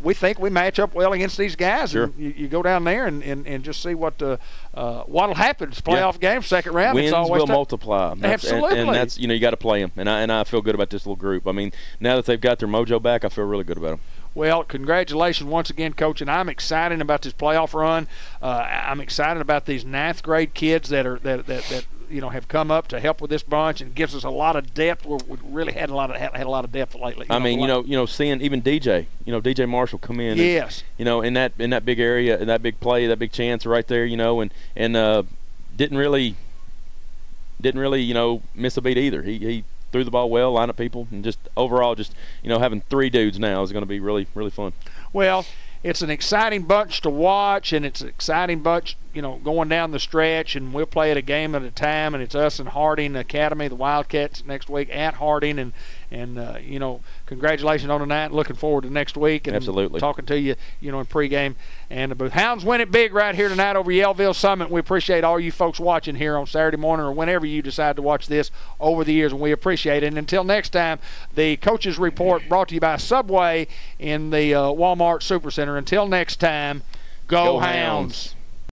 we think we match up well against these guys. Sure. And you go down there and just see what'll happen. It's a playoff game, second round. Wins it's always will multiply. Absolutely. And that's, you know, you got to play them. And I feel good about this little group. I mean, now that they've got their mojo back, I feel really good about them. Well, congratulations once again, Coach, and I'm excited about this playoff run. I'm excited about these 9th grade kids that have come up to help with this bunch, and gives us a lot of depth. We really had a lot of depth lately. I mean, seeing even DJ Marshall come in. Yes. And, in that big area, in that big play, that big chance right there, and didn't really miss a beat either. He threw the ball well, line up people, and just overall, having 3 dudes now is going to be really, really fun. Well, it's an exciting bunch to watch, and it's an exciting bunch, going down the stretch, and we'll play it a game at a time, and it's us and Harding Academy, the Wildcats, next week at Harding, and congratulations on tonight. Looking forward to next week, and absolutely talking to you, in pregame. And the Booth Hounds win it big right here tonight over Yellville Summit. We appreciate all you folks watching here on Saturday morning or whenever you decide to watch this over the years, and we appreciate it. And until next time, the Coaches Report brought to you by Subway in the Walmart Supercenter. Until next time, go Hounds.